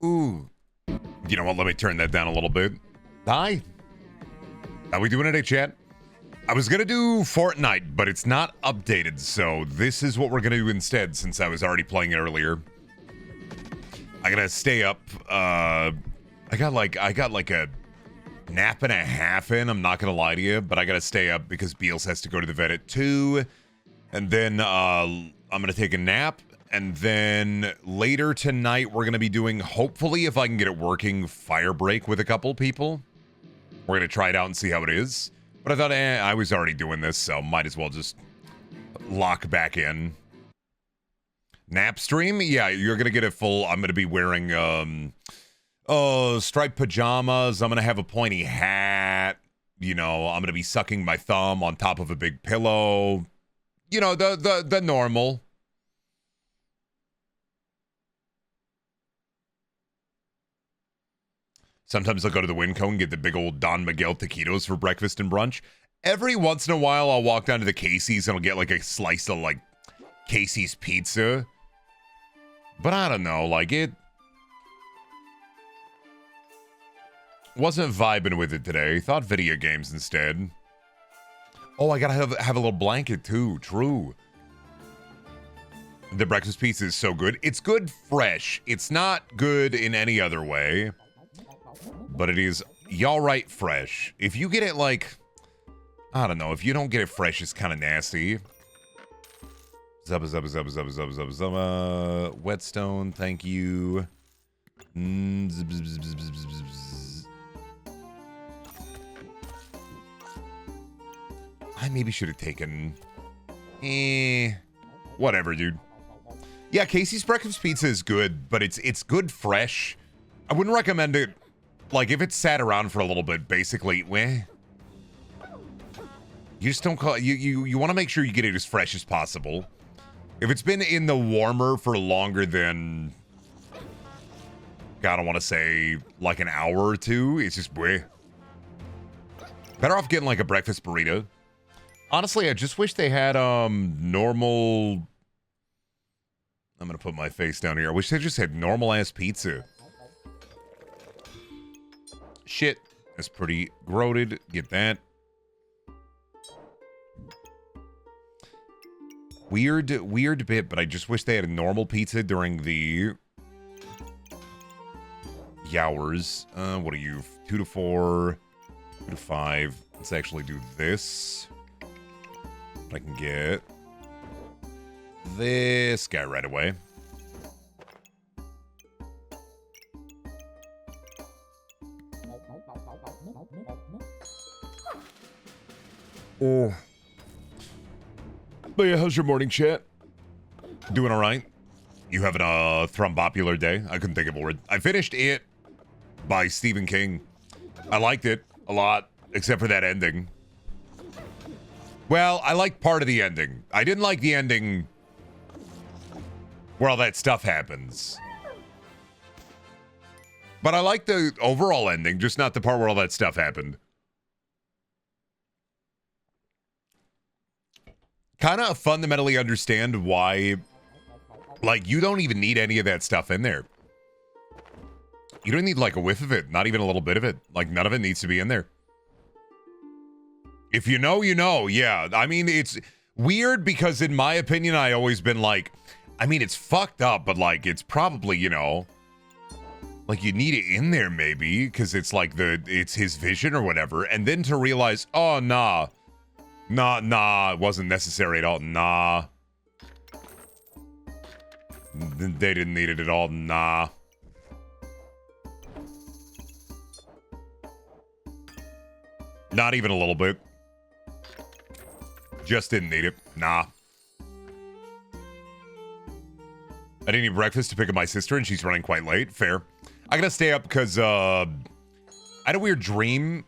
Ooh. You know what? Let me turn that down a little bit. Hi. How we doing today, chat? I was going to do Fortnite, but it's not updated, so this is what we're going to do instead since I was already playing it earlier. I got to stay up. I got like a nap and a half in, I'm not going to lie to you, but I got to stay up because Beals has to go to the vet at 2. And then I'm going to take a nap. And then later tonight, we're going to be doing, hopefully, if I can get it working, Fire Break with a couple people. We're going to try it out and see how it is. But I thought, I was already doing this, so might as well just lock back in. Nap stream? Yeah, you're going to get it full. I'm going to be wearing striped pajamas. I'm going to have a pointy hat. You know, I'm going to be sucking my thumb on top of a big pillow. You know, the normal. Sometimes I'll go to the Winco and get the big old Don Miguel taquitos for breakfast and brunch. Every once in a while, I'll walk down to the Casey's and I'll get like a slice of like Casey's pizza. But I don't know, like it wasn't vibing with it today. Thought video games instead. Oh, I gotta have a little blanket too. True. The breakfast pizza is so good. It's good fresh. It's not good in any other way. But it is y'all right fresh. If you get it like, I don't know, if you don't get it fresh, it's kind of nasty. Zubba, zubba, zubba, zubba, zubba, zubba, zubba. Whetstone, thank you. I maybe should have taken... whatever, dude. Yeah, Casey's breakfast pizza is good, but it's good fresh. I wouldn't recommend it. Like, if it's sat around for a little bit, basically, you just don't call it, you want to make sure you get it as fresh as possible. If it's been in the warmer for longer than, God, I want to say, like an hour or two, it's just, Better off getting, like, a breakfast burrito. Honestly, I just wish they had, normal, I'm gonna put my face down here. I wish they just had normal-ass pizza. Shit, that's pretty groated. Get that. Weird bit, but I just wish they had a normal pizza during the hours. What are you? 2 to 4, 2 to 5. Let's actually do this. I can get this guy right away. Oh. But yeah, how's your morning, chat? Doing all right? You having a thrombopular day? I couldn't think of a word. I finished It by Stephen King. I liked it a lot, except for that ending. Well, I liked part of the ending. I didn't like the ending where all that stuff happens. But I like the overall ending, just not the part where all that stuff happened. Kind of fundamentally understand why, like, you don't even need any of that stuff in there. You don't need, like, a whiff of it, not even a little bit of it. Like, none of it needs to be in there. If you know, you know. Yeah, I mean, it's weird because, in my opinion, I always been like, I mean, it's fucked up, but, like, it's probably, you know, like, you need it in there, maybe, because it's, like, it's his vision or whatever. And then to realize, oh, nah, it wasn't necessary at all. Nah. They didn't need it at all. Nah. Not even a little bit. Just didn't need it. Nah. I didn't eat breakfast to pick up my sister, and she's running quite late. Fair. I gotta stay up because I had a weird dream.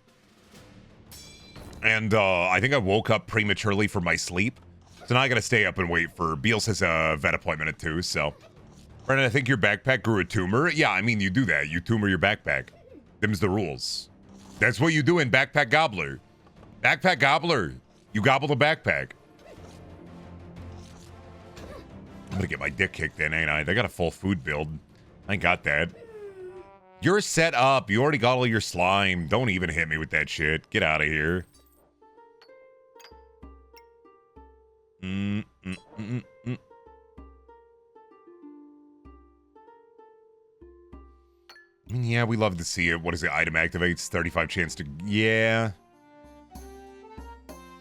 And I think I woke up prematurely from my sleep. So now I gotta stay up and wait for... Beals has a vet appointment at 2, so... Brandon, I think your backpack grew a tumor. Yeah, I mean, you do that. You tumor your backpack. Them's the rules. That's what you do in Backpack Gobbler. Backpack Gobbler. You gobble the backpack. gonna get my dick kicked in, ain't I? They got a full food build. I ain't got that. You're set up. You already got all your slime. Don't even hit me with that shit. Get out of here. Yeah, we love to see it. What is it? Item activates. 35 chance to... Yeah.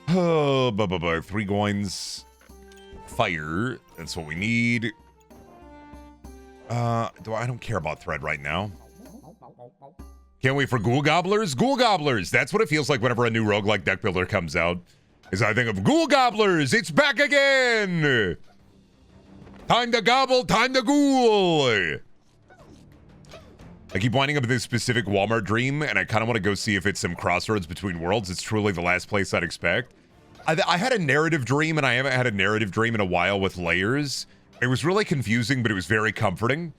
Oh, 3 coins. Fire. That's what we need. I don't care about thread right now. Can't wait for Ghoul Gobblers. Ghoul Gobblers. That's what it feels like whenever a new roguelike deck builder comes out. Is I think of Ghoul Gobblers. It's back again. Time to gobble. Time to ghoul. I keep winding up with this specific Walmart dream, and I kind of want to go see if it's some crossroads between worlds. It's truly the last place I'd expect. I had a narrative dream, and I haven't had a narrative dream in a while with layers. It was really confusing, but it was very comforting.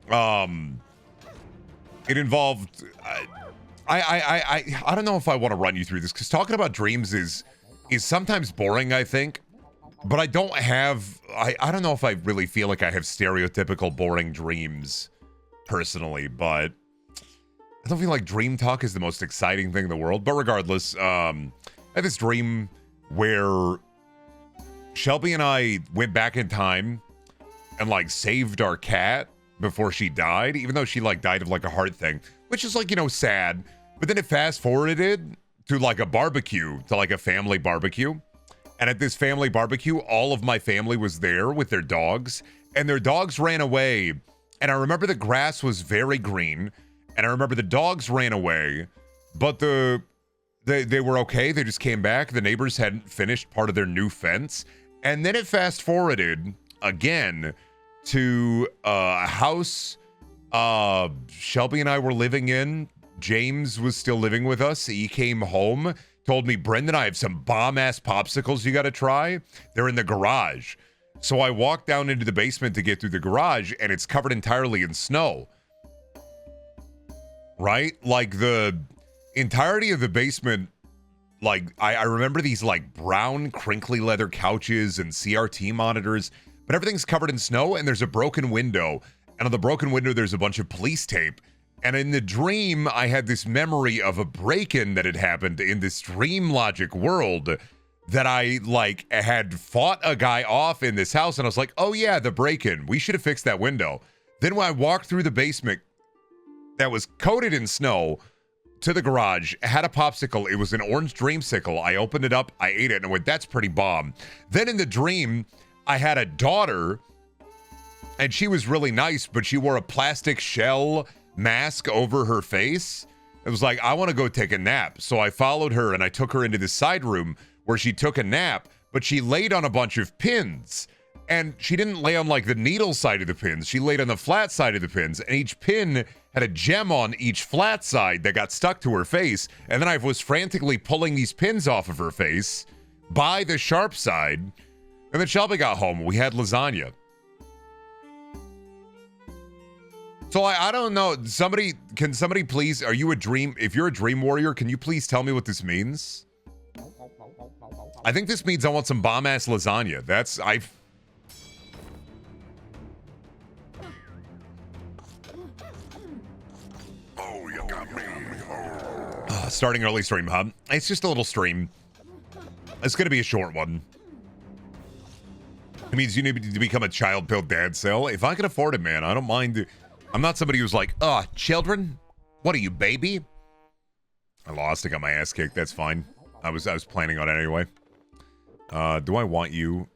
It involved... I don't know if I want to run you through this, because talking about dreams is sometimes boring, I think. But I don't have... I don't know if I really feel like I have stereotypical boring dreams, personally, but I don't feel like dream talk is the most exciting thing in the world. But regardless, I had this dream where Shelby and I went back in time and like saved our cat before she died, even though she like died of like a heart thing, which is like, you know, sad. But then it fast forwarded to like a barbecue, to like a family barbecue. And at this family barbecue, all of my family was there with their dogs, and their dogs ran away. And I remember the grass was very green, and I remember the dogs ran away, but they were okay. They just came back. The neighbors hadn't finished part of their new fence. And then it fast forwarded again to a house Shelby and I were living in. James was still living with us. He came home, told me, Brendan, I have some bomb-ass popsicles you got to try. They're in the garage. So I walked down into the basement to get through the garage, and it's covered entirely in snow. Right? Like, the entirety of the basement, like, I remember these, like, brown, crinkly leather couches and CRT monitors, but everything's covered in snow, and there's a broken window. And on the broken window, there's a bunch of police tape. And in the dream, I had this memory of a break-in that had happened in this dream logic world that I, like, had fought a guy off in this house, and I was like, oh yeah, the break-in. We should have fixed that window. Then when I walked through the basement that was coated in snow to the garage, had a popsicle. It was an orange dreamsicle. I opened it up, I ate it, and I went, that's pretty bomb. Then in the dream, I had a daughter, and she was really nice, but she wore a plastic shell mask over her face. It was like, I want to go take a nap. So I followed her, and I took her into the side room where she took a nap, but she laid on a bunch of pins. And she didn't lay on like the needle side of the pins. She laid on the flat side of the pins, and each pin had a gem on each flat side that got stuck to her face. And then I was frantically pulling these pins off of her face by the sharp side. And then Shelby got home. We had lasagna. So I don't know. Can somebody please, are you a dream? If you're a dream warrior, can you please tell me what this means? I think this means I want some bomb-ass lasagna. Oh, you got me. Starting early stream, huh? It's just a little stream. It's going to be a short one. It means you need to become a child-built dad cell. If I can afford it, man, I don't mind. I'm not somebody who's like, children? What are you, baby? I lost. I got my ass kicked. That's fine. I was planning on it anyway. Do I want you?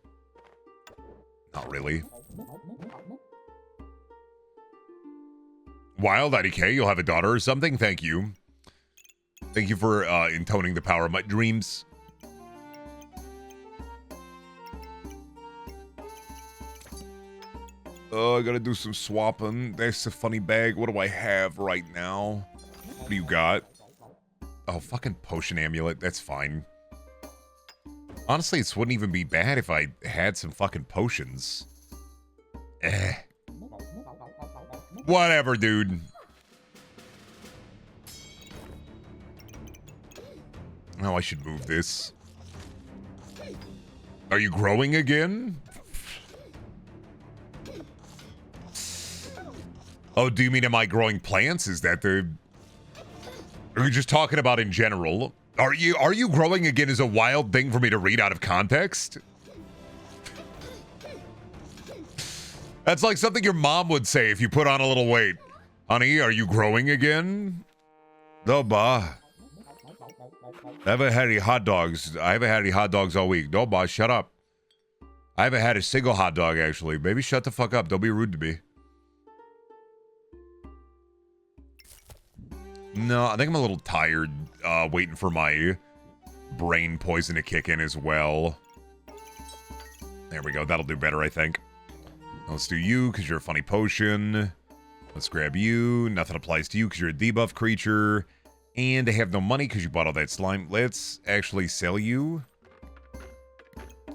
Not really. Wild IDK, you'll have a daughter or something? Thank you. Thank you for intoning the power of my dreams. I gotta do some swapping. That's a funny bag. What do I have right now? What do you got? Oh, fucking potion amulet. That's fine. Honestly, this wouldn't even be bad if I had some fucking potions. Whatever, dude. Oh, I should move this. Are you growing again? Oh, do you mean am I growing plants? Is that the... Are you just talking about in general? Are you growing again is a wild thing for me to read out of context? That's like something your mom would say if you put on a little weight. Honey, are you growing again? No, ba. I haven't had any hot dogs. I haven't had any hot dogs all week. No, ba, shut up. I haven't had a single hot dog, actually. Maybe shut the fuck up. Don't be rude to me. No, I think I'm a little tired, waiting for my brain poison to kick in as well. There we go. That'll do better, I think. Let's do you, because you're a funny potion. Let's grab you. Nothing applies to you, because you're a debuff creature. And I have no money, because you bought all that slime. Let's actually sell you.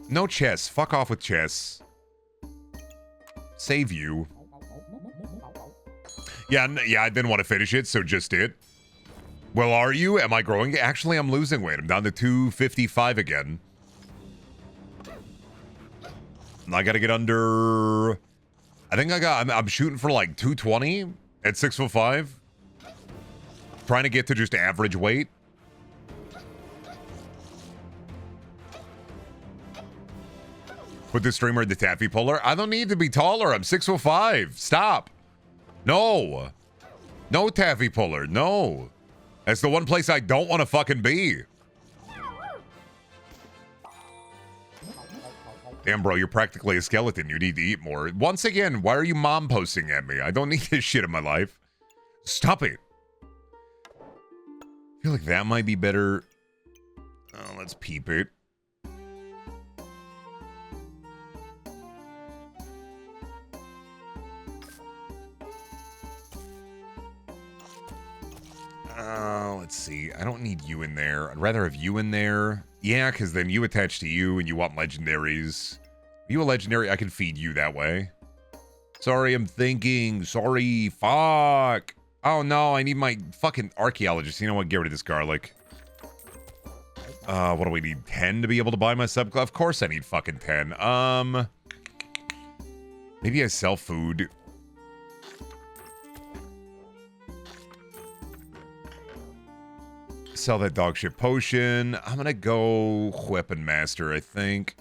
No chess. Fuck off with chess. Save you. Yeah, I didn't want to finish it, so just did. Well, are you? Am I growing? Actually, I'm losing weight. I'm down to 255 again. I gotta get under... I think I'm shooting for like 220 at 6'5". Trying to get to just average weight. Put the streamer at the taffy puller. I don't need to be taller. I'm 6'5". Stop. No. No taffy puller. No. That's the one place I don't want to fucking be. Damn, bro, you're practically a skeleton. You need to eat more. Once again, why are you mom posting at me? I don't need this shit in my life. Stop it. I feel like that might be better. Oh, let's peep it. Let's see. I don't need you in there. I'd rather have you in there. Yeah, because then you attach to you and you want legendaries. Are you a legendary? I can feed you that way. Sorry, I'm thinking. Sorry. Fuck. Oh, no. I need my fucking archaeologist. You know what? Get rid of this garlic. What do we need? 10 to be able to buy my sub? Of course I need fucking 10. Maybe I sell food. Sell that dog shit potion. I'm gonna go weapon master, I think.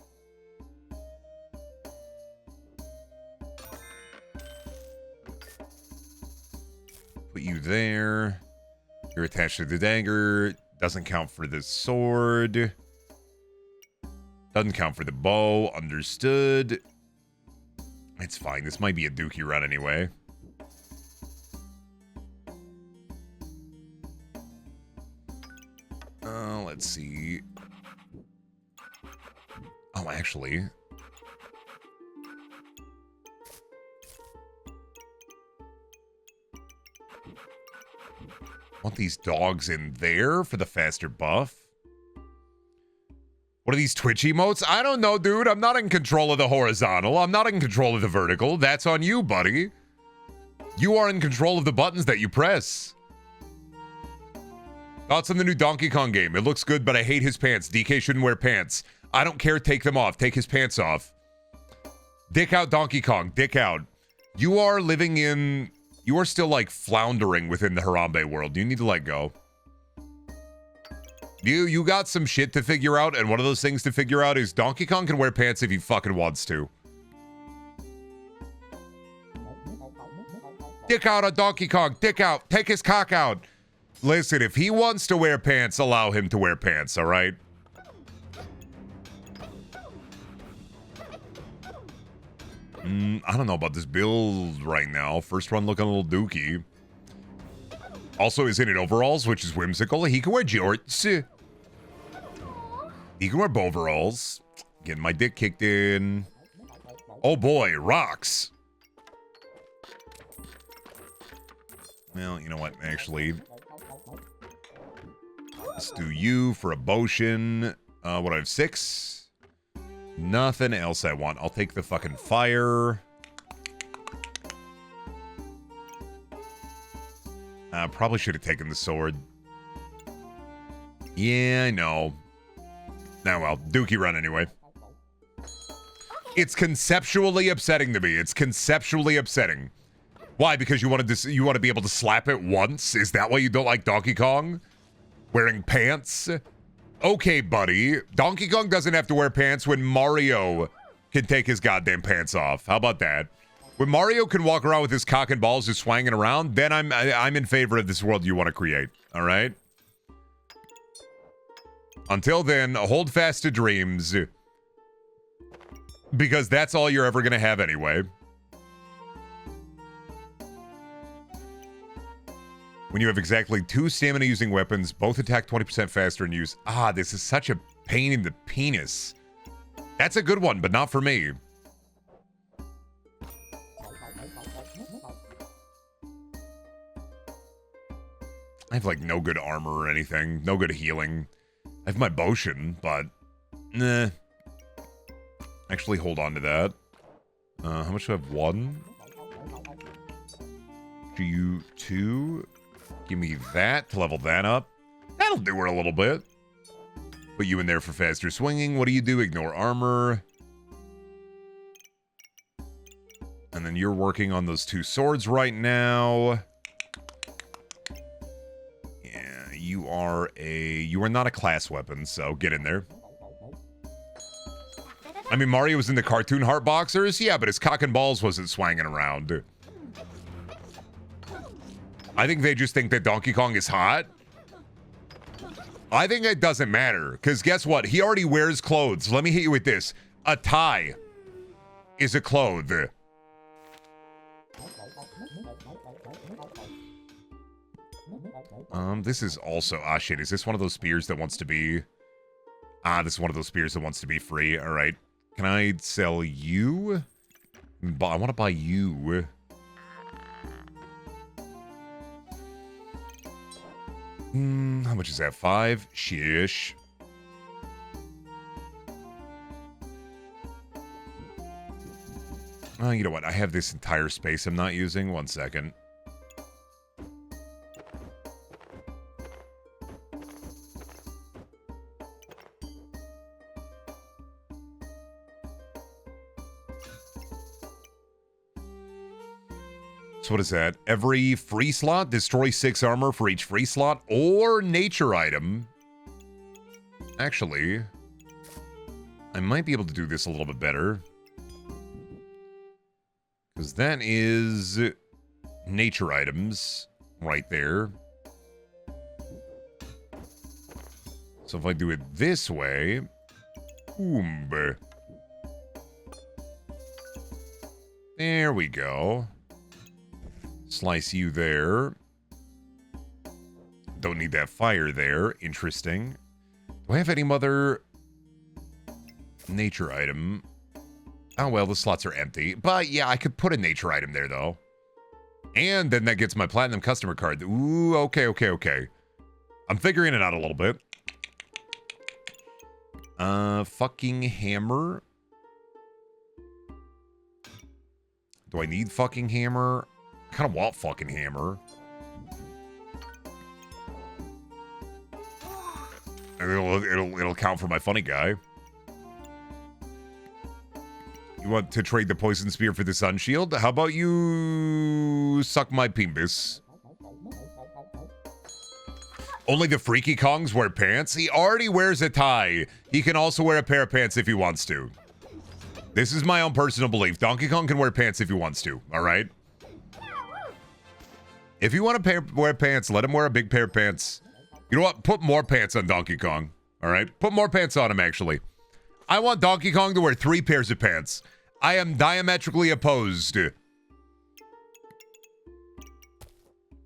Put you there. You're attached to the dagger. Doesn't count for the sword. Doesn't count for the bow. Understood. It's fine. This might be a dookie run anyway. Let's see. Oh, actually. Want these dogs in there for the faster buff? What are these Twitch emotes? I don't know, dude. I'm not in control of the horizontal. I'm not in control of the vertical. That's on you, buddy. You are in control of the buttons that you press. Thoughts on the new Donkey Kong game? It looks good, but I hate his pants. DK shouldn't wear pants. I don't care. Take them off. Take his pants off. Dick out, Donkey Kong. Dick out. You are living in... You are still, like, floundering within the Harambe world. You need to let go. You got some shit to figure out, and one of those things to figure out is Donkey Kong can wear pants if he fucking wants to. Dick out on Donkey Kong. Dick out. Take his cock out. Listen, if he wants to wear pants, allow him to wear pants, all right? I don't know about this build right now. First one looking a little dookie. Also, is in it overalls, which is whimsical. He can wear jorts. He can wear boveralls. Getting my dick kicked in. Oh boy, rocks. Well, you know what, actually... Let's do you for a potion. What do I have? 6? Nothing else I want. I'll take the fucking fire. Probably should have taken the sword. Yeah, I know. Now, well, dookie run anyway. It's conceptually upsetting to me. It's conceptually upsetting. Why? Because you want to be able to slap it once? Is that why you don't like Donkey Kong? Wearing pants? Okay, buddy. Donkey Kong doesn't have to wear pants when Mario can take his goddamn pants off. How about that? When Mario can walk around with his cock and balls just swanging around, then I'm in favor of this world you want to create. All right? Until then, hold fast to dreams. Because that's all you're ever going to have anyway. When you have exactly 2 stamina-using weapons, both attack 20% faster and use... Ah, this is such a pain in the penis. That's a good one, but not for me. I have, like, no good armor or anything. No good healing. I have my potion, but... Nah. Actually, hold on to that. How much do I have? 1? You 2... Give me that to level that up. That'll do her a little bit. Put you in there for faster swinging. What do you do? Ignore armor. And then you're working on those 2 swords right now. Yeah, you are not a class weapon, so get in there. I mean, Mario was in the cartoon Heart Boxers, yeah, but his cock and balls wasn't swanging around. I think they just think that Donkey Kong is hot. I think it doesn't matter, because guess what? He already wears clothes. Let me hit you with this. A tie is a cloth. This is also... Ah, shit. Is this one of those spears that wants to be... Ah, this is one of those spears that wants to be free. All right. Can I sell you? I want to buy you. How much is that? 5? Sheesh. Oh, you know what? I have this entire space I'm not using. 1 second. So what is that? Every free slot, destroy 6 armor for each free slot or nature item. Actually, I might be able to do this a little bit better. Because that is nature items right there. So if I do it this way, boom. There we go. Slice you there. Don't need that fire there. Interesting. Do I have any other nature item? Oh, well, the slots are empty. But, yeah, I could put a nature item there, though. And then that gets my platinum customer card. Ooh, okay. I'm figuring it out a little bit. Fucking hammer. Do I need fucking hammer? I kind of want fucking hammer. It'll count for my funny guy. You want to trade the poison spear for the sun shield? How about you suck my penis? Only the Freaky Kongs wear pants? He already wears a tie. He can also wear a pair of pants if he wants to. This is my own personal belief. Donkey Kong can wear pants if he wants to, all right? If you want to wear pants, let him wear a big pair of pants. You know what? Put more pants on Donkey Kong. All right? Put more pants on him, actually. I want Donkey Kong to wear 3 pairs of pants. I am diametrically opposed.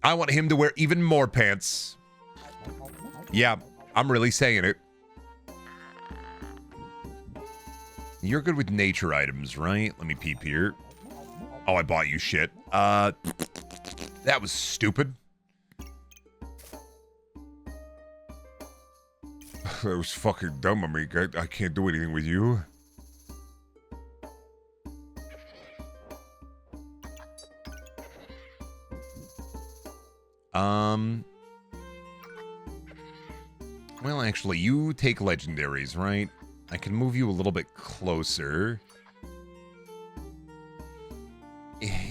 I want him to wear even more pants. Yeah, I'm really saying it. You're good with nature items, right? Let me peep here. Oh, I bought you shit. That was stupid. That was fucking dumb of me. I can't do anything with you. Well, actually, you take legendaries, right? I can move you a little bit closer.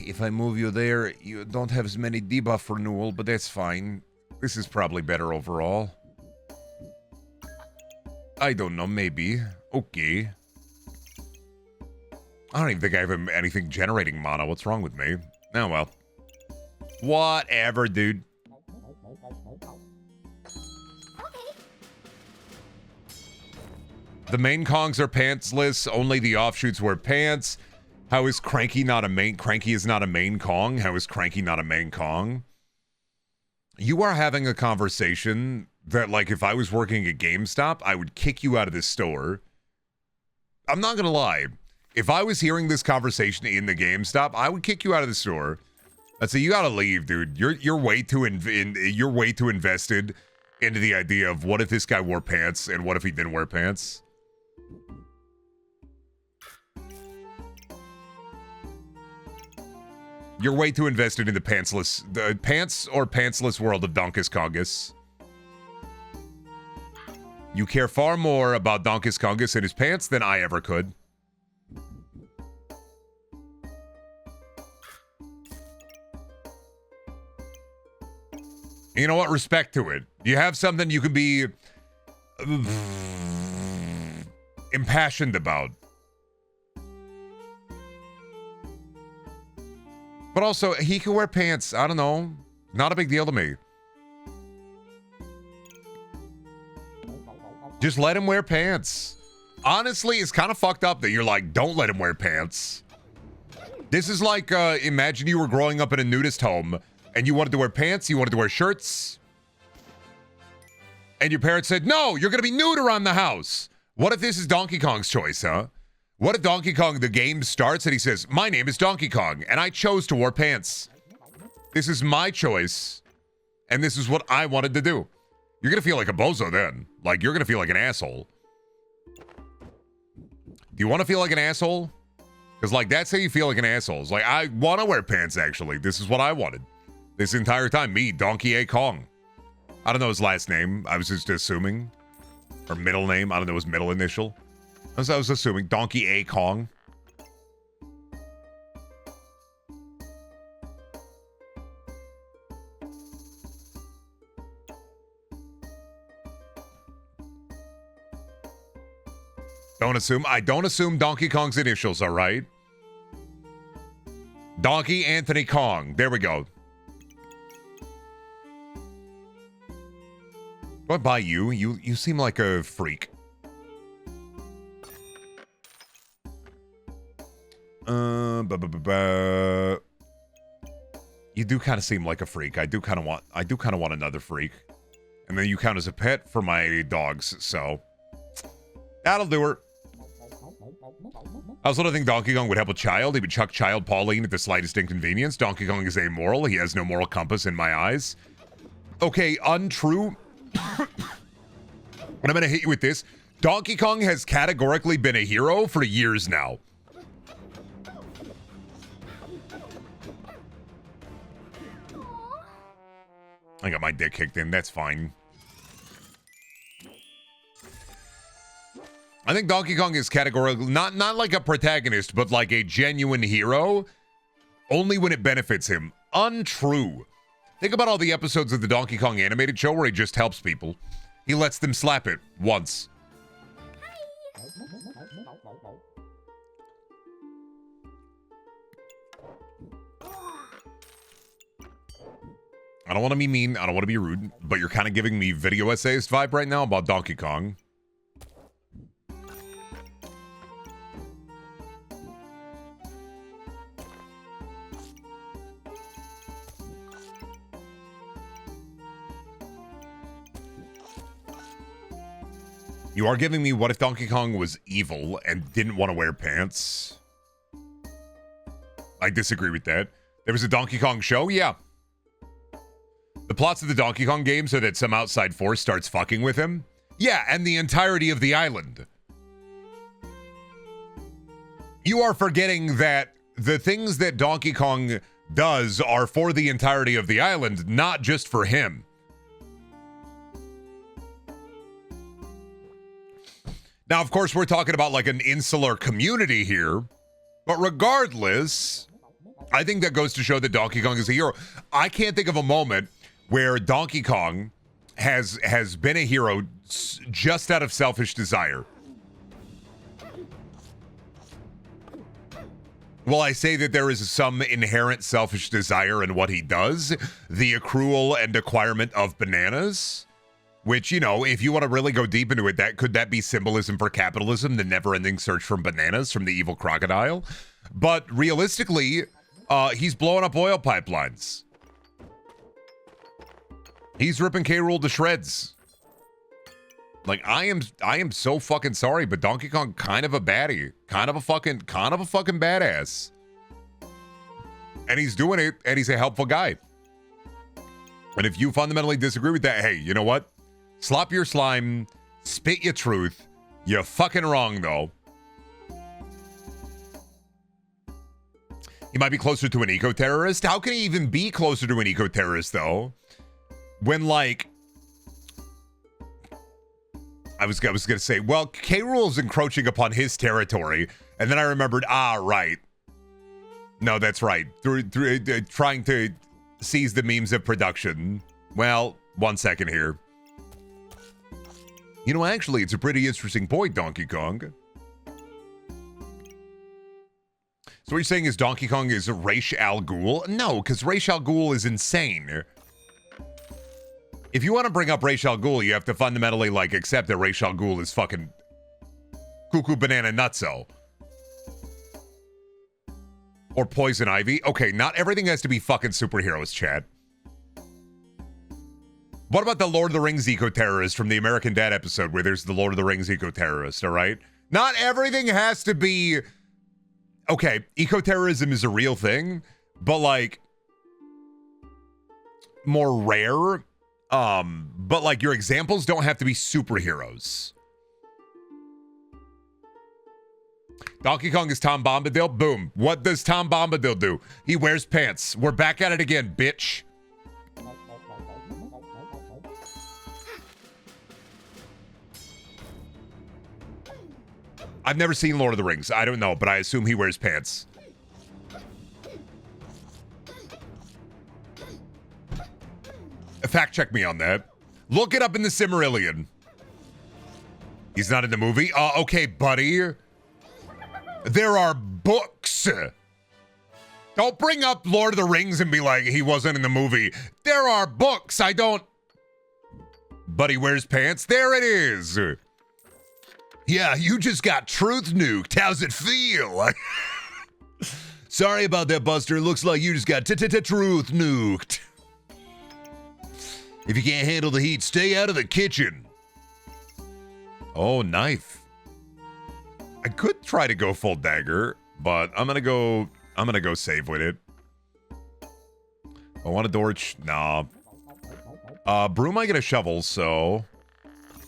if I move you there, you don't have as many debuff renewal, but that's fine. This is probably better overall. I don't know, maybe. Okay. I don't even think I have anything generating mana. What's wrong with me? Oh, well. Whatever, dude. The main Kongs are pantsless. Only the offshoots wear pants. How is Cranky not a main? Cranky is not a main Kong. How is Cranky not a main Kong? You are having a conversation that, like, if I was working at GameStop, I would kick you out of this store. I'm not gonna lie. If I was hearing this conversation in the GameStop, I would kick you out of the store. I'd say, you gotta leave, dude. You're way too you're way too invested into the idea of what if this guy wore pants and what if he didn't wear pants. You're way too invested in the pants or pantsless world of Donkus Kongus. You care far more about Donkus Kongus and his pants than I ever could. You know what? Respect to it. You have something you can be impassioned about. But also, he can wear pants. I don't know. Not a big deal to me. Just let him wear pants. Honestly, it's kind of fucked up that you're like, don't let him wear pants. This is like, imagine you were growing up in a nudist home and you wanted to wear pants, you wanted to wear shirts. And your parents said, no, you're going to be nude around the house. What if this is Donkey Kong's choice, huh? What if Donkey Kong, the game starts and he says, my name is Donkey Kong and I chose to wear pants. This is my choice and this is what I wanted to do. You're going to feel like a bozo then. Like, you're going to feel like an asshole. Do you want to feel like an asshole? Because, like, that's how you feel like an asshole. It's like, I want to wear pants, actually. This is what I wanted. This entire time. Me, Donkey A. Kong. I don't know his last name. I was just assuming. Or middle name. I don't know his middle initial. I was assuming. Donkey A. Kong. Don't assume. I don't assume Donkey Kong's initials, all right? Donkey Anthony Kong. There we go. What by you? You seem like a freak. You do kind of seem like a freak. I do kind of want another freak. And then you count as a pet for my dogs, so that'll do her. I also don't think Donkey Kong would help a child. He would chuck child Pauline at the slightest inconvenience. Donkey Kong is amoral. He has no moral compass in my eyes. Okay, untrue. And I'm gonna hit you with this. Donkey Kong has categorically been a hero for years now. I got my dick kicked in. That's fine. I think Donkey Kong is categorically not like a protagonist, but like a genuine hero, only when it benefits him. Untrue. Think about all the episodes of the Donkey Kong animated show where he just helps people. He lets them slap it once. I don't want to be mean, I don't want to be rude, but you're kind of giving me video essayist vibe right now about Donkey Kong. You are giving me what if Donkey Kong was evil and didn't want to wear pants? I disagree with that. There was a Donkey Kong show? Yeah. The plots of the Donkey Kong games are that some outside force starts fucking with him? Yeah, and the entirety of the island. You are forgetting that the things that Donkey Kong does are for the entirety of the island, not just for him. Now, of course, we're talking about like an insular community here, but regardless, I think that goes to show that Donkey Kong is a hero. I can't think of a moment where Donkey Kong has been a hero just out of selfish desire. Well, I say that there is some inherent selfish desire in what he does, the accrual and acquirement of bananas, which, you know, if you want to really go deep into it, could that be symbolism for capitalism, the never-ending search for bananas from the evil crocodile? But realistically, he's blowing up oil pipelines. He's ripping K. Rool to shreds. Like, I am so fucking sorry, but Donkey Kong kind of a baddie, kind of a fucking badass, and he's doing it, and he's a helpful guy. And if you fundamentally disagree with that, hey, you know what? Slop your slime, spit your truth. You're fucking wrong, though. He might be closer to an eco-terrorist. How can he even be closer to an eco-terrorist, though? When, like, I was going to say, well, K. Rool's encroaching upon his territory, and then I remembered, right. No, that's right. Through trying to seize the memes of production. Well, 1 second here. You know, actually, it's a pretty interesting point, Donkey Kong. So what you're saying is Donkey Kong is Ra's al Ghul? No, because Ra's al Ghul is insane. If you want to bring up Ra's al Ghul, you have to fundamentally, like, accept that Ra's al Ghul is fucking cuckoo banana nutso. Or Poison Ivy. Okay, not everything has to be fucking superheroes, Chad. What about the Lord of the Rings eco-terrorist from the American Dad episode where there's the Lord of the Rings eco-terrorist, all right? Not everything has to be... Okay, eco-terrorism is a real thing, but, like, more rare... but like your examples don't have to be superheroes. Donkey Kong is Tom Bombadil. Boom. What does Tom Bombadil do? He wears pants. We're back at it again, bitch. I've never seen Lord of the Rings. I don't know, but I assume he wears pants. Fact check me on that. Look it up in the Silmarillion. He's not in the movie? Okay, buddy. There are books. Don't bring up Lord of the Rings and be like, he wasn't in the movie. There are books. I don't... Buddy wears pants. There it is. Yeah, you just got truth nuked. How's it feel? Sorry about that, Buster. Looks like you just got truth nuked. If you can't handle the heat, stay out of the kitchen. Oh, knife. I could try to go full dagger, but I'm gonna go save with it. I want a torch. Nah. Broom, I get a shovel, so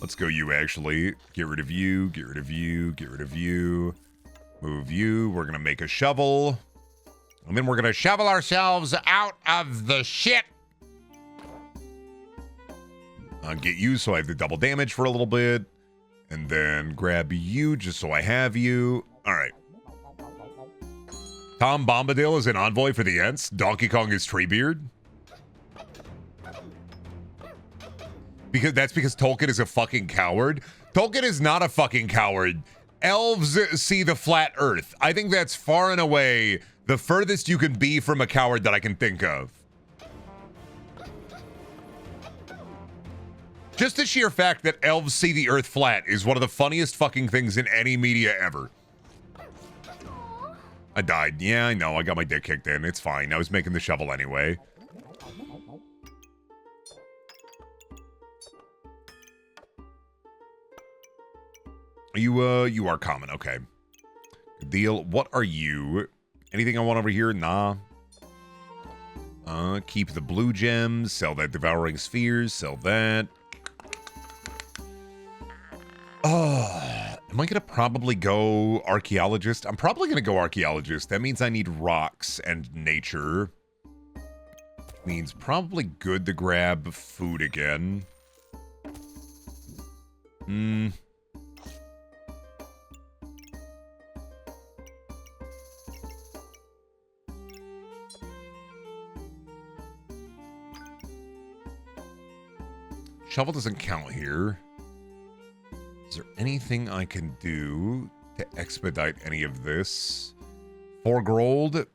let's go you actually. Get rid of you, get rid of you, get rid of you. Move you. We're gonna make a shovel. And then we're gonna shovel ourselves out of the shit. Get you so I have the double damage for a little bit. And then grab you just so I have you. All right. Tom Bombadil is an envoy for the Ents. Donkey Kong is Treebeard. Because Tolkien is a fucking coward. Tolkien is not a fucking coward. Elves see the flat earth. I think that's far and away the furthest you can be from a coward that I can think of. Just the sheer fact that elves see the earth flat is one of the funniest fucking things in any media ever. I died. Yeah, I know. I got my dick kicked in. It's fine. I was making the shovel anyway. You are common. Okay. Good deal. What are you? Anything I want over here? Nah. Keep the blue gems. Sell that devouring spheres. Sell that. Am I gonna probably go archaeologist? I'm probably gonna go archaeologist. That means I need rocks and nature. Means probably good to grab food again. Shovel doesn't count here. Is there anything I can do to expedite any of this? 4 gold.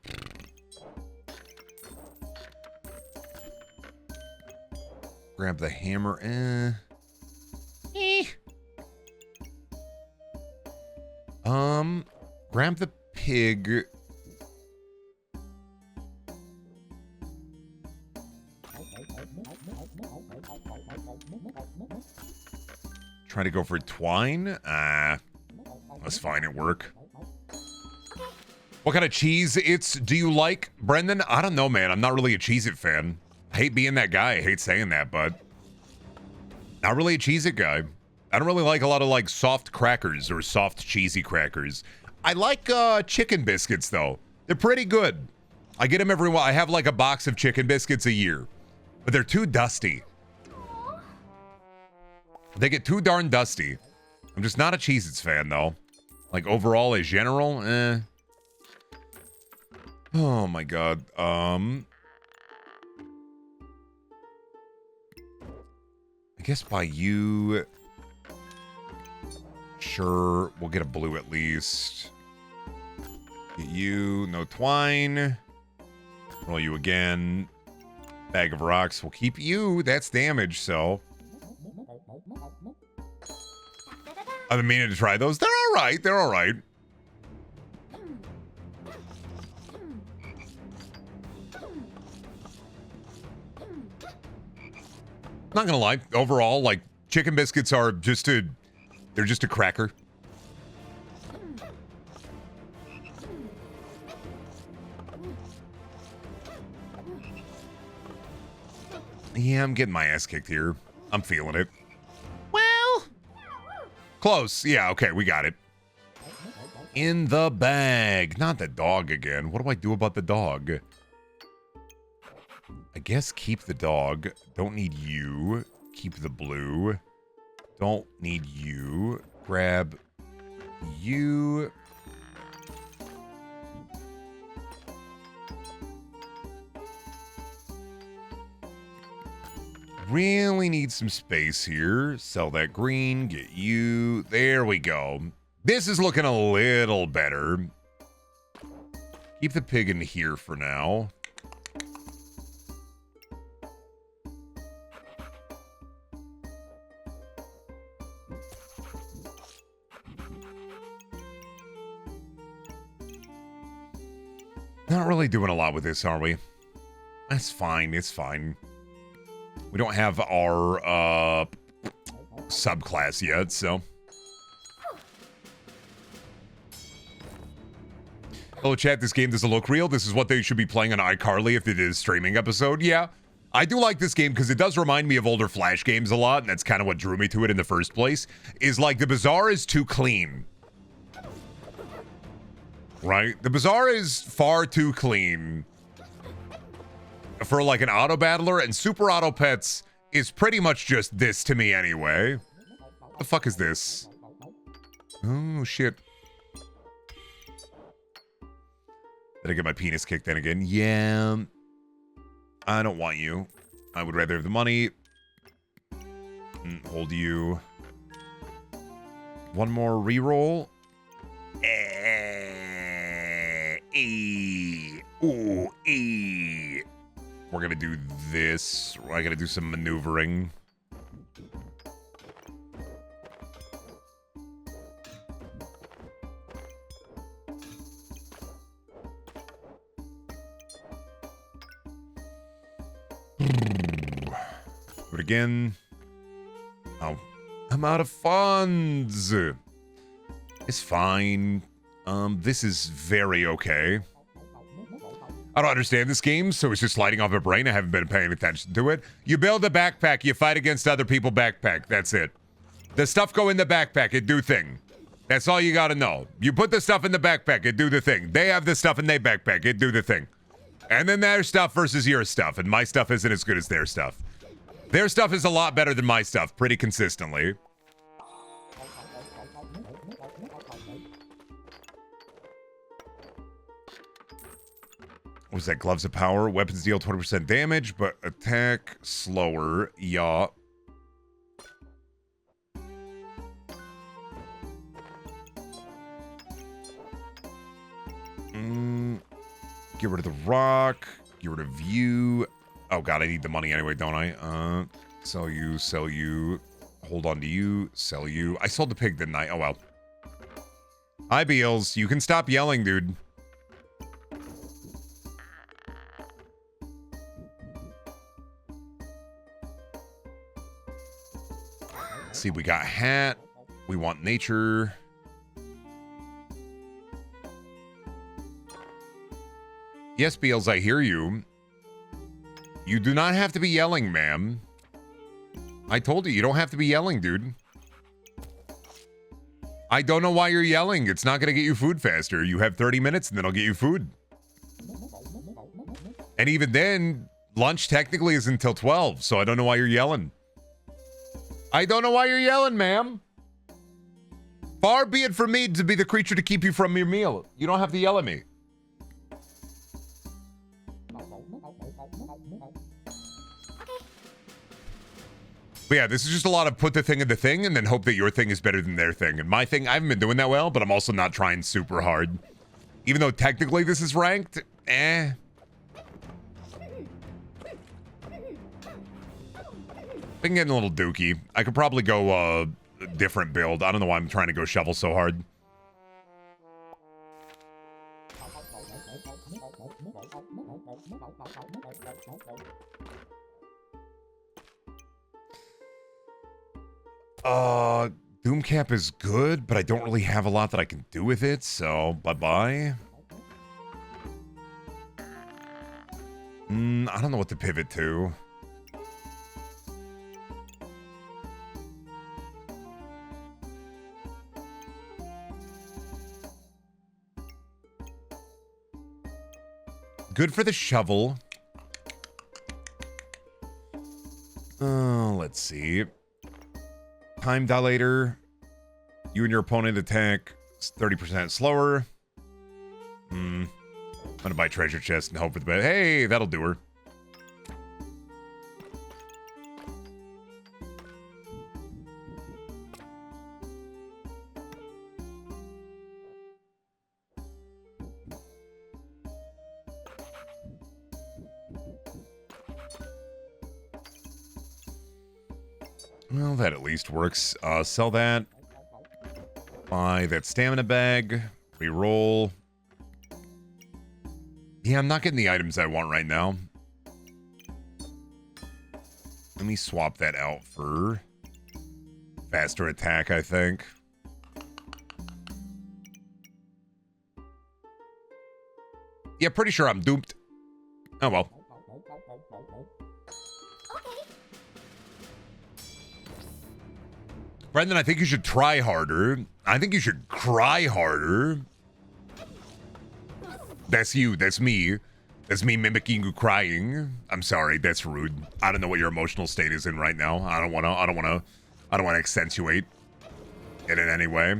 Grab the hammer. Grab the pig. Try to go for twine. That's fine at work. What kind of cheese do you like, Brendan? I don't know, man. I'm not really a Cheez-It fan. I hate being that guy. I hate saying that, but not really a Cheez-It guy. I don't really like a lot of like soft crackers or soft cheesy crackers. I like chicken biscuits though. They're pretty good. I get them every while. I have like a box of chicken biscuits a year, but they're too dusty. They get too darn dusty. I'm just not a Cheez-Its fan though. Like overall, as general, Oh my god. I guess by you. Sure, we'll get a blue at least. Get you, no twine. Roll you again. Bag of rocks. We'll keep you. That's damage, so. I've been meaning to try those. They're all right. They're all right. Not gonna lie. Overall, like, chicken biscuits are just they're just a cracker. Yeah, I'm getting my ass kicked here. I'm feeling it. Well, close. Yeah, okay, we got it. In the bag. Not the dog again. What do I do about the dog? I guess keep the dog. Don't need you. Keep the blue. Don't need you. Grab you. Really need some space here. Sell that green. Get you. There we go. This is looking a little better. Keep the pig in here for now. Not really doing a lot with this, are we? That's fine. It's fine. We don't have our subclass yet, so. Hello, chat. This game doesn't look real. This is what they should be playing on iCarly if it is streaming episode. Yeah, I do like this game because it does remind me of older Flash games a lot, and that's kind of what drew me to it in the first place. Is like the bazaar is too clean. Right? The bazaar is far too clean for like an auto battler, and Super Auto Pets is pretty much just this to me anyway. What the fuck is this? Oh, shit. Did I get my penis kicked then again? Yeah. I don't want you. I would rather have the money. Hold you. One more reroll. Ooh, We're gonna do this. I gotta do some maneuvering. Do it again. Oh, I'm out of funds. It's fine. This is very okay. I don't understand this game, so it's just lighting off my brain. I haven't been paying attention to it. You build a backpack, you fight against other people backpack. That's it. The stuff go in the backpack, it do thing. That's all you gotta know. You put the stuff in the backpack, it do the thing. They have the stuff in their backpack, it do the thing. And then their stuff versus your stuff, and my stuff isn't as good as their stuff. Their stuff is a lot better than my stuff, pretty consistently. What was that? Gloves of power. Weapons deal 20% damage, but attack slower. Yeah. Get rid of the rock. Get rid of you. Oh, God, I need the money anyway, don't I? Sell you, sell you. Hold on to you, sell you. I sold the pig, didn't I? Oh, well. Hi, Beals. You can stop yelling, dude. Let's see, we got hat. We want nature. Yes, Beals, I hear you. You do not have to be yelling, ma'am. I told you don't have to be yelling, dude. I don't know why you're yelling. It's not going to get you food faster. You have 30 minutes and then I'll get you food. And even then, lunch technically is until 12, so I don't know why you're yelling. I don't know why you're yelling, ma'am. Far be it from me to be the creature to keep you from your meal. You don't have to yell at me. But yeah, this is just a lot of put the thing in the thing and then hope that your thing is better than their thing. And my thing, I haven't been doing that well, but I'm also not trying super hard. Even though technically this is ranked, Been getting a little dookie. I could probably go a different build. I don't know why I'm trying to go shovel so hard. Doomcap is good, but I don't really have a lot that I can do with it, so bye-bye. I don't know what to pivot to. Good for the shovel. Let's see. Time dilator. You and your opponent attack 30% slower. I'm gonna buy treasure chest and hope for the best. Hey, that'll do her. Well, that at least works. Sell that. Buy that stamina bag. Reroll. Yeah, I'm not getting the items I want right now. Let me swap that out for faster attack, I think. Yeah, pretty sure I'm duped. Oh, well. Brendan, I think you should try harder. I think you should cry harder. That's you. That's me. That's me mimicking you crying. I'm sorry. That's rude. I don't know what your emotional state is in right now. I don't want to accentuate it in any way.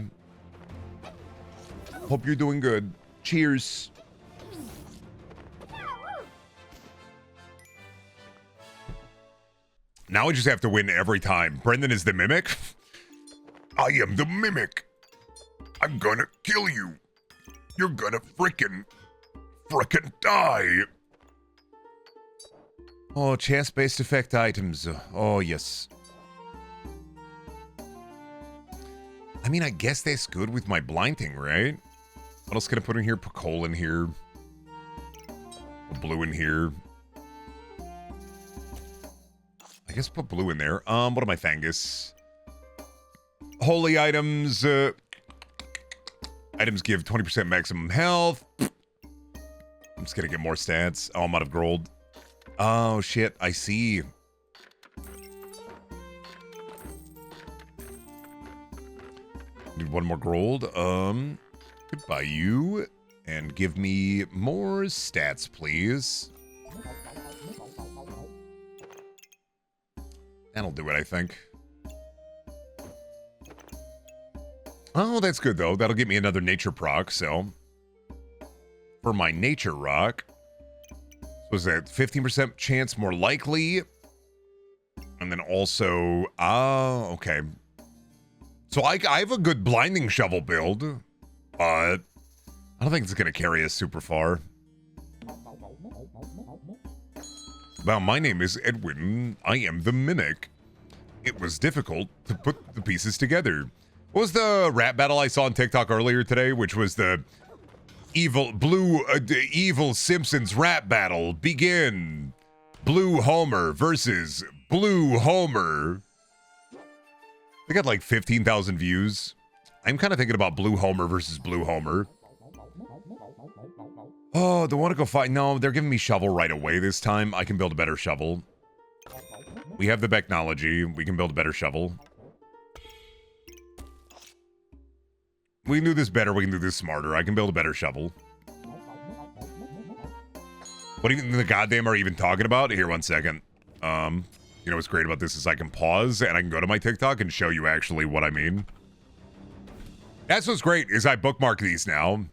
Hope you're doing good. Cheers. Now I just have to win every time. Brendan is the mimic. I am the mimic. I'm gonna kill you. You're gonna frickin' die. Oh, chance-based effect items. Oh, yes. I mean, I guess that's good with my blinding, right? What else can I put in here? Put coal in here. Put blue in here. I guess put blue in there. What am I, Thangus? Holy items. Items give 20% maximum health. I'm just gonna get more stats. Oh, I'm out of gold. Oh, shit. I see. Need one more gold. Goodbye, you. And give me more stats, please. That'll do it, I think. Oh, that's good, though. That'll get me another nature proc, so... For my nature rock... Was that 15% chance more likely? And then also... Oh, okay. So I have a good blinding shovel build, but... I don't think it's going to carry us super far. Well, my name is Edwin. I am the Mimic. It was difficult to put the pieces together. What was the rap battle I saw on TikTok earlier today, which was the evil Simpsons rap battle? Begin. Blue Homer versus Blue Homer. They got like 15,000 views. I'm kind of thinking about Blue Homer versus Blue Homer. Oh, they want to go fight. No, they're giving me shovel right away this time. I can build a better shovel. We have the technology. We can build a better shovel. We can do this better. We can do this smarter. I can build a better shovel. What even the goddamn are you even talking about? Here, one second. You know what's great about this is I can pause and I can go to my TikTok and show you actually what I mean. That's what's great is I bookmark these now.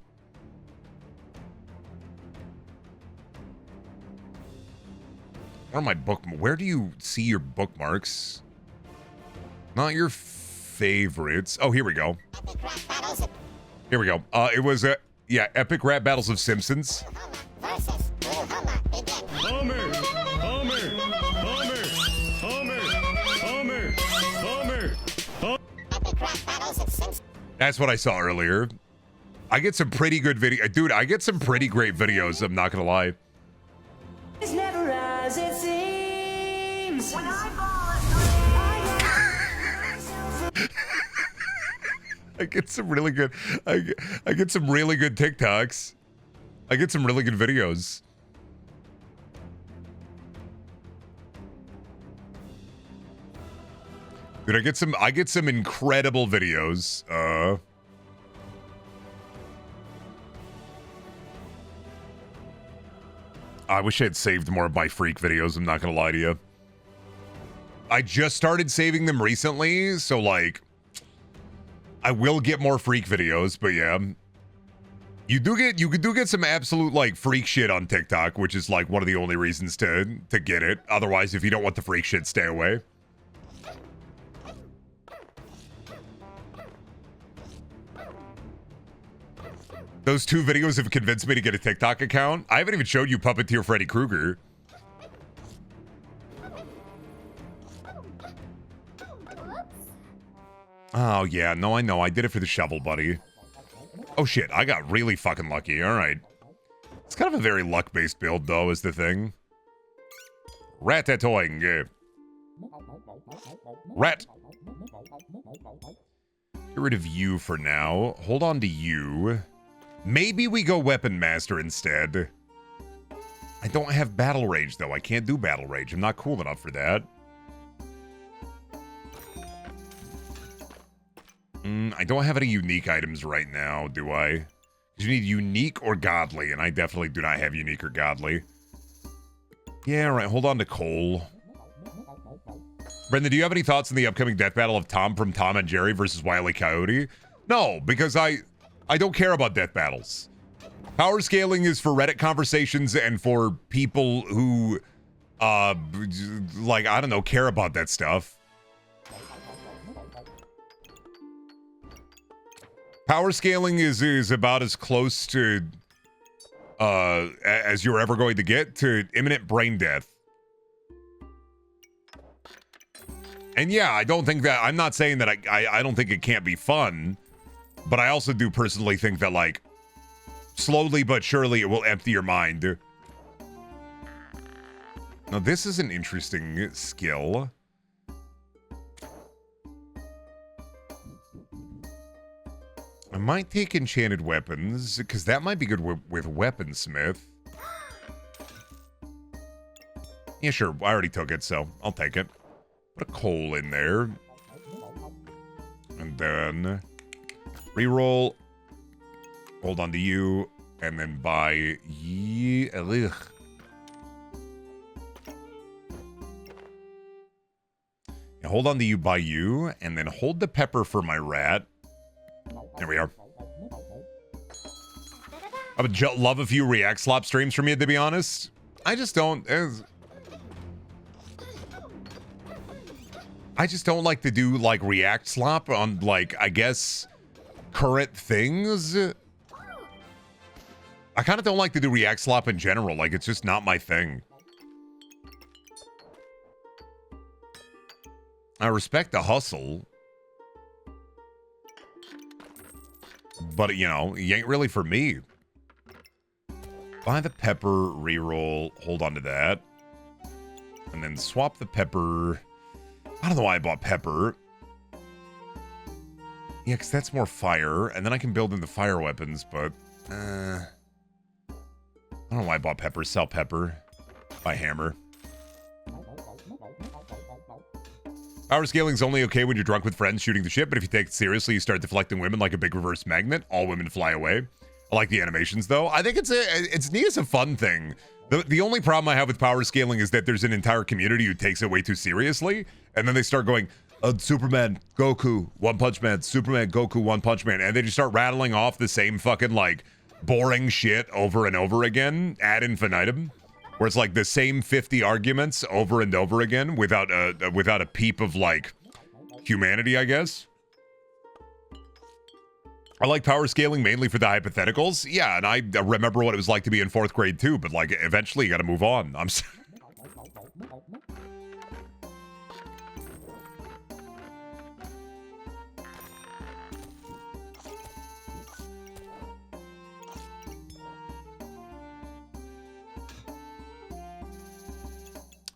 Where do you see your bookmarks? Not your favorites. Oh, here we go. Here we go. It was yeah, epic rap battles of Simpsons. Homer, Homer, Homer, Homer, Homer, Homer, Homer. That's what I saw earlier. I get some pretty good video, dude. I get some pretty great videos. I'm not gonna lie. It's never as it seems. When I get some really good. I get some really good TikToks. I get some really good videos. Dude, I get some incredible videos. I wish I had saved more of my freak videos, I'm not gonna lie to you. I just started saving them recently, so like I will get more freak videos, but yeah. You do get some absolute like freak shit on TikTok, which is like one of the only reasons to get it. Otherwise, if you don't want the freak shit, stay away. Those two videos have convinced me to get a TikTok account. I haven't even showed you Puppeteer Freddy Krueger. Oh, yeah. No, I know. I did it for the shovel, buddy. Oh, shit. I got really fucking lucky. All right. It's kind of a very luck-based build, though, is the thing. Ratatouille. Rat. Get rid of you for now. Hold on to you. Maybe we go Weapon Master instead. I don't have Battle Rage, though. I can't do Battle Rage. I'm not cool enough for that. I don't have any unique items right now, do I? Because you need unique or godly, and I definitely do not have unique or godly. Yeah, right. Hold on to coal. Brendan, do you have any thoughts on the upcoming death battle of Tom from Tom and Jerry versus Wile E. Coyote? No, because I don't care about death battles. Power scaling is for Reddit conversations and for people who, like, I don't know, care about that stuff. Power scaling is about as close to, as you're ever going to get to imminent brain death. And yeah, I don't think that, I'm not saying that I don't think it can't be fun. But I also do personally think that, like, slowly but surely it will empty your mind. Now, this is an interesting skill. I might take enchanted weapons, because that might be good with weaponsmith. Yeah, sure. I already took it, so I'll take it. Put a coal in there. And then reroll. Hold on to you. And then buy ye. Ugh. Yeah, hold on to you, buy you. And then hold the pepper for my rat. There we are. I would love a few React Slop streams from you, to be honest. I just don't. I just don't like to do, like, React Slop on, like, I guess, current things. I kind of don't like to do react slop in general. Like, it's just not my thing. I respect the hustle. But, you know, he ain't really for me. Buy the pepper, reroll, hold on to that. And then swap the pepper. I don't know why I bought pepper. Yeah, because that's more fire. And then I can build in the fire weapons, but... I don't know why I bought pepper. Sell pepper. Buy hammer. Power scaling is only okay when you're drunk with friends shooting the shit, but if you take it seriously, you start deflecting women like a big reverse magnet. All women fly away. I like the animations, though. I think it's neat as a fun thing. The only problem I have with power scaling is that there's an entire community who takes it way too seriously, and then they start going, Superman, Goku, One Punch Man, Superman, Goku, One Punch Man, and they just start rattling off the same fucking, like, boring shit over and over again ad infinitum. Where it's like the same 50 arguments over and over again without a peep of, like, humanity, I guess. I like power scaling mainly for the hypotheticals. Yeah, and I remember what it was like to be in 4th grade too, but, like, eventually you gotta move on. I'm sorry.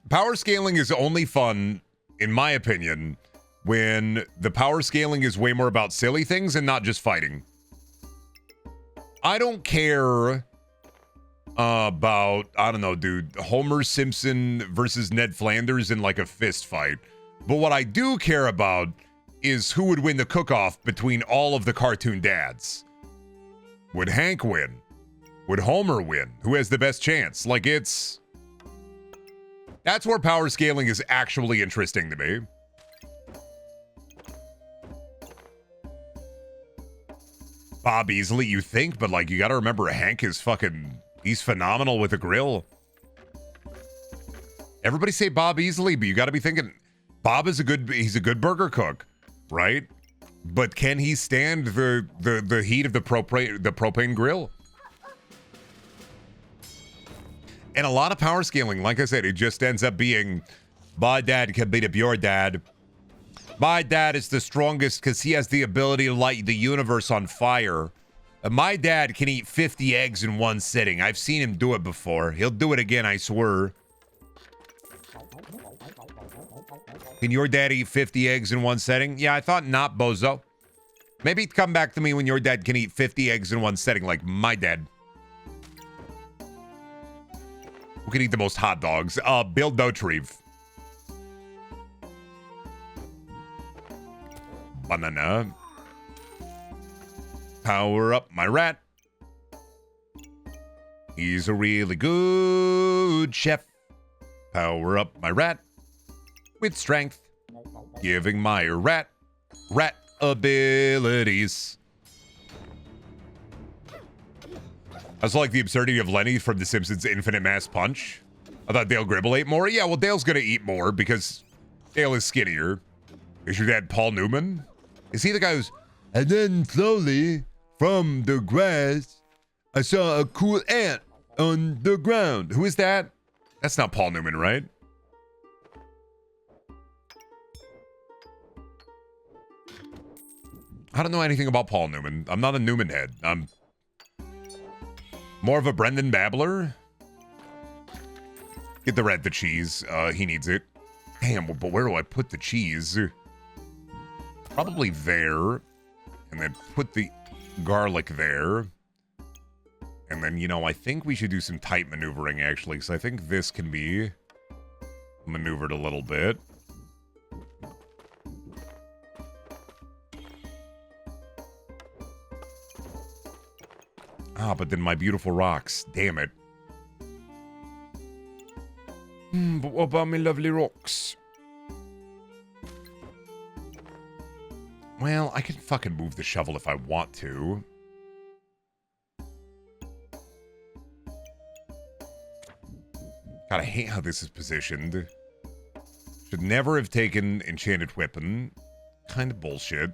Power scaling is only fun, in my opinion, when the power scaling is way more about silly things and not just fighting. I don't care about, I don't know, dude, Homer Simpson versus Ned Flanders in like a fist fight. But what I do care about is who would win the cook-off between all of the cartoon dads. Would Hank win? Would Homer win? Who has the best chance? Like, it's... That's where power scaling is actually interesting to me. Bob Easley, you think, but, like, you gotta remember Hank is fucking... He's phenomenal with a grill. Everybody say Bob Easley, but you gotta be thinking... Bob is he's a good burger cook, right? But can he stand the heat of the propane grill? And a lot of power scaling, like I said, it just ends up being, my dad can beat up your dad. My dad is the strongest because he has the ability to light the universe on fire. And my dad can eat 50 eggs in one sitting. I've seen him do it before. He'll do it again, I swear. Can your dad eat 50 eggs in one setting? Yeah, I thought not, bozo. Maybe come back to me when your dad can eat 50 eggs in one setting like my dad. Who can eat the most hot dogs? Bill Dotrieve. Banana. Power up my rat. He's a really good chef. Power up my rat with strength. Giving my rat abilities. I also like the absurdity of Lenny from The Simpsons Infinite Mass Punch. I thought Dale Gribble ate more. Yeah, well, Dale's gonna eat more because Dale is skinnier. Is your dad Paul Newman? Is he the guy who's... And then slowly, from the grass, I saw a cool ant on the ground. Who is that? That's not Paul Newman, right? I don't know anything about Paul Newman. I'm not a Newman head. I'm more of a Brendan Babbler. Get the cheese. He needs it. Damn, but where do I put the cheese? Probably there. And then put the garlic there. And then, you know, I think we should do some tight maneuvering, actually. Because I think this can be maneuvered a little bit. Ah, but then my beautiful rocks. Damn it. But what about my lovely rocks? Well, I can fucking move the shovel if I want to. God, I hate how this is positioned. Should never have taken enchanted weapon. Kind of bullshit.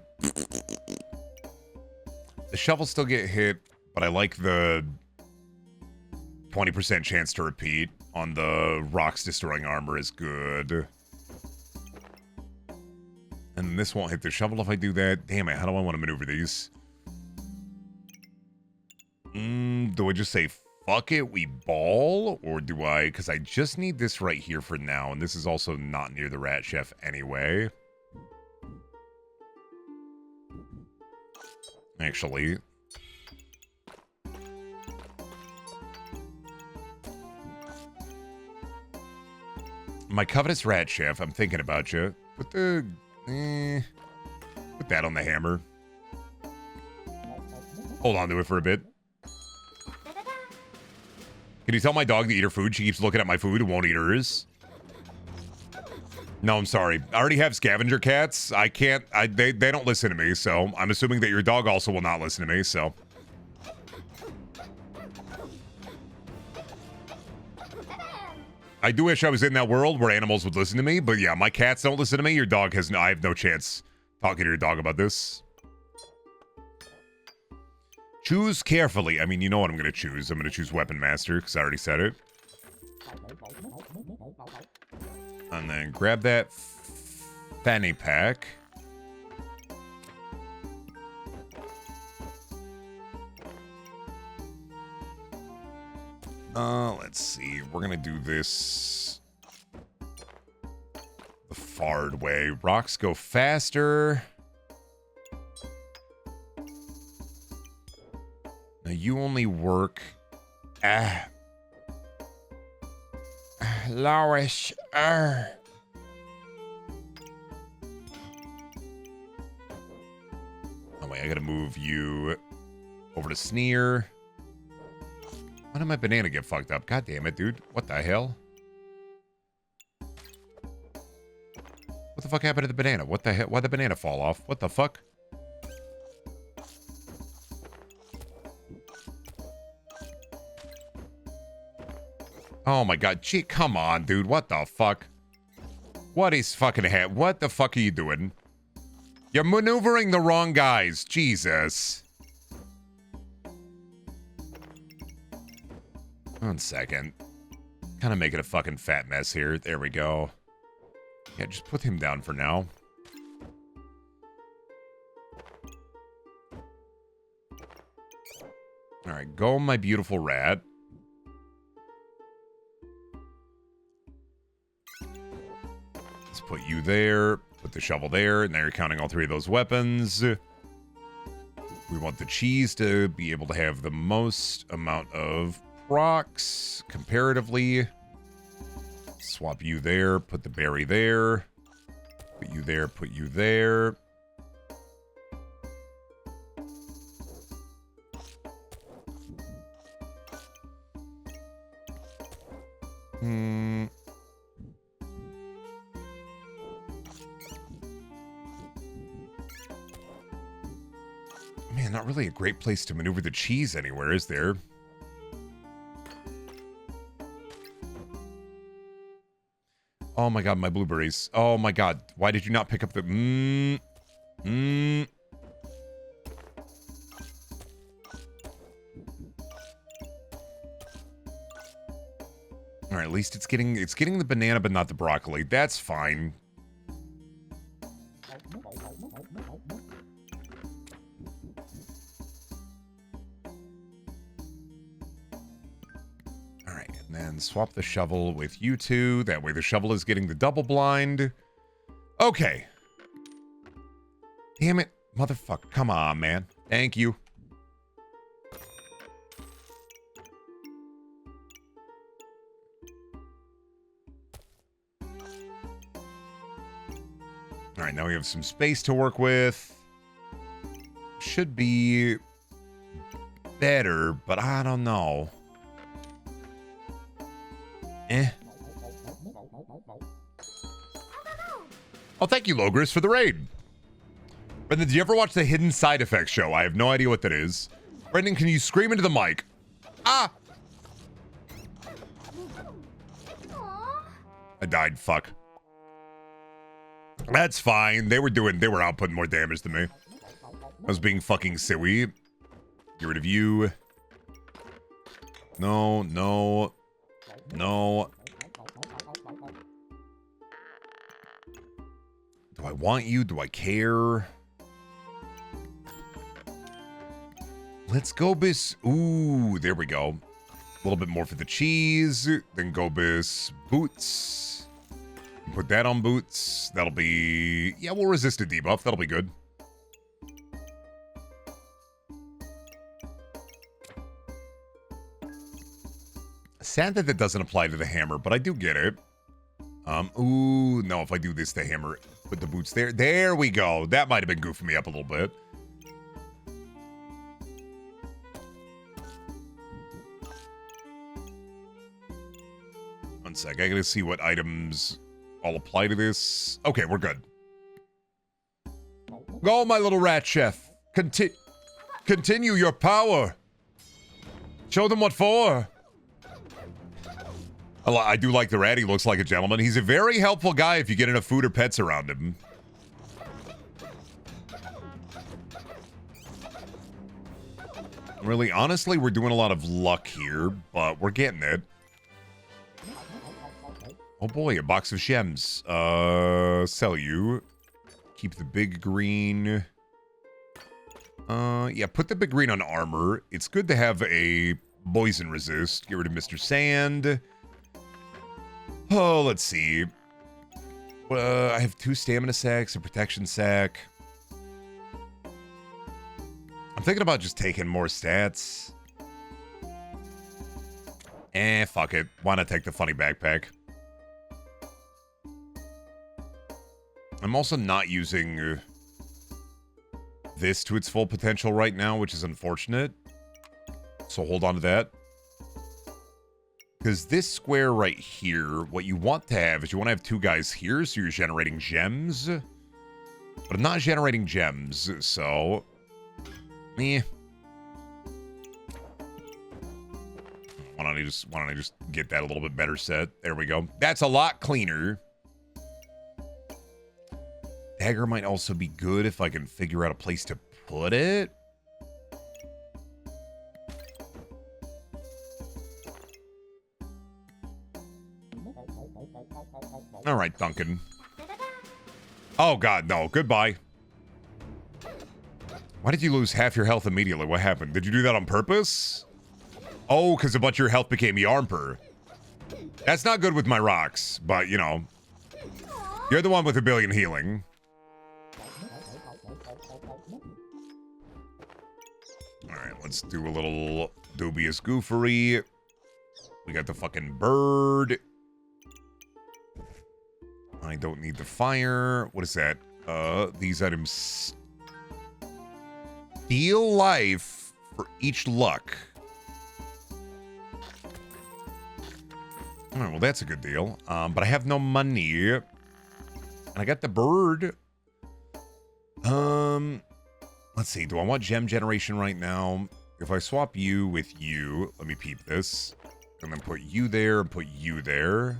The shovel still get hit, but I like the 20% chance to repeat on the rocks destroying armor is good. And this won't hit the shovel if I do that. Damn it, how do I want to maneuver these? Do I just say, fuck it, we ball? Or do I, because I just need this right here for now, and this is also not near the rat chef anyway. Actually. My covetous rat chef, I'm thinking about you. Put the... put that on the hammer. Hold on to it for a bit. Can you tell my dog to eat her food? She keeps looking at my food and won't eat hers. No, I'm sorry. I already have scavenger cats. I can't... they don't listen to me, so I'm assuming that your dog also will not listen to me, so... I do wish I was in that world where animals would listen to me, but yeah, my cats don't listen to me. Your dog has no... I have no chance talking to your dog about this. Choose carefully. I mean, you know what I'm going to choose. I'm going to choose Weapon Master, because I already said it. And then grab that fanny pack. Let's see. We're gonna do this the Fard way. Rocks go faster. Now you only work... Lowish. Oh wait, I gotta move you over to Sneer. Why did my banana get fucked up? God damn it, dude. What the hell? What the fuck happened to the banana? What the hell? Why'd the banana fall off? What the fuck? Oh my god. Gee, come on, dude. What the fuck? What is fucking what the fuck are you doing? You're maneuvering the wrong guys. Jesus. 1 second. Kind of making a fucking fat mess here. There we go. Yeah, just put him down for now. Alright, go my beautiful rat. Let's put you there. Put the shovel there. And now you're counting all 3 of those weapons. We want the cheese to be able to have the most amount of rocks comparatively. Swap you there, put the berry there, put you there, put you there. Man, not really a great place to maneuver the cheese anywhere, is there? Oh my god, my blueberries. Oh my god. Why did you not pick up the... Alright, at least it's getting the banana, but not the broccoli. That's fine. And then swap the shovel with you two. That way the shovel is getting the double blind. Okay. Damn it. Motherfucker. Come on, man. Thank you. Alright, now we have some space to work with. Should be better, but I don't know. Oh, thank you, Logris, for the raid. Brendan, did you ever watch the Hidden Side Effects show? I have no idea what that is. Brendan, can you scream into the mic? Ah! I died, fuck. That's fine. They were outputting more damage than me. I was being fucking silly. Get rid of you. No, no, no. Do I want you? Do I care? Let's go bis. Ooh, there we go. A little bit more for the cheese. Then go bis boots. Put that on boots. That'll be... Yeah, we'll resist a debuff. That'll be good. Sad that doesn't apply to the hammer, but I do get it. Ooh, no, if I do this, the hammer, put the boots there. There we go. That might have been goofing me up a little bit. One sec, I gotta see what items all apply to this. Okay, we're good. Go, my little rat chef. Continue your power. Show them what for. I do like the rat. He looks like a gentleman. He's a very helpful guy if you get enough food or pets around him. Really, honestly, we're doing a lot of luck here, but we're getting it. Oh boy, a box of shems. Sell you. Keep the big green. Yeah, put the big green on armor. It's good to have a poison resist. Get rid of Mr. Sand. Oh, let's see. I have 2 stamina sacks, a protection sack. I'm thinking about just taking more stats. Fuck it. Why not take the funny backpack? I'm also not using this to its full potential right now, which is unfortunate. So hold on to that. Because this square right here, what you want to have is you want to have 2 guys here, so you're generating gems. But I'm not generating gems, so... Meh. Why don't I just get that a little bit better set? There we go. That's a lot cleaner. Dagger might also be good if I can figure out a place to put it. All right, Duncan. Oh, God, no. Goodbye. Why did you lose half your health immediately? What happened? Did you do that on purpose? Oh, because a bunch of your health became Yarmper. That's not good with my rocks, but, you know. You're the one with a billion healing. All right, let's do a little dubious goofery. We got the fucking bird. I don't need the fire. What is that? These items steal life for each luck. All right, well, that's a good deal. But I have no money. And I got the bird. Let's see. Do I want gem generation right now? If I swap you with you, let me peep this. And then put you there and put you there.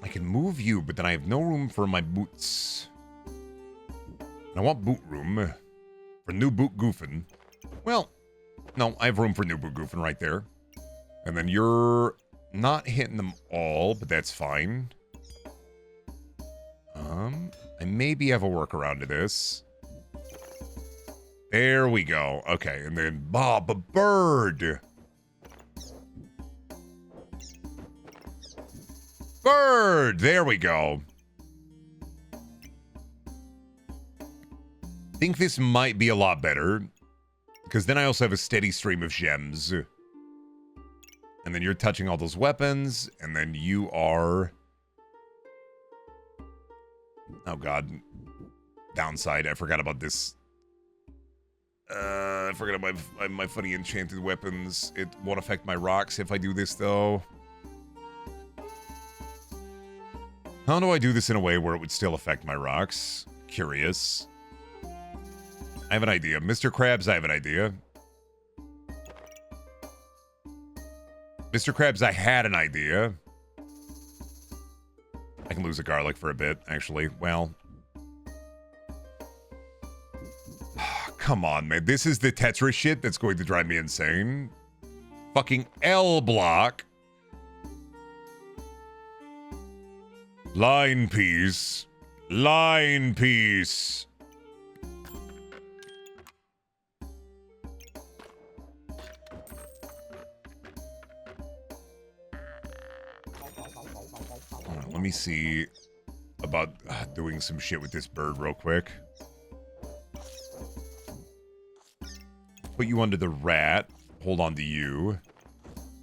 I can move you, but then I have no room for my boots. And I want boot room for new boot goofing. Well, no, I have room for new boot goofing right there. And then you're not hitting them all, but that's fine. I maybe have a workaround to this. There we go. Okay, and then Bob, a bird. Bird! There we go. I think this might be a lot better. Because then I also have a steady stream of gems. And then you're touching all those weapons. And then you are... Oh, God. Downside. I forgot about this. I forgot about my funny enchanted weapons. It won't affect my rocks if I do this, though. How do I do this in a way where it would still affect my rocks? Curious. I have an idea. Mr. Krabs, I have an idea. Mr. Krabs, I had an idea. I can lose a garlic for a bit, actually. Well. Come on, man. This is the Tetris shit that's going to drive me insane. Fucking L block. Line piece. Line piece. Alright, let me see about doing some shit with this bird real quick. Put you under the rat. Hold on to you.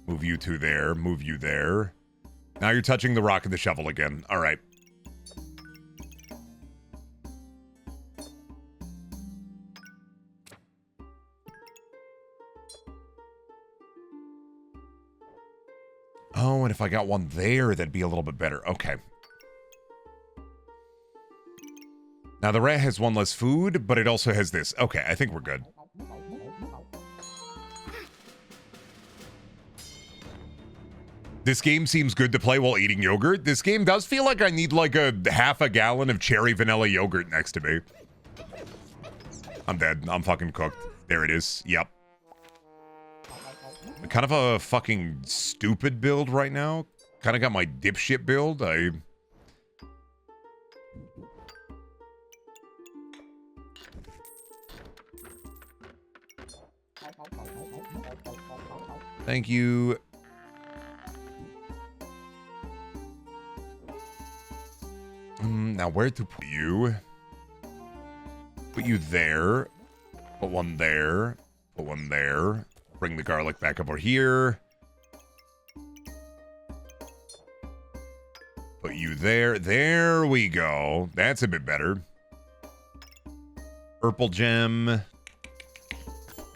Move you two there. Move you there. Now you're touching the rock and the shovel again. All right. Oh, and if I got one there, that'd be a little bit better. Okay. Now the rat has one less food, but it also has this. Okay, I think we're good. This game seems good to play while eating yogurt. This game does feel like I need like a half a gallon of cherry vanilla yogurt next to me. I'm dead. I'm fucking cooked. There it is. Yep. Kind of a fucking stupid build right now. Kind of got my dipshit build. Thank you. Now where to put you? Put you there. Put one there. Put one there. Bring the garlic back over here. Put you there. There we go. That's a bit better. Purple gem.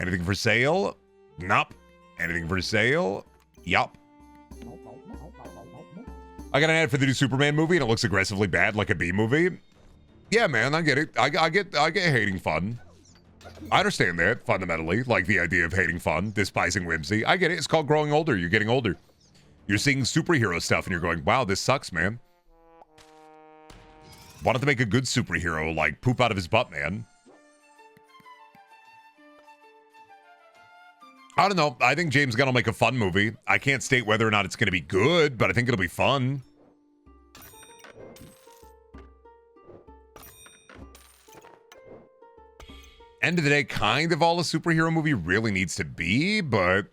Anything for sale? Nope. Anything for sale? Yup. I got an ad for the new Superman movie and it looks aggressively bad like a B movie. Yeah, man, I get it. I get hating fun. I understand that fundamentally, like the idea of hating fun, despising whimsy. I get it. It's called growing older. You're getting older. You're seeing superhero stuff and you're going, wow, this sucks, man. Wanted to make a good superhero, like poop out of his butt, man. I don't know. I think James Gunn will make a fun movie. I can't state whether or not it's going to be good, but I think it'll be fun. End of the day, kind of all a superhero movie really needs to be, but...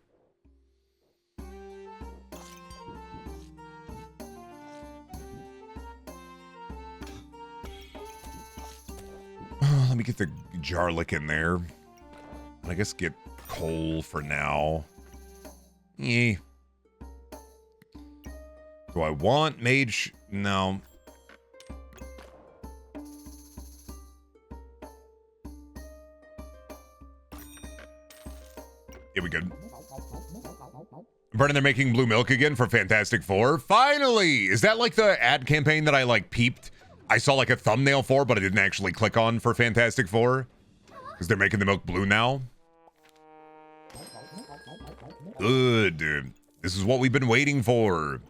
let me get the garlic in there. And I guess get coal for now. Eh. Do I want mage? No. Yeah, we good. Brennan, they're making blue milk again for Fantastic Four. Finally! Is that like the ad campaign that I like peeped? I saw like a thumbnail for, but I didn't actually click on for Fantastic Four? Because they're making the milk blue now? Good, dude. This is what we've been waiting for.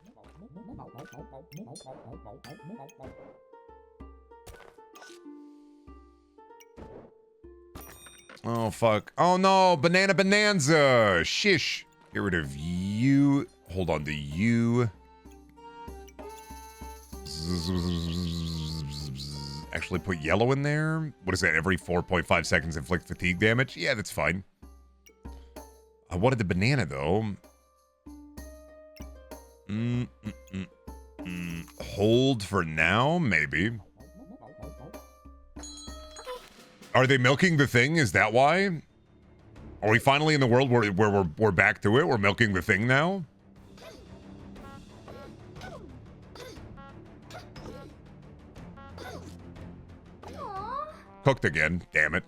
Oh, fuck. Oh, no. Banana Bonanza. Shish. Get rid of you. Hold on to you. Actually put yellow in there. What is that? Every 4.5 seconds inflict fatigue damage? Yeah, that's fine. I wanted the banana, though. Hold for now, maybe. Are they milking the thing? Is that why? Are we finally in the world where we're back to it? We're milking the thing now? Cooked again. Damn it.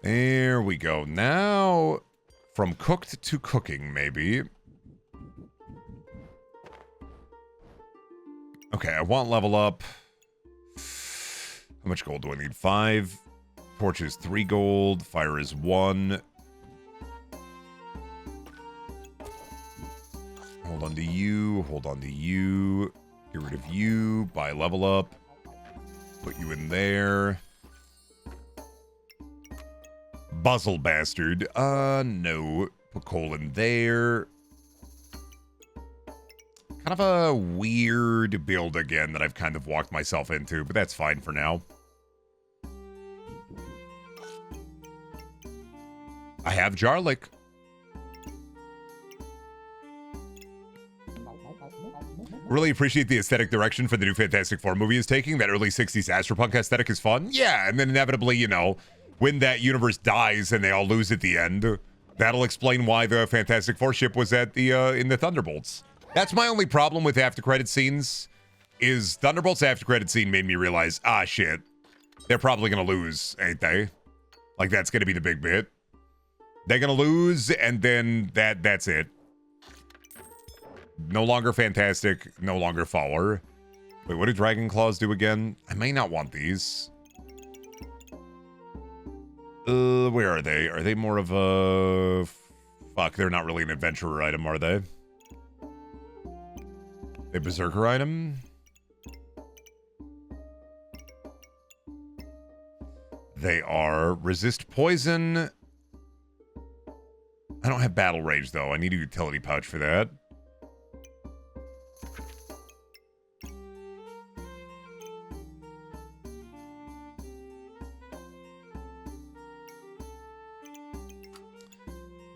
There we go. Now, from cooked to cooking, maybe. Okay, I want level up. How much gold do I need? 5. Torch is 3 gold. Fire is 1. Oh, Hold on to you. Hold on to you. Get rid of you. Buy level up. Put you in there. Buzzle bastard. No. Put coal in there. Kind of a weird build again that I've kind of walked myself into, but that's fine for now. I have Jarlick. Really appreciate the aesthetic direction for the new Fantastic Four movie is taking. That early 60s Astropunk aesthetic is fun. Yeah, and then inevitably, you know, when that universe dies and they all lose at the end, that'll explain why the Fantastic Four ship was at the in the Thunderbolts. That's my only problem with after credit scenes, is Thunderbolts after credit scene made me realize, ah shit, they're probably gonna lose, ain't they? Like that's gonna be the big bit. They're gonna lose, and then that's it. No longer Fantastic, no longer Fowler. Wait, what do Dragon Claws do again? I may not want these. Where are they? Are they more of a... Fuck, they're not really an adventurer item, are they? A berserker item? They are resist poison. I don't have battle rage though. I need a utility pouch for that.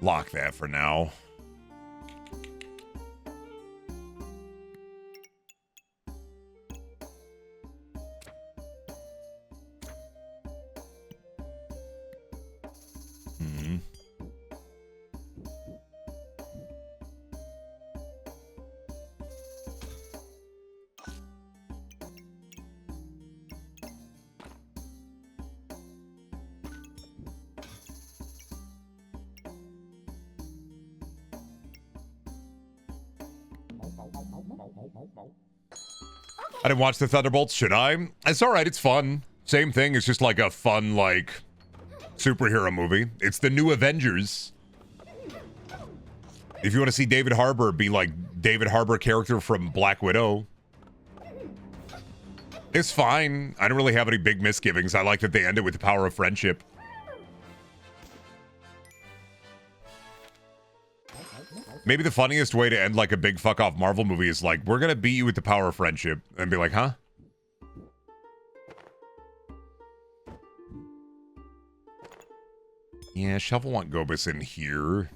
Lock that for now. I didn't watch the Thunderbolts, should I? It's alright, it's fun. Same thing, it's just like a fun, like, superhero movie. It's the new Avengers. If you want to see David Harbour be like David Harbour character from Black Widow, it's fine. I don't really have any big misgivings. I like that they end it with the power of friendship. Maybe the funniest way to end like a big fuck off Marvel movie is like, we're gonna beat you with the power of friendship, and be like, huh? Yeah, Shovel want Gobus in here.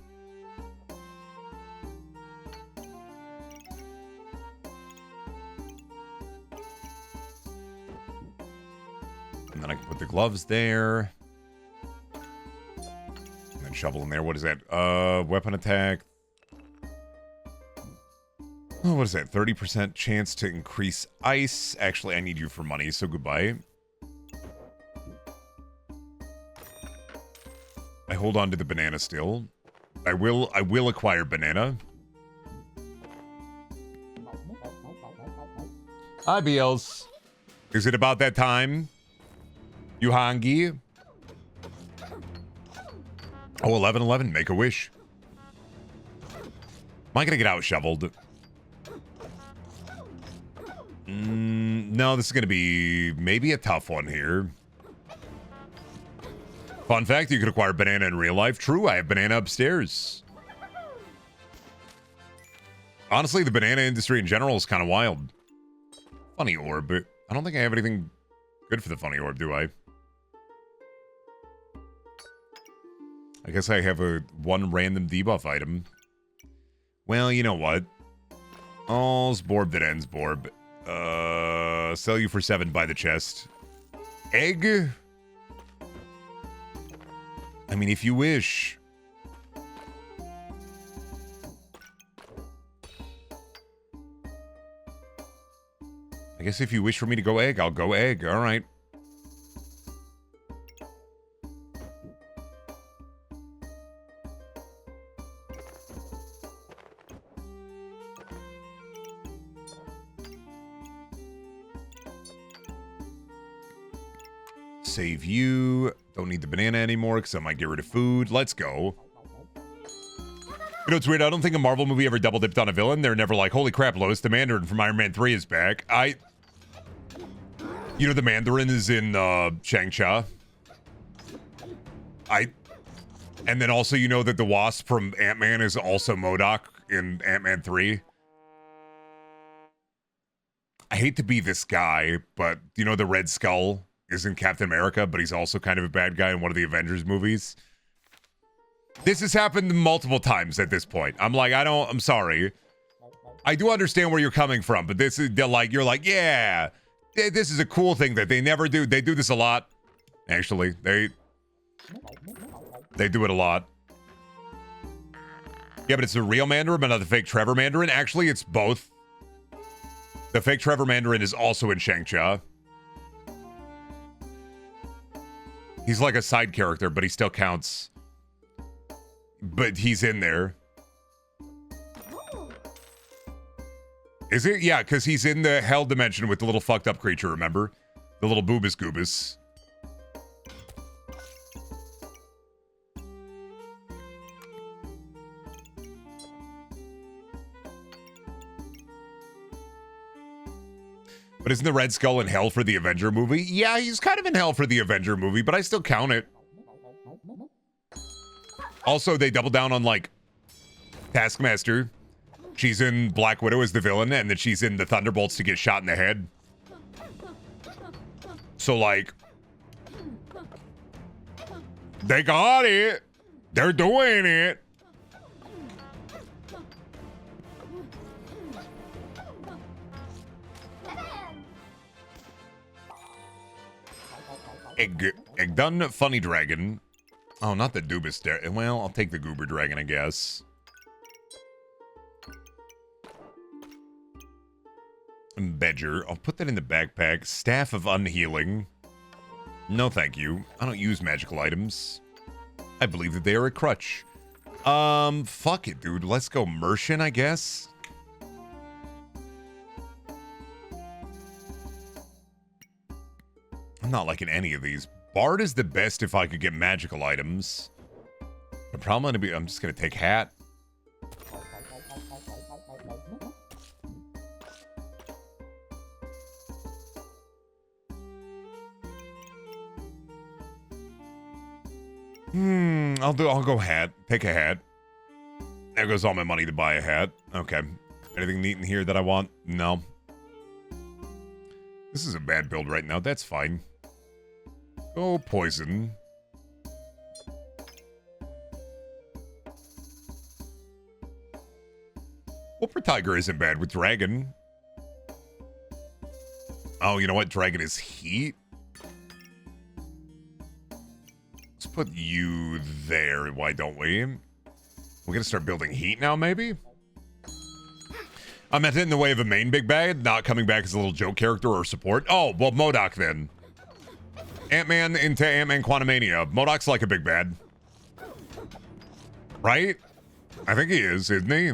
And then I can put the gloves there. And then Shovel in there. What is that? Weapon attack. Oh, what is that? 30% chance to increase ice. Actually, I need you for money, so goodbye. I hold on to the banana still. I will acquire banana. Hi, BLs. Is it about that time? You hungry? Oh, 11-11. Make a wish. Am I gonna get out shoveled? No, this is going to be maybe a tough one here. Fun fact, you could acquire banana in real life. True, I have banana upstairs. Honestly, the banana industry in general is kind of wild. Funny orb, but I don't think I have anything good for the funny orb, do I? I guess I have one random debuff item. Well, you know what? All's Borb that ends Borb. Sell you for 7 by the chest. Egg? I mean, if you wish. I guess if you wish for me to go egg, I'll go egg. All right. Save you. Don't need the banana anymore because I might get rid of food. Let's go. You know, it's weird. I don't think a Marvel movie ever double dipped on a villain. They're never like, holy crap, Lois the Mandarin from Iron Man 3 is back. You know, the Mandarin is in Shang-Chi. And then also, you know that the Wasp from Ant-Man is also MODOK in Ant-Man 3. I hate to be this guy, but you know the Red Skull is in Captain America, but he's also kind of a bad guy in one of the Avengers movies. This has happened multiple times at this point. I'm sorry. I do understand where you're coming from, but this is like, you're like, yeah, this is a cool thing that they never do. They do this a lot. Actually, they do it a lot. Yeah, but it's the real Mandarin, but not the fake Trevor Mandarin. Actually, it's both. The fake Trevor Mandarin is also in Shang-Chi. He's like a side character, but he still counts. But he's in there. Is it? Yeah, because he's in the hell dimension with the little fucked up creature, remember? The little boobus goobus. But isn't the Red Skull in hell for the Avenger movie? Yeah, he's kind of in hell for the Avenger movie, but I still count it. Also, they double down on, like, Taskmaster. She's in Black Widow as the villain, and then she's in the Thunderbolts to get shot in the head. So, like, they got it. They're doing it. Egg done funny dragon. Oh, not the Dubus. Well, I'll take the Goober Dragon, I guess. Bedger. I'll put that in the backpack. Staff of Unhealing. No, thank you. I don't use magical items. I believe that they are a crutch. Fuck it, dude. Let's go Merchant, I guess. I'm not liking any of these. Bard is the best if I could get magical items. The problem I'm just gonna take hat. I'll go hat. Take a hat. There goes all my money to buy a hat. Okay. Anything neat in here that I want? No. This is a bad build right now. That's fine. Go poison. Whooper Tiger isn't bad with Dragon. Oh, you know what? Dragon is heat. Let's put you there. Why don't we? We're gonna start building heat now, maybe? I meant it in the way of a main big bad, not coming back as a little joke character or support. Oh, well, MODOK then. Ant-Man into Ant-Man Quantumania. MODOK's like a big bad. Right? I think he is, isn't he?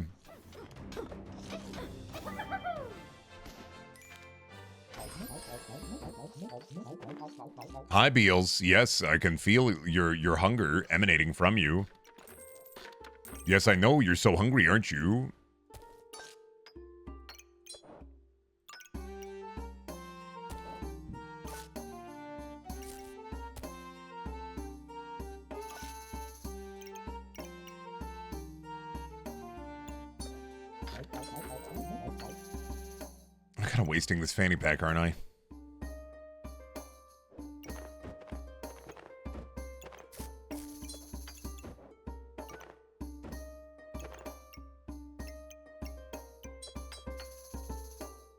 Hi, Beals. Yes, I can feel your hunger emanating from you. Yes, I know you're so hungry, aren't you? I'm kind of wasting this fanny pack, aren't I?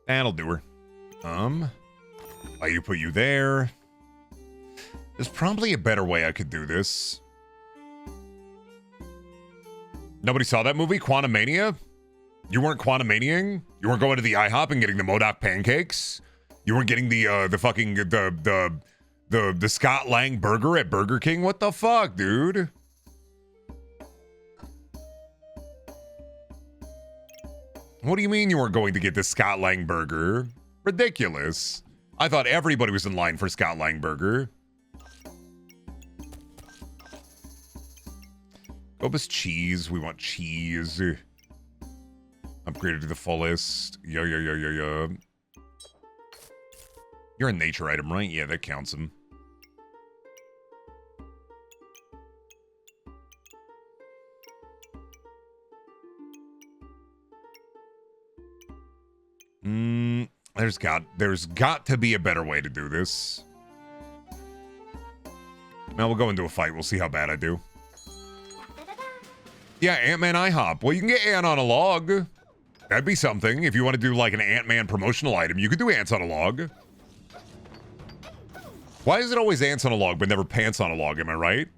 That'll do her. You put you there. There's probably a better way I could do this. Nobody saw that movie, Quantumania? You weren't Quantumaniaing? You weren't going to the IHOP and getting the MODOK pancakes? You weren't getting the fucking the Scott Lang burger at Burger King? What the fuck, dude? What do you mean you weren't going to get the Scott Lang burger? Ridiculous. I thought everybody was in line for Scott Lang burger. Gobus cheese. We want cheese. Upgraded to the fullest. Yo. You're a nature item, right? Yeah, that counts them. There's got to be a better way to do this. Now we'll go into a fight. We'll see how bad I do. Yeah, Ant-Man IHOP. Well, you can get Ant on a log. That'd be something. If you want to do like an Ant-Man promotional item, you could do ants on a log. Why is it always ants on a log, but never pants on a log? Am I right?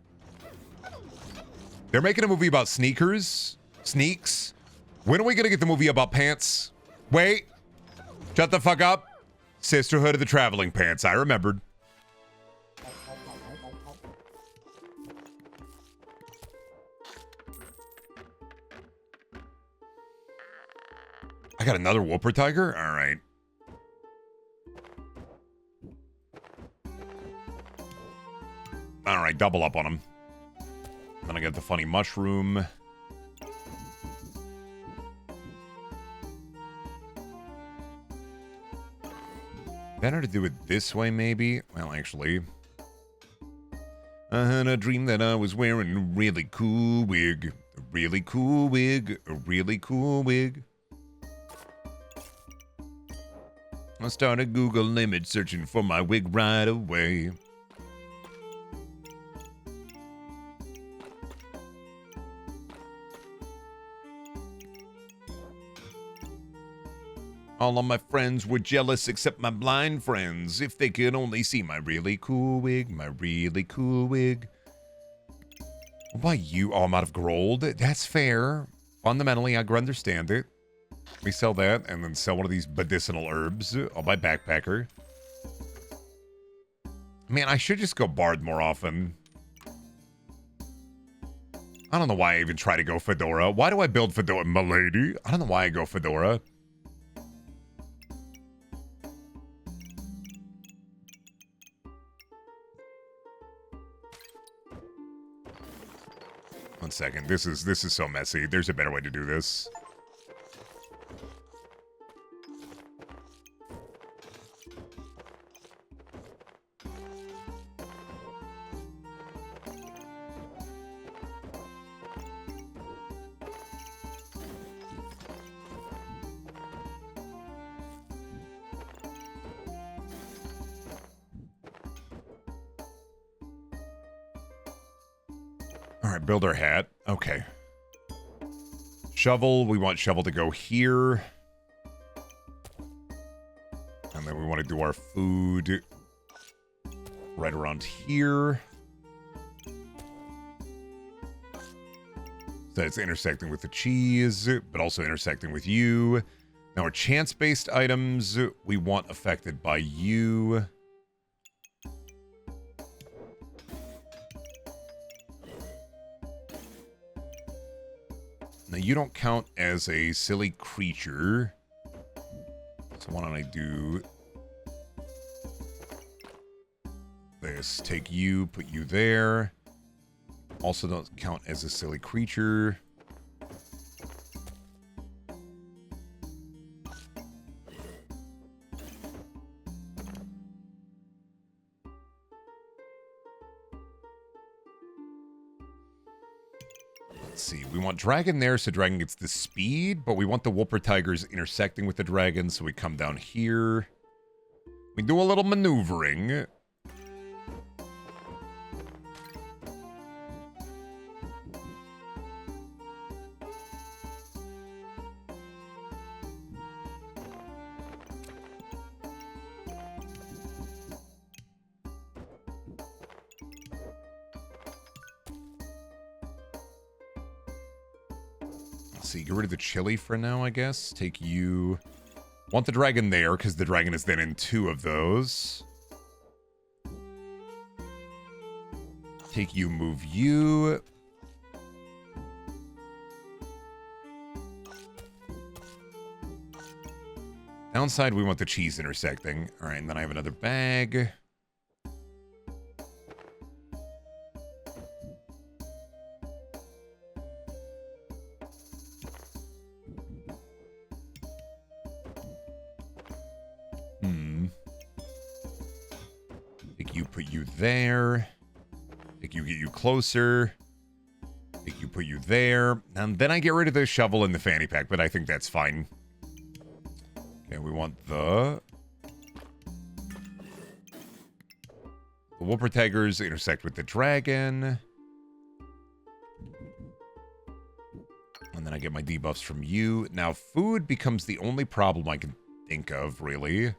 They're making a movie about sneakers. Sneaks. When are we going to get the movie about pants? Wait. Shut the fuck up. Sisterhood of the Traveling Pants. I remembered. I got another whooper tiger? All right. All right, double up on him. Then I got the funny mushroom. Better to do it this way, maybe? Well, actually. I had a dream that I was wearing a really cool wig. A really cool wig. A really cool wig. I started Google image searching for my wig right away. All of my friends were jealous except my blind friends. If they could only see my really cool wig, my really cool wig. Why you? Oh, I'm out of gold. That's fair. Fundamentally, I understand it. We sell that and then sell one of these medicinal herbs. I'll buy backpacker. Man, I should just go bard more often. I don't know why I even try to go fedora. Why do I build fedora? Milady? I don't know why I go fedora. One second. This is so messy. There's a better way to do this. All right, build our hat. Okay. Shovel. We want shovel to go here. And then we want to do our food right around here. So it's intersecting with the cheese, but also intersecting with you. Now our chance-based items, we want affected by you. Now, you don't count as a silly creature. So why don't I do this? Take you, put you there. Also don't count as a silly creature. Let's see. We want dragon there, so dragon gets the speed, but we want the whooper tigers intersecting with the dragon, so we come down here. We do a little maneuvering. See, get rid of the chili for now, I guess. Take you. Want the dragon there, because the dragon is then in 2 of those. Take you, move you. Downside, we want the cheese intersecting. All right, and then I have another bag. Think you put you there. Think you get you closer. Think you put you there. And then I get rid of the shovel and the fanny pack, but I think that's fine. Okay, we want the Whooper Tigers intersect with the dragon. And then I get my debuffs from you. Now, food becomes the only problem I can think of, really.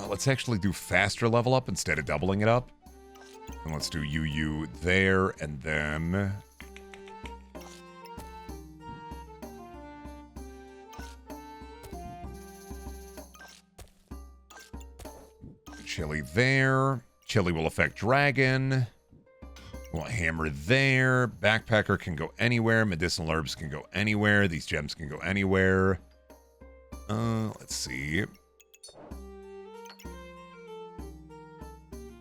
Let's actually do faster level up instead of doubling it up. And let's do you there, and then... Chili there. Chili will affect dragon. We want hammer there. Backpacker can go anywhere. Medicinal herbs can go anywhere. These gems can go anywhere. Let's see.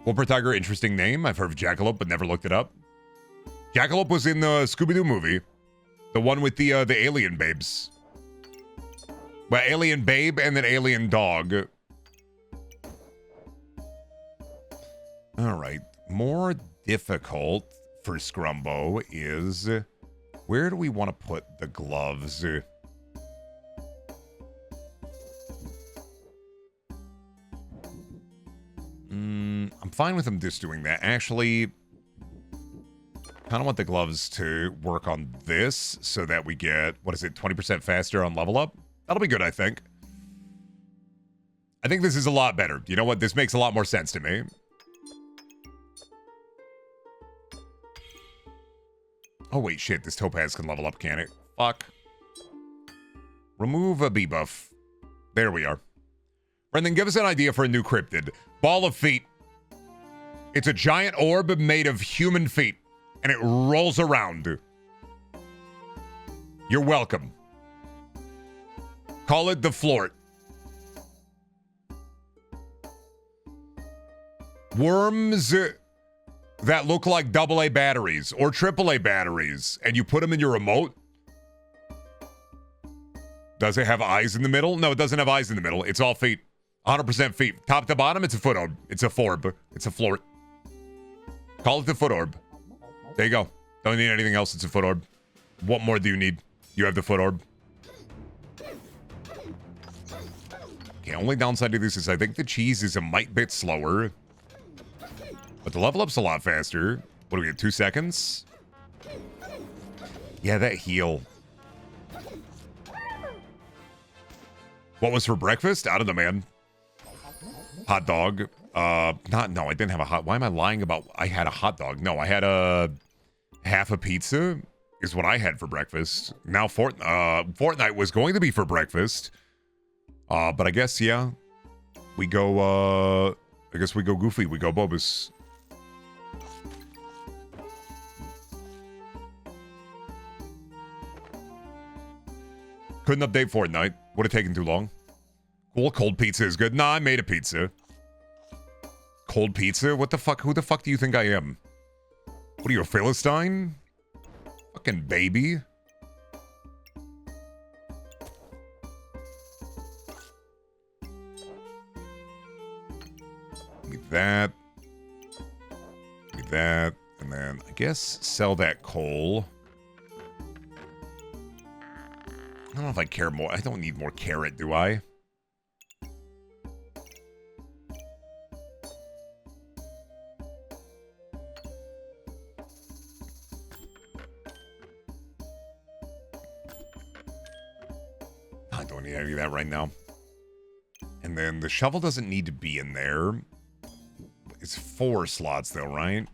Whooper Tiger, interesting name. I've heard of Jackalope, but never looked it up. Jackalope was in the Scooby-Doo movie. The one with the alien babes. Well, alien babe and then alien dog. All right. More difficult for Scrumbo is... Where do we want to put the gloves? I'm fine with him just doing that. Actually, kind of want the gloves to work on this so that we get, what is it, 20% faster on level up? That'll be good, I think. I think this is a lot better. You know what? This makes a lot more sense to me. Oh, wait, shit. This Topaz can level up, can it? Fuck. Remove a debuff. There we are. Brendan, give us an idea for a new cryptid. Ball of feet. It's a giant orb made of human feet, and it rolls around. You're welcome. Call it the Flort. Worms that look like AA batteries or AAA batteries, and you put them in your remote. Does it have eyes in the middle? No, it doesn't have eyes in the middle. It's all feet. 100% feet. Top to bottom, it's a foot orb. It's a forb. It's a Flort. Call it the foot orb. There you go. Don't need anything else. It's a foot orb. What more do you need? You have the foot orb. Okay, only downside to this is I think the cheese is a mite bit slower. But the level up's a lot faster. What do we get, 2 seconds? Yeah, that heal. What was for breakfast? I don't know, man. Hot dog. No, I didn't have a hot... Why am I lying about... I had a hot dog. No, I had a... half a pizza is what I had for breakfast. Now, Fortnite was going to be for breakfast. But I guess, yeah. We go, I guess we go Goofy. We go Bobus. Couldn't update Fortnite. Would have taken too long. Cool, cold pizza is good. Nah, I made a pizza. Cold pizza? What the fuck? Who the fuck do you think I am? What are you, a Philistine? Fucking baby. Give me that. Give me that. And then, I guess, sell that coal. I don't know if I care more. I don't need more carrot, do I? I don't need any of that right now. And then the shovel doesn't need to be in there. It's 4 slots though, right?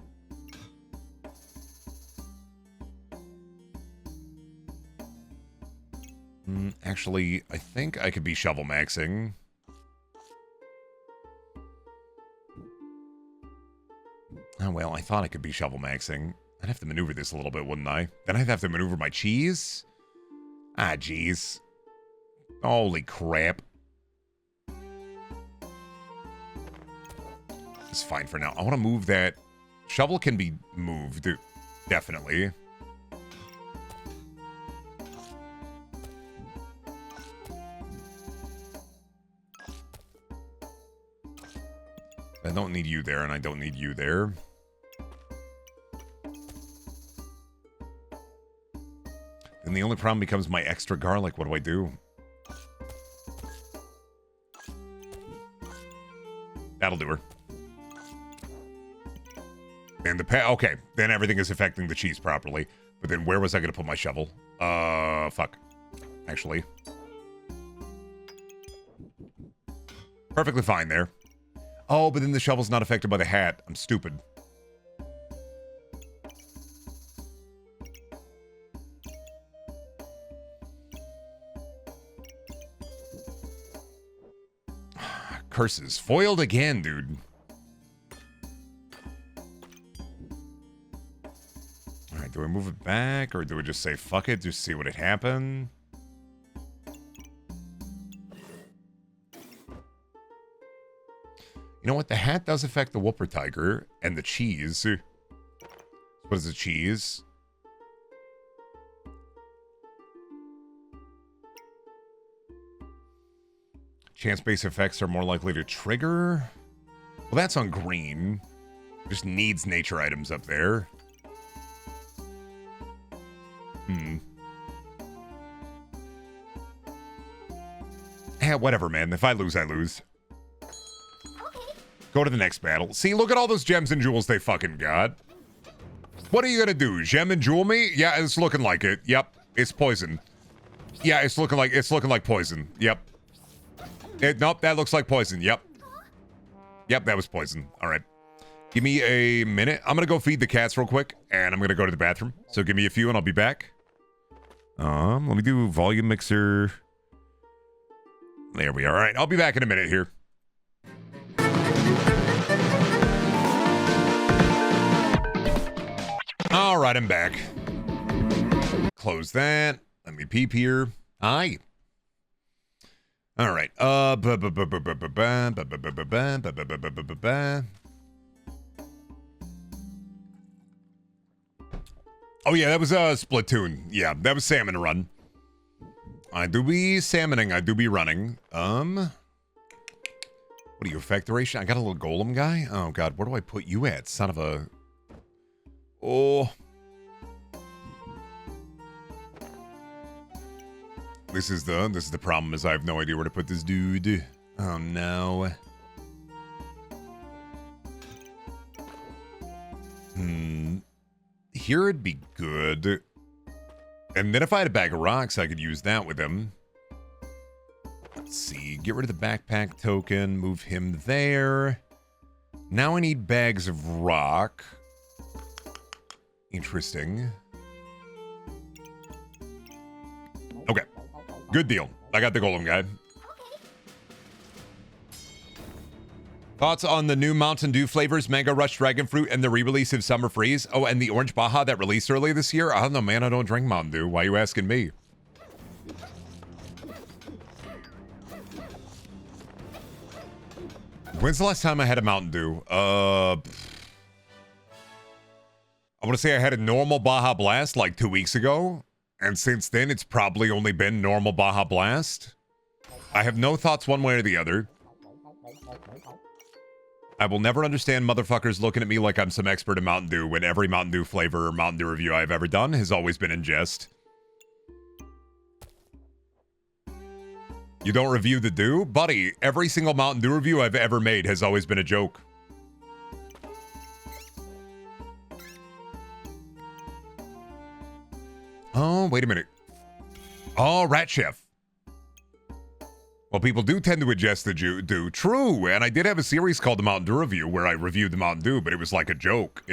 Actually, I think I could be shovel maxing. Oh, well, I thought I could be shovel maxing. I'd have to maneuver this a little bit, wouldn't I? Then I'd have to maneuver my cheese? Ah, jeez. Holy crap. It's fine for now. I want to move that. Shovel can be moved. Definitely. I don't need you there, and I don't need you there. Then the only problem becomes my extra garlic. What do I do? That'll do her. And the okay, then everything is affecting the cheese properly. But then where was I going to put my shovel? Fuck. Actually. Perfectly fine there. Oh, but then the shovel's not affected by the hat. I'm stupid. Curses. Foiled again, dude. Alright, do I move it back? Or do we just say fuck it? Just see what it happened? You know what? The hat does affect the Whooper Tiger and the cheese. What is the cheese? Chance-based effects are more likely to trigger. Well, that's on green. Just needs nature items up there. Yeah, whatever, man. If I lose, I lose. Go to the next battle. See, look at all those gems and jewels they fucking got. What are you gonna do? Gem and jewel me? Yeah, it's looking like it. Yep, it's poison. Yeah, it's looking like poison. Yep. Nope, that looks like poison. Yep. Yep, that was poison. All right. Give me a minute. I'm gonna go feed the cats real quick, and I'm gonna go to the bathroom. So give me a few, and I'll be back. Let me do volume mixer. There we are. All right, I'll be back in a minute here. All right, I'm back. Close that. Let me peep here. Hi. All right. Oh yeah, that was Splatoon. Yeah, that was Salmon Run. I do be salmoning. I do be running. What are you, effect duration? I got a little golem guy. Oh god, where do I put you at? Son of a. Oh. This is the problem, is I have no idea where to put this dude. Oh no. Here it'd be good. And then if I had a bag of rocks, I could use that with him. Let's see. Get rid of the backpack token. Move him there. Now I need bags of rock. Interesting. Okay. Good deal. I got the golem guy. Thoughts on the new Mountain Dew flavors, Mango Rush Dragon Fruit, and the re-release of Summer Freeze? Oh, and the Orange Baja that released earlier this year? I don't know, man. I don't drink Mountain Dew. Why are you asking me? When's the last time I had a Mountain Dew? I want to say I had a normal Baja Blast like 2 weeks ago. And since then, it's probably only been normal Baja Blast. I have no thoughts one way or the other. I will never understand motherfuckers looking at me like I'm some expert in Mountain Dew when every Mountain Dew flavor or Mountain Dew review I've ever done has always been in jest. You don't review the Dew? Buddy, every single Mountain Dew review I've ever made has always been a joke. Oh, wait a minute. Oh, Rat Chef. Well, people do tend to ingest the Dew. True, and I did have a series called the Mountain Dew Review where I reviewed the Mountain Dew, but it was like a joke.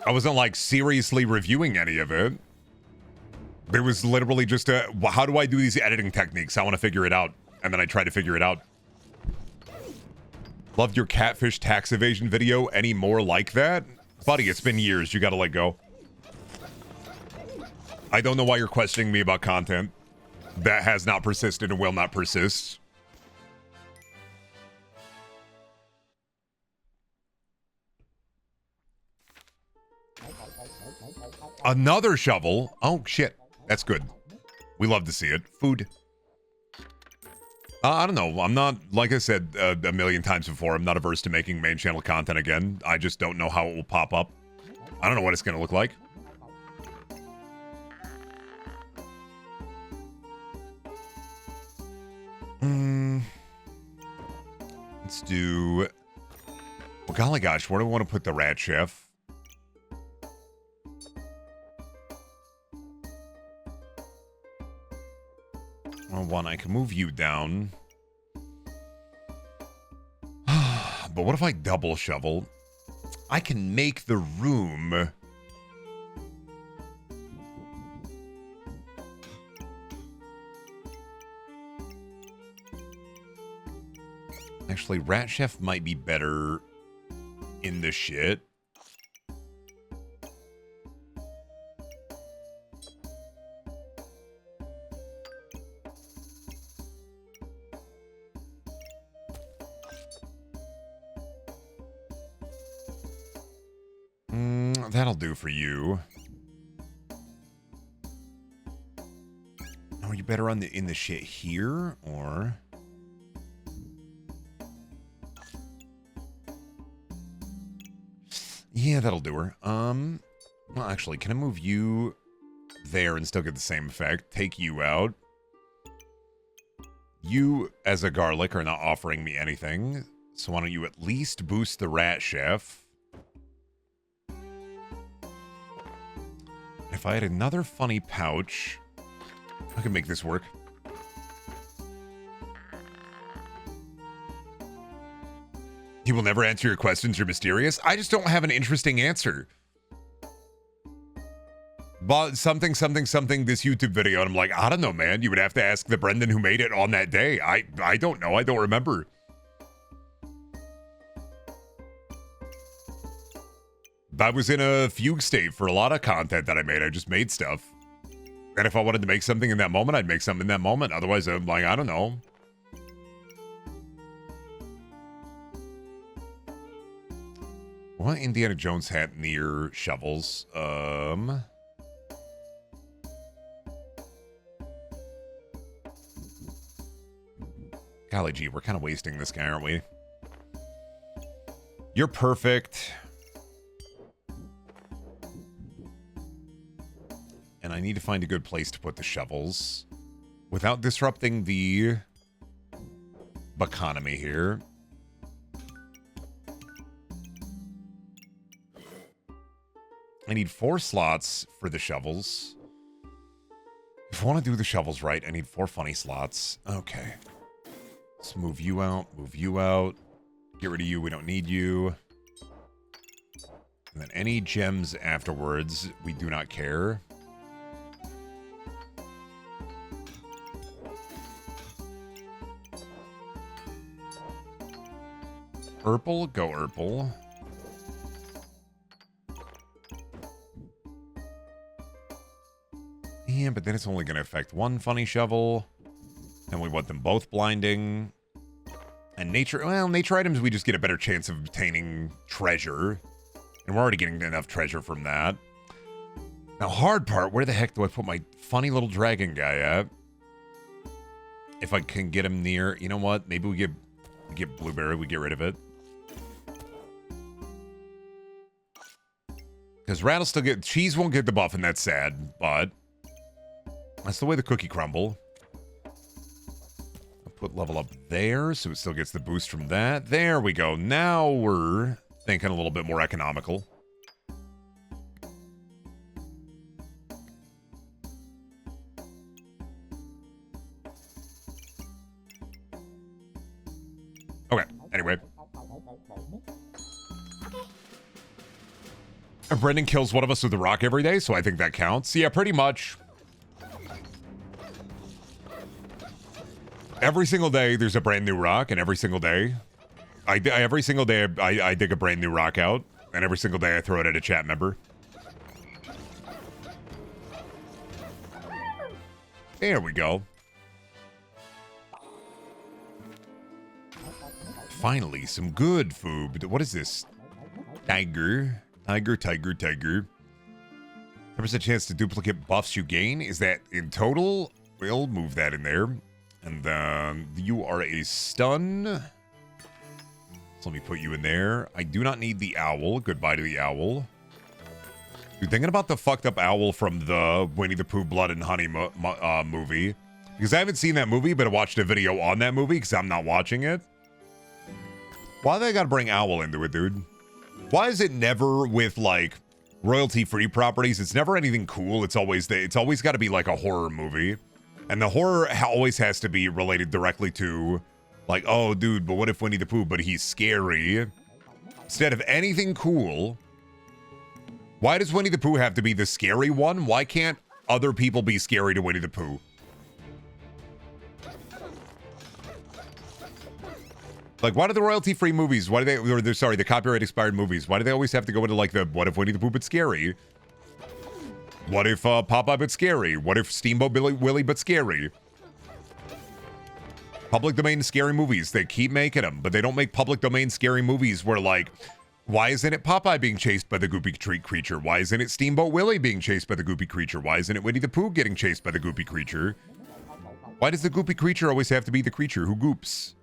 I wasn't like seriously reviewing any of it. It was literally just a, how do I do these editing techniques? I want to figure it out. And then I try to figure it out. Loved your catfish tax evasion video. Any more like that? Buddy, it's been years. You gotta let go. I don't know why you're questioning me about content that has not persisted and will not persist. Another shovel. Oh, shit. That's good. We love to see it. Food. I don't know. I'm not, like I said a million times before, I'm not averse to making main channel content again. I just don't know how it will pop up. I don't know what it's going to look like. Let's do... Well, golly gosh, where do I want to put the rat chef? Well, one, I can move you down. But what if I double shovel? I can make the room... Actually, Rat Chef might be better in the shit. That'll do for you. Are you better on in the shit here, or... Yeah, that'll do her. Well, actually, can I move you there and still get the same effect? Take you out. You, as a garlic, are not offering me anything. So why don't you at least boost the rat chef? If I had another funny pouch, I could make this work. He will never answer your questions. You're mysterious. I just don't have an interesting answer. But something, this YouTube video, and I'm like, I don't know, man. You would have to ask the Brendan who made it on that day. I don't know. I don't remember. I was in a fugue state for a lot of content that I made. I just made stuff. And if I wanted to make something in that moment, I'd make something in that moment. Otherwise, I'm like, I don't know. What Indiana Jones hat near shovels? Golly gee, we're kind of wasting this guy, aren't we? You're perfect. And I need to find a good place to put the shovels without disrupting the economy here. I need 4 slots for the shovels. If I want to do the shovels right, I need 4 funny slots. Okay. Let's move you out, Get rid of you, we don't need you. And then any gems afterwards, we do not care. Urple, go Urple. Yeah, but then it's only going to affect one funny shovel. And we want them both blinding. And nature items, we just get a better chance of obtaining treasure. And we're already getting enough treasure from that. Now, hard part, where the heck do I put my funny little dragon guy at? If I can get him near, you know what? Maybe we get Blueberry, we get rid of it. Because Rat'll still get, Cheese won't get the buff, and that's sad, but that's the way the cookie crumble. I'll put level up there, so it still gets the boost from that. There we go. Now we're thinking a little bit more economical. Okay, anyway. Brendan kills one of us with a rock every day, so I think that counts. Yeah, pretty much. Every single day, there's a brand new rock, and every single day, I dig a brand new rock out, and every single day I throw it at a chat member. There we go. Finally, some good food. What is this? Tiger. 10% chance to duplicate buffs you gain. Is that in total? We'll move that in there. And then you are a stun. So let me put you in there. I do not need the owl. Goodbye to the owl. Dude, thinking about the fucked up owl from the Winnie the Pooh Blood and Honey movie. Because I haven't seen that movie, but I watched a video on that movie because I'm not watching it. Why they gotta bring owl into it, dude? Why is it never with, like, royalty-free properties? It's never anything cool. It's always got to be like a horror movie. And the horror always has to be related directly to, like, oh, dude, but what if Winnie the Pooh, but he's scary? Instead of anything cool, why does Winnie the Pooh have to be the scary one? Why can't other people be scary to Winnie the Pooh? Like, why do the royalty-free movies, why do they, or sorry, the copyright-expired movies, why do they always have to go into, like, the what if Winnie the Pooh but scary? What if Popeye but scary? What if Steamboat Willie but scary? Public domain scary movies, they keep making them, but they don't make public domain scary movies where, like, why isn't it Popeye being chased by the goopy creature? Why isn't it Steamboat Willie being chased by the goopy creature? Why isn't it Winnie the Pooh getting chased by the goopy creature? Why does the goopy creature always have to be the creature who goops?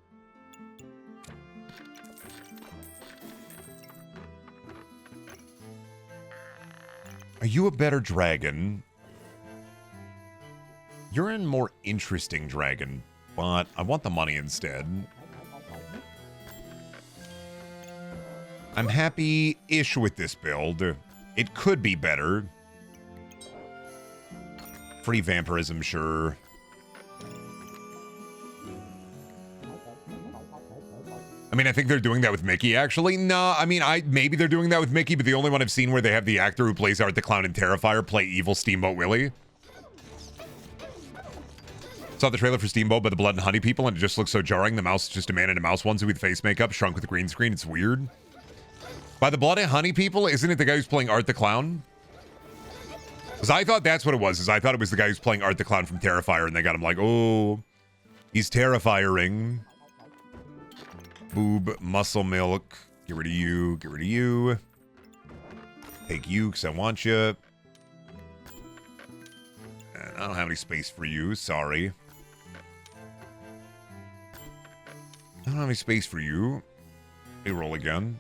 Are you a better dragon? You're a more interesting dragon, but I want the money instead. I'm happy-ish with this build. It could be better. Free vampirism, sure. I mean, I think they're doing that with Mickey, actually. No, I mean, maybe they're doing that with Mickey, but the only one I've seen where they have the actor who plays Art the Clown in Terrifier play evil Steamboat Willie. Saw the trailer for Steamboat by the Blood and Honey people, and it just looks so jarring. The mouse is just a man in a mouse onesie with face makeup, shrunk with a green screen. It's weird. By the Blood and Honey people, isn't it the guy who's playing Art the Clown? Because I thought that's what it was, I thought it was the guy who's playing Art the Clown from Terrifier, and they got him like, oh, he's terrifying. Boob, muscle milk. Get rid of you. Get rid of you. Take you, because I want you. And I don't have any space for you. Sorry. I don't have any space for you. Let me roll again.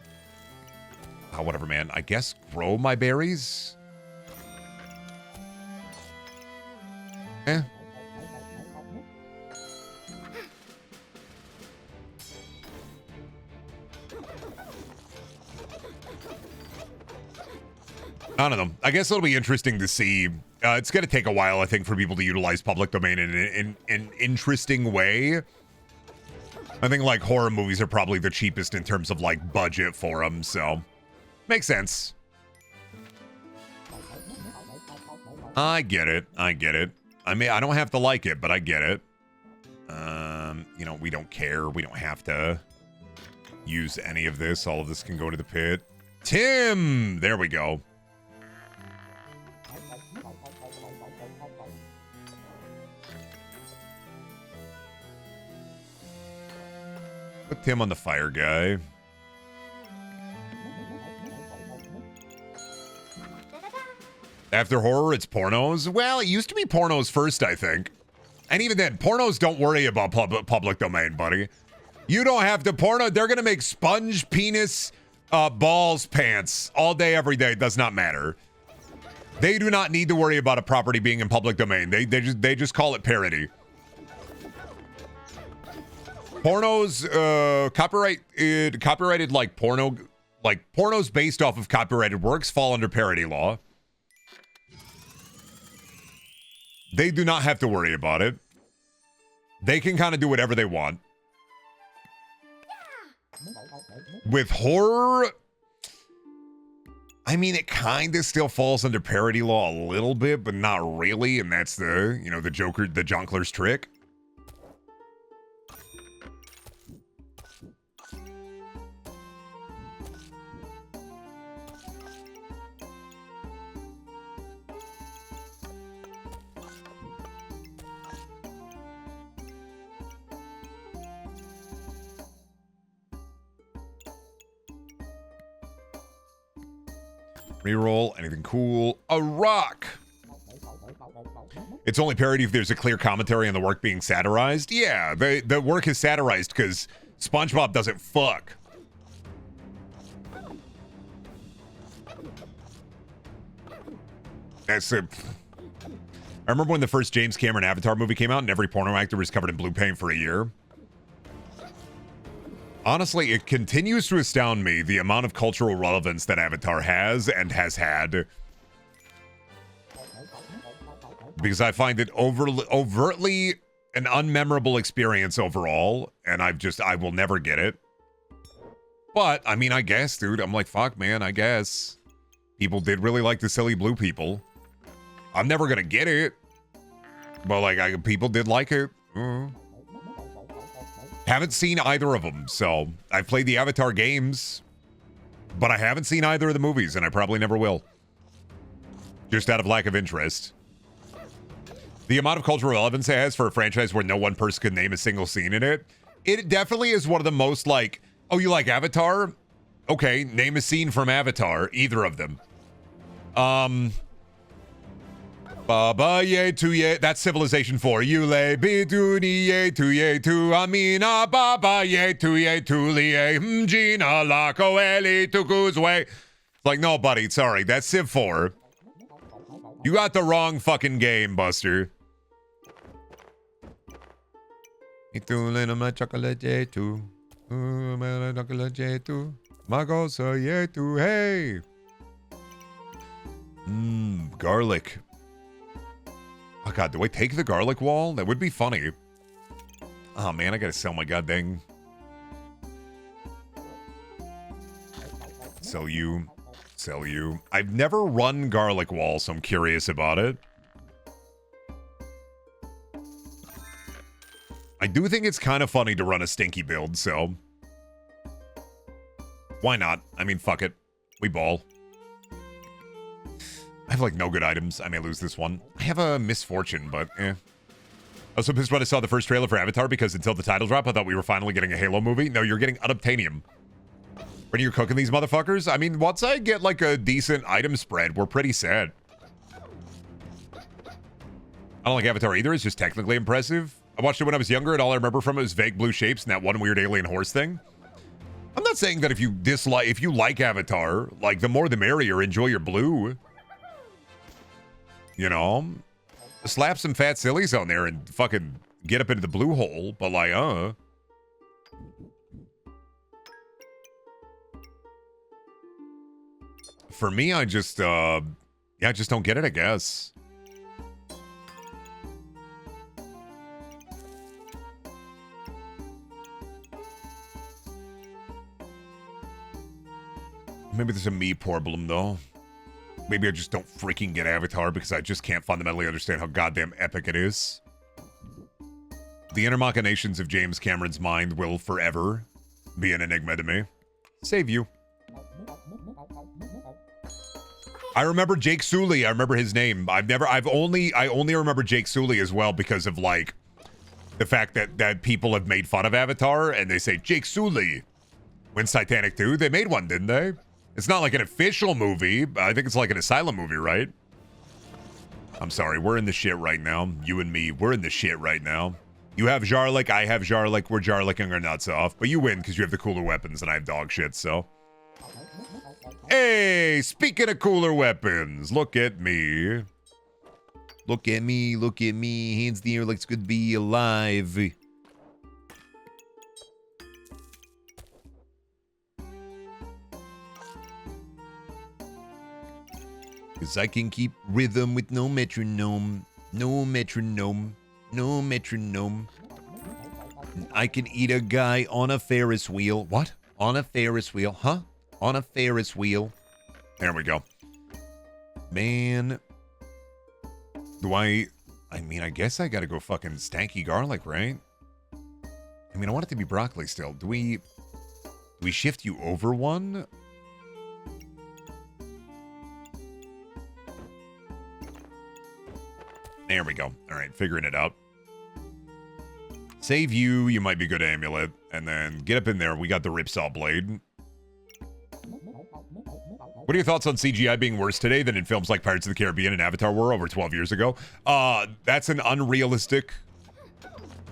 Oh, whatever, man. I guess grow my berries? Eh. I don't know. I guess it'll be interesting to see. It's going to take a while, I think, for people to utilize public domain in an interesting way. I think, like, horror movies are probably the cheapest in terms of, like, budget for them, so makes sense. I get it. I get it. I mean, I don't have to like it, but I get it. You know, we don't care. We don't have to use any of this. All of this can go to the pit. Tim! There we go. Put Tim on the fire guy. After horror, it's pornos. Well, it used to be pornos first, I think. And even then, pornos don't worry about public domain, buddy. You don't have to porno. They're going to make sponge penis balls pants all day, every day. It does not matter. They do not need to worry about a property being in public domain. They just call it parody. Pornos, copyrighted like porno, like pornos based off of copyrighted works fall under parody law. They do not have to worry about it. They can kind of do whatever they want. With horror, I mean, it kind of still falls under parody law a little bit, but not really. And that's the, you know, the Jonkler's trick. Reroll, anything cool? A rock! It's only parody if there's a clear commentary on the work being satirized. Yeah, the work is satirized because SpongeBob doesn't fuck. That's it. I remember when the first James Cameron Avatar movie came out and every porno actor was covered in blue paint for a year. Honestly, it continues to astound me the amount of cultural relevance that Avatar has and has had. Because I find it overtly an unmemorable experience overall, and I will never get it. But, I mean, I guess, dude, I'm like, fuck, man, I guess. People did really like the silly blue people. I'm never gonna get it. But, like, people did like it. Haven't seen either of them, so I've played the Avatar games, but I haven't seen either of the movies, and I probably never will. Just out of lack of interest. The amount of cultural relevance it has for a franchise where no one person could name a single scene in it, it definitely is one of the most, like, oh, you like Avatar? Okay, name a scene from Avatar, either of them. Baba ye tu ye, that's Civilization 4. Yule biduni ye tu amina baba ye tu liye mjina la koeli tukuzwe. It's like, no, buddy, sorry, that's Civ 4. You got the wrong fucking game, Buster. Hey. Garlic. Oh god, do I take the garlic wall? That would be funny. Oh man, I gotta sell my goddamn. Sell you. Sell you. I've never run garlic wall, so I'm curious about it. I do think it's kind of funny to run a stinky build, so why not? I mean, fuck it. We ball. I have, like, no good items. I may lose this one. I have a misfortune, but eh. I was so pissed when I saw the first trailer for Avatar because until the title drop, I thought we were finally getting a Halo movie. No, you're getting unobtainium. When you're cooking these motherfuckers, I mean, once I get, like, a decent item spread, we're pretty sad. I don't like Avatar either. It's just technically impressive. I watched it when I was younger, and all I remember from it was vague blue shapes and that one weird alien horse thing. I'm not saying that if you like Avatar, like, the more the merrier, enjoy your blue. You know? Slap some fat sillies on there and fucking get up into the blue hole, but like, For me, I just, yeah, I just don't get it, I guess. Maybe there's a me problem, though. Maybe I just don't freaking get Avatar because I just can't fundamentally understand how goddamn epic it is. The inner machinations of James Cameron's mind will forever be an enigma to me. Save you. I remember Jake Sully. I remember his name. I only remember Jake Sully as well because of, like, the fact that people have made fun of Avatar and they say Jake Sully. When's Titanic 2? They made one, didn't they? It's not like an official movie. I think it's like an asylum movie, right? I'm sorry. We're in the shit right now. You and me, we're in the shit right now. You have Jarlik. I have Jarlik. We're Jarliking our nuts off. But you win because you have the cooler weapons and I have dog shit, so. Hey, speaking of cooler weapons, look at me. Look at me. Look at me. Hands in the air like it's good to be alive. Because I can keep rhythm with no metronome. No metronome. No metronome. I can eat a guy on a Ferris wheel. What? On a Ferris wheel? Huh? On a Ferris wheel. There we go. Man. I mean, I guess I gotta go fucking stanky garlic, right? I mean, I want it to be broccoli still. Do we shift you over one? There we go. All right, figuring it out. Save you. You might be good amulet. And then get up in there. We got the Ripsaw blade. What are your thoughts on CGI being worse today than in films like Pirates of the Caribbean and Avatar were over 12 years ago? That's an unrealistic...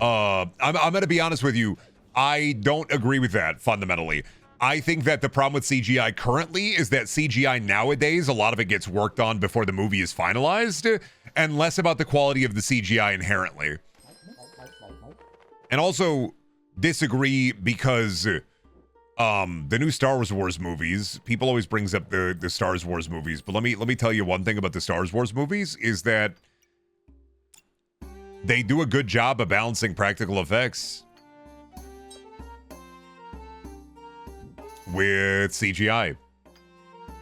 I'm going to be honest with you. I don't agree with that, fundamentally. I think that the problem with CGI currently is that CGI nowadays, a lot of it gets worked on before the movie is finalized, and less about the quality of the CGI inherently. And also disagree because the new Star Wars movies, people always brings up the Star Wars movies, but let me tell you one thing about the Star Wars movies is that they do a good job of balancing practical effects with CGI.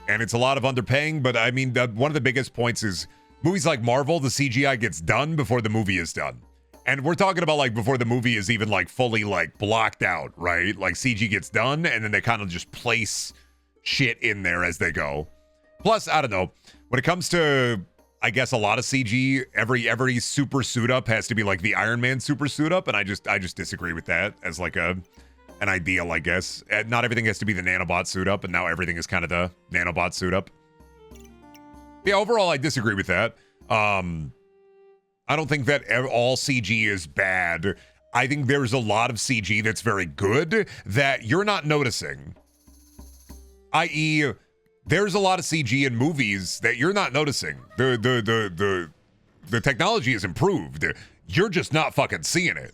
And it's a lot of underpaying, but I mean, one of the biggest points is movies like Marvel, the CGI gets done before the movie is done. And we're talking about like before the movie is even like fully like blocked out, right? Like CG gets done and then they kind of just place shit in there as they go. Plus, I don't know, when it comes to, I guess, a lot of CG, every super suit up has to be like the Iron Man super suit up, and I just disagree with that as like an ideal, I guess. Not everything has to be the nanobot suit up, and now everything is kind of the nanobot suit up. Yeah, overall, I disagree with that. I don't think that all CG is bad. I think there's a lot of CG that's very good that you're not noticing. I.e., there's a lot of CG in movies that you're not noticing. The technology is improved. You're just not fucking seeing it.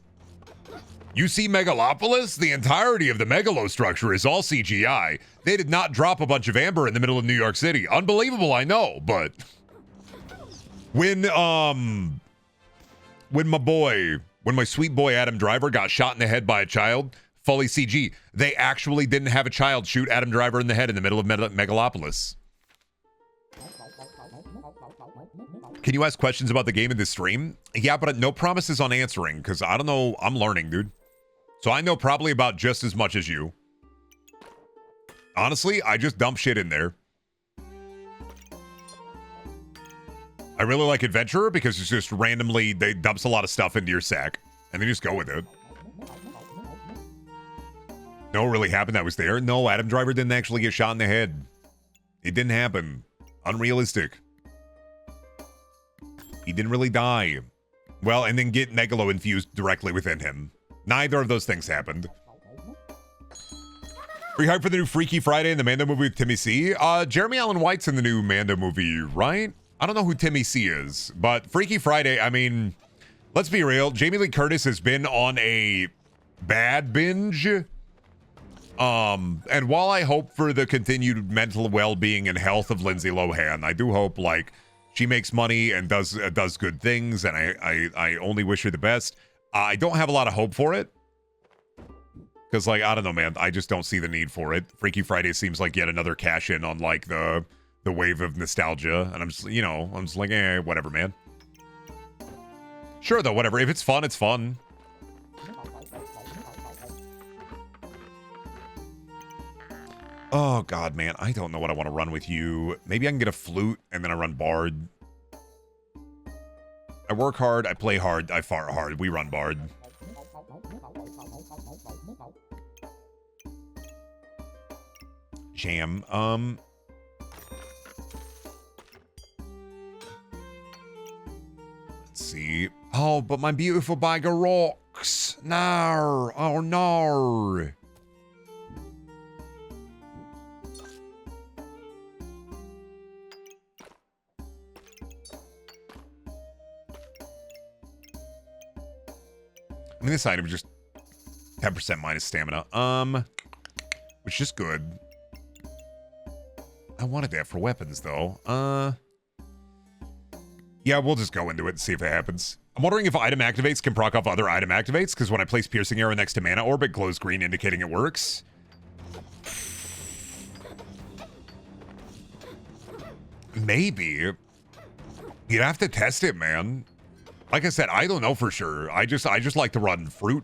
You see Megalopolis? The entirety of the megalo structure is all CGI. They did not drop a bunch of amber in the middle of New York City. Unbelievable, I know, but when my sweet boy Adam Driver got shot in the head by a child, fully CG, they actually didn't have a child shoot Adam Driver in the head in the middle of Megalopolis. Can you ask questions about the game in this stream? Yeah, but no promises on answering, because I don't know, I'm learning, dude. So I know probably about just as much as you. Honestly, I just dump shit in there. I really like Adventurer because it's just randomly, they dumps a lot of stuff into your sack, and they just go with it. No, it really happened that was there. No, Adam Driver didn't actually get shot in the head. It didn't happen. Unrealistic. He didn't really die. Well, and then get Megalo infused directly within him. Neither of those things happened. Are you hyped for the new Freaky Friday and the Mando movie with Timmy C? Jeremy Allen White's in the new Mando movie, right? I don't know who Timmy C is, but Freaky Friday, I mean, let's be real. Jamie Lee Curtis has been on a bad binge. And while I hope for the continued mental well-being and health of Lindsay Lohan, I do hope, like, she makes money and does good things, and I only wish her the best. I don't have a lot of hope for it. Because, like, I don't know, man. I just don't see the need for it. Freaky Friday seems like yet another cash-in on, like, the wave of nostalgia. And I'm just, you know, I'm just like, whatever, man. Sure, though, whatever. If it's fun, it's fun. Oh, God, man. I don't know what I want to run with you. Maybe I can get a flute, and then I run Bard. I work hard, I play hard, I fart hard. We run Bard. Jam. Let's see. Oh, but my beautiful bag of rocks. No. Oh, no. I mean, this item is just 10% minus stamina. Which is good. I wanted that for weapons, though. Yeah, we'll just go into it and see if it happens. I'm wondering if item activates can proc off other item activates, because when I place Piercing Arrow next to Mana Orb, it glows green, indicating it works. Maybe. You'd have to test it, man. Like I said, I don't know for sure. I just like to run Fruit.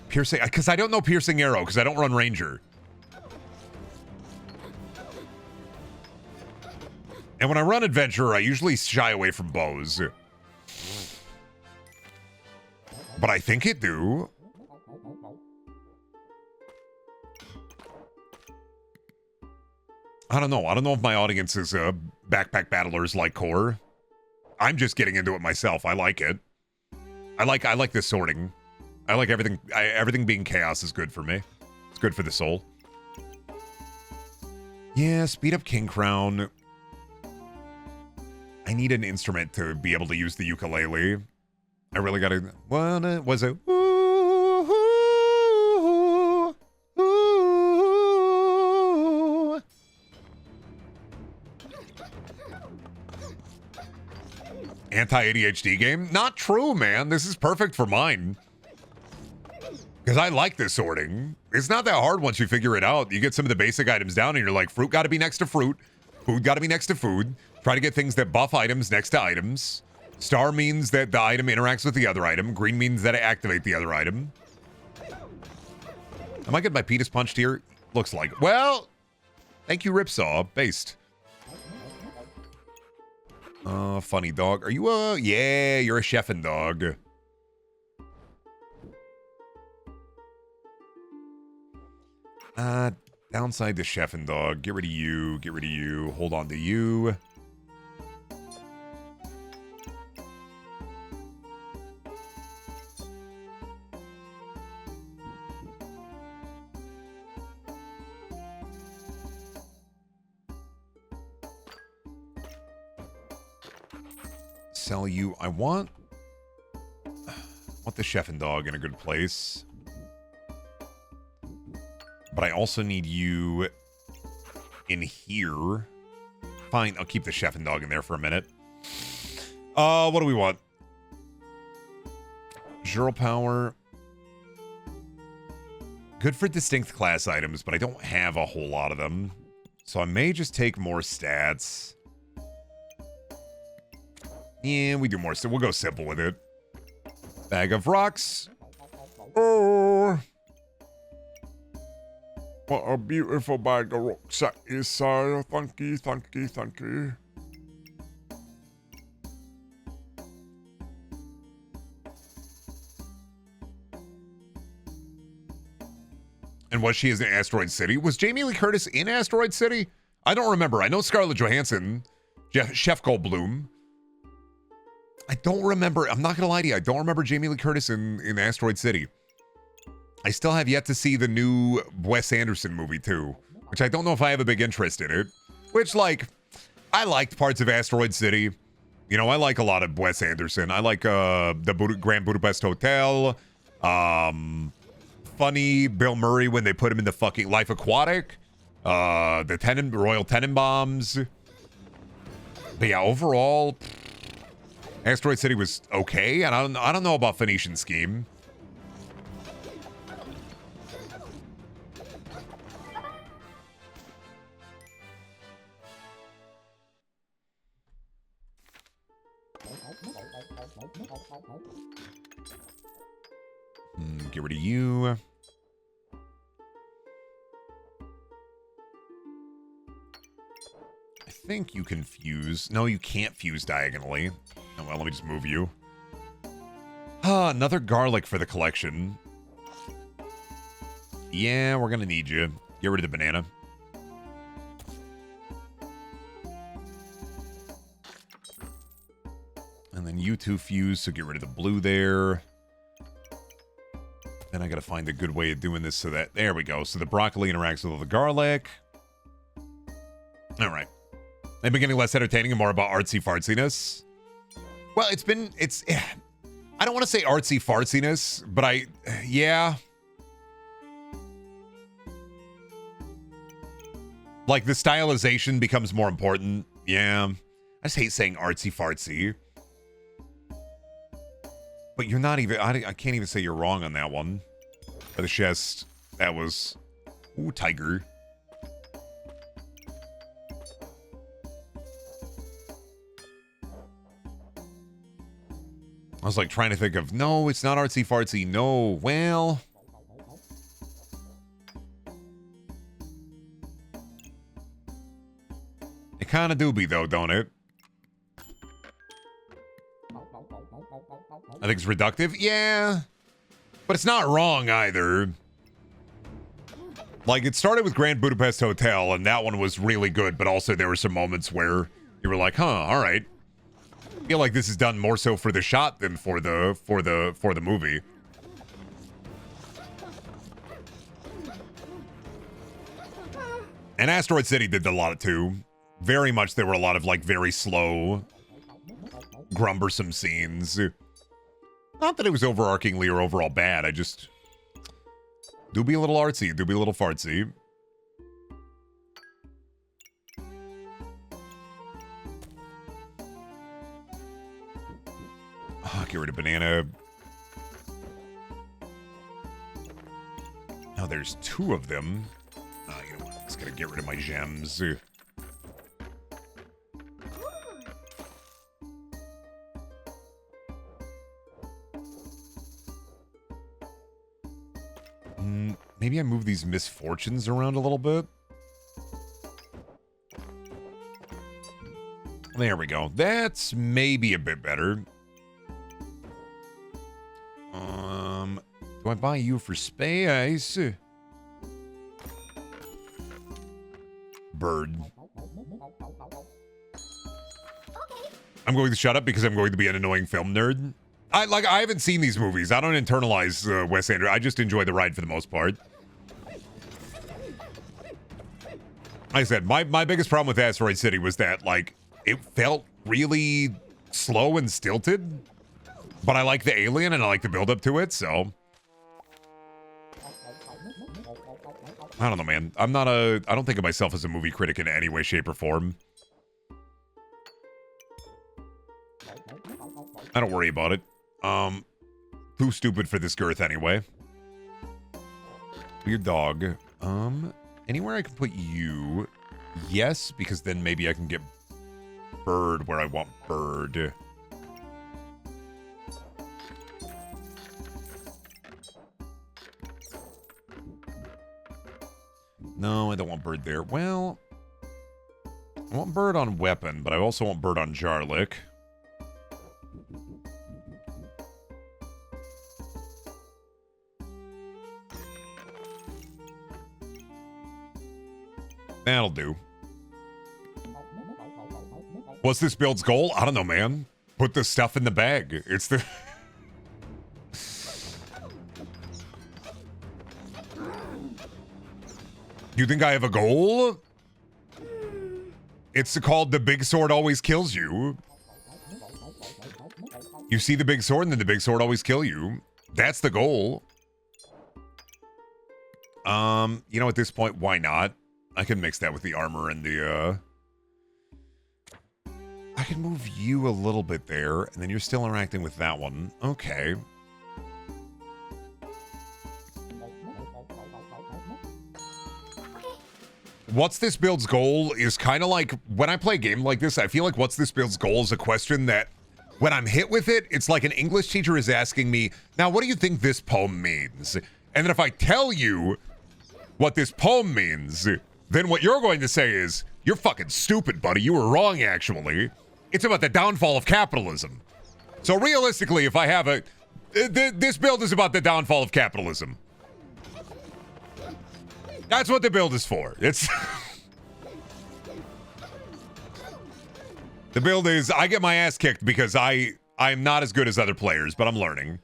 Piercing, because I don't know Piercing Arrow, because I don't run Ranger. And when I run Adventurer, I usually shy away from bows. But I think it do. I don't know. I don't know if my audience is backpack battlers like core. I'm just getting into it myself. I like it. I like this sorting. I like everything. Everything being chaos is good for me. It's good for the soul. Yeah, speed up King Crown. I need an instrument to be able to use the ukulele. I really gotta. What was it? Anti-ADHD game? Not true, man. This is perfect for mine. Because I like this sorting. It's not that hard once you figure it out. You get some of the basic items down and you're like, fruit got to be next to fruit. Food got to be next to food. Try to get things that buff items next to items. Star means that the item interacts with the other item. Green means that I activate the other item. Am I getting my penis punched here? Looks like it. Well, thank you, Ripsaw. Based. Funny dog. Are you yeah, you're a chefin' dog. Downside to chefin' dog. Get rid of you. Get rid of you. Hold on to you. Sell you. I want the chef and dog in a good place. But I also need you in here. Fine, I'll keep the chef and dog in there for a minute. What do we want? Zero power. Good for distinct class items, but I don't have a whole lot of them. So I may just take more stats. Yeah, we do more, so we'll go simple with it. Bag of rocks. Oh, what a beautiful bag of rocks that is, sir. Thank you, thank you, thank you. And was she in Asteroid City? Was Jamie Lee Curtis in Asteroid City? I don't remember. I know Scarlett Johansson, Chef Goldblum. I don't remember. I'm not going to lie to you. I don't remember Jamie Lee Curtis in Asteroid City. I still have yet to see the new Wes Anderson movie, too. Which I don't know if I have a big interest in it. Which, like, I liked parts of Asteroid City. You know, I like a lot of Wes Anderson. I like the Grand Budapest Hotel. Funny Bill Murray when they put him in the fucking Life Aquatic. The Royal Tenenbaums. But yeah, overall, Asteroid City was okay, and I don't know about Phoenician Scheme. Get rid of you. I think you can fuse. No, you can't fuse diagonally. Oh, well, let me just move you. Another garlic for the collection. Yeah, we're gonna need you. Get rid of the banana. And then you two fuse, so get rid of the blue there. Then I gotta find a good way of doing this so that... There we go. So the broccoli interacts with all the garlic. Alright. They've been getting less entertaining and more about artsy fartsiness. Well, it's... I don't want to say artsy fartsiness, but yeah. Like, the stylization becomes more important. Yeah. I just hate saying artsy fartsy. But you're not even... I can't even say you're wrong on that one. For the chest, that was... Ooh, tiger. I was like trying to think of, no, it's not artsy fartsy. No, well... It kind of do be though, don't it? I think it's reductive. Yeah. But it's not wrong either. Like, it started with Grand Budapest Hotel, and that one was really good, but also there were some moments where you were like, huh, all right. I feel like this is done more so for the shot than for the movie. And Asteroid City did a lot too. Very much there were a lot of like very slow, grumbersome scenes. Not that it was overarchingly or overall bad, I just do be a little artsy, do be a little fartsy. Oh, get rid of banana. Now there's two of them. You know what? I'm just gonna get rid of my gems. Maybe I move these misfortunes around a little bit. There we go. That's maybe a bit better. Do I buy you for space? Bird. I'm going to shut up because I'm going to be an annoying film nerd. I haven't seen these movies. I don't internalize Wes Anderson. I just enjoy the ride for the most part. Like I said, my biggest problem with Asteroid City was that, like, it felt really slow and stilted. But I like the alien and I like the build up to it, so. I don't know, man. I don't think of myself as a movie critic in any way, shape, or form. I don't worry about it. Too stupid for this girth anyway. Weird dog. Anywhere I can put you? Yes, because then maybe I can get bird where I want bird. No, I don't want bird there. Well, I want bird on weapon, but I also want bird on Jarlik. That'll do. What's this build's goal? I don't know, man. Put the stuff in the bag. It's the... You think I have a goal? It's called The Big Sword Always Kills You. You see the big sword and then the big sword always kill you. That's the goal. You know, at this point, why not? I can mix that with the armor and the, I can move you a little bit there, and then you're still interacting with that one. Okay. What's this build's goal is kind of like, when I play a game like this, I feel like what's this build's goal is a question that, when I'm hit with it, it's like an English teacher is asking me, now what do you think this poem means? And then if I tell you what this poem means, then what you're going to say is, you're fucking stupid, buddy. You were wrong, actually. It's about the downfall of capitalism. So realistically, if I have a... this build is about the downfall of capitalism. That's what the build is for. It's... The build is, I get my ass kicked because I'm not as good as other players, but I'm learning.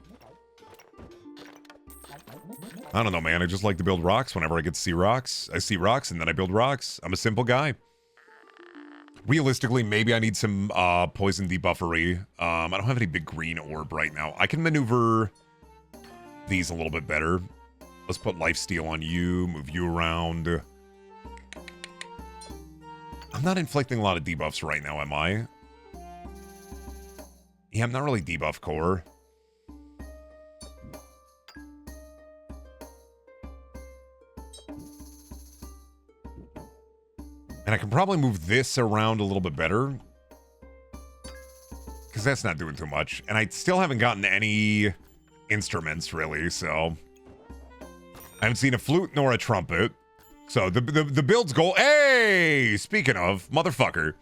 I don't know, man. I just like to build rocks whenever I get to see rocks. I see rocks and then I build rocks. I'm a simple guy. Realistically, maybe I need some poison debuffery. I don't have any big green orb right now. I can maneuver these a little bit better. Let's put lifesteal on you, move you around. I'm not inflicting a lot of debuffs right now, am I? Yeah, I'm not really debuff core. And I can probably move this around a little bit better. Because that's not doing too much. And I still haven't gotten any instruments, really, so... I haven't seen a flute nor a trumpet. So, the build's goal... Hey! Speaking of, motherfucker.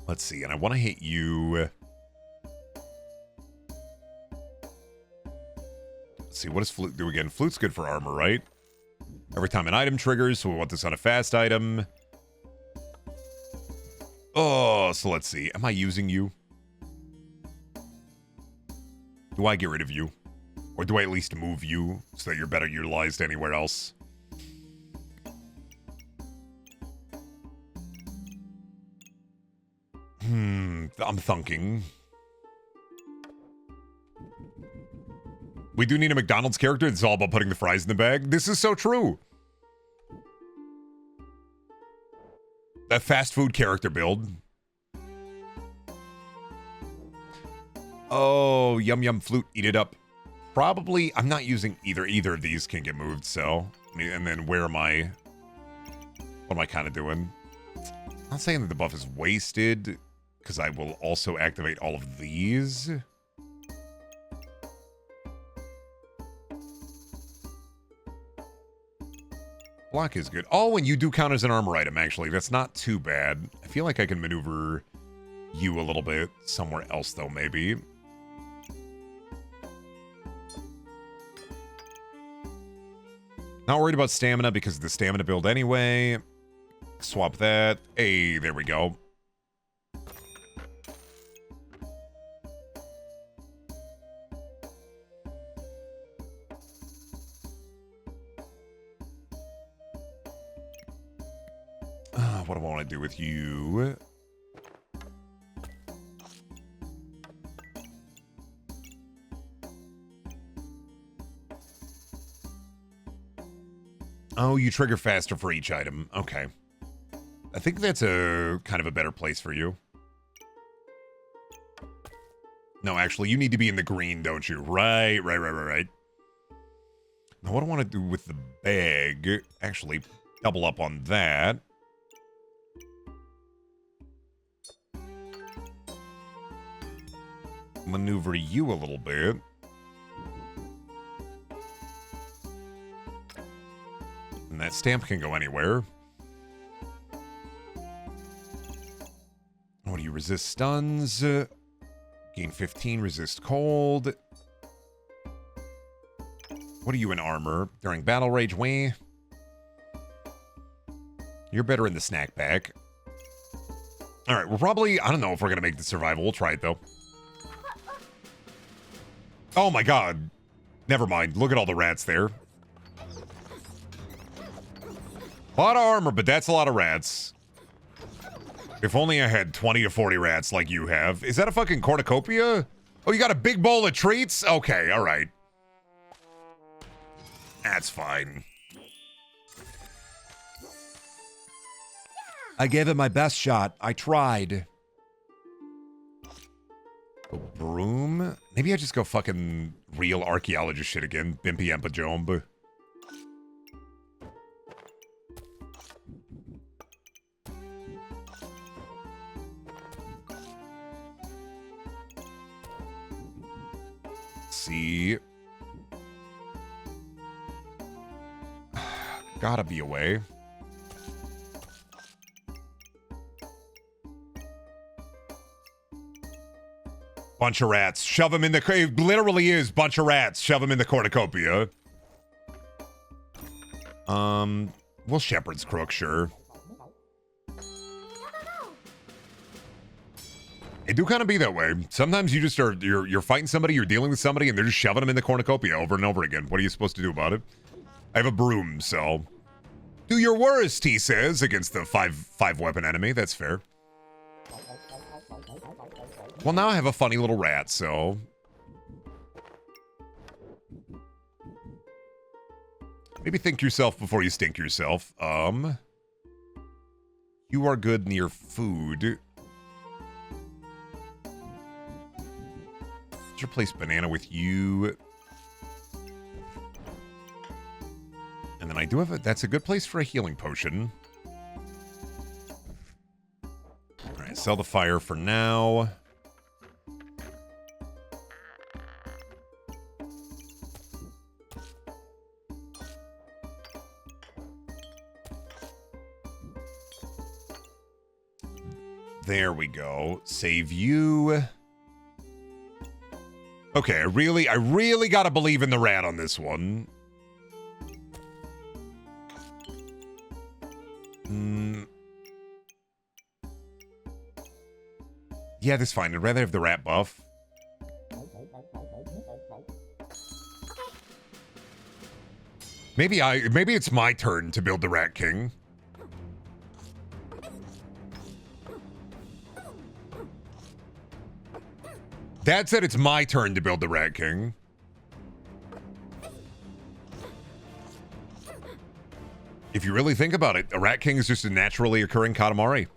Let's see, and I want to hit you... Let's see, what does flute do again? Flute's good for armor, right? Every time an item triggers, so we want this on a fast item. Oh, so let's see. Am I using you? Do I get rid of you? Or do I at least move you so that you're better utilized anywhere else? I'm thinking. We do need a McDonald's character. It's all about putting the fries in the bag. This is so true. That fast food character build. Oh, yum yum flute, eat it up. Probably, I'm not using either. Either of these can get moved, so. And then where am I? What am I kind of doing? I'm not saying that the buff is wasted, because I will also activate all of these. Block is good. Oh, and you do count as an armor item, actually. That's not too bad. I feel like I can maneuver you a little bit somewhere else, though, maybe. Not worried about stamina because of the stamina build anyway. Swap that. Hey, there we go. What do I want to do with you? Oh, you trigger faster for each item. Okay. I think that's a kind of a better place for you. No, actually, you need to be in the green, don't you? Right. Now, what do I want to do with the bag? Actually, double up on that. Maneuver you a little bit. And that stamp can go anywhere. What do you resist? Stuns. Gain 15, resist cold. What are you in armor? During battle rage, way. You're better in the snack pack. Alright, we're probably... I don't know if we're going to make the survival. We'll try it, though. Oh my god. Never mind. Look at all the rats there. A lot of armor, but that's a lot of rats. If only I had 20 to 40 rats like you have. Is that a fucking cornucopia? Oh, you got a big bowl of treats? Okay, alright. That's fine. I gave it my best shot. I tried. A broom? Maybe I just go fucking real archaeologist shit again. Bimpy Empajomb. See. Gotta be a way. Bunch of rats. Shove them in the... It literally is bunch of rats. Shove them in the cornucopia. Well, shepherd's crook, sure. It do kind of be that way. Sometimes you just are... You're fighting somebody, you're dealing with somebody, and they're just shoving them in the cornucopia over and over again. What are you supposed to do about it? I have a broom, so... Do your worst, he says, against the five weapon enemy. That's fair. Well, now I have a funny little rat, so... Maybe think yourself before you stink yourself. You are good near food. Let's replace banana with you. And then I do have a... That's a good place for a healing potion. Alright, sell the fire for now. There we go. Save you. Okay, I really gotta believe in the rat on this one. Yeah, that's fine. I'd rather have the rat buff. Maybe it's my turn to build the Rat King. Dad said it's my turn to build the Rat King. If you really think about it, a Rat King is just a naturally occurring Katamari.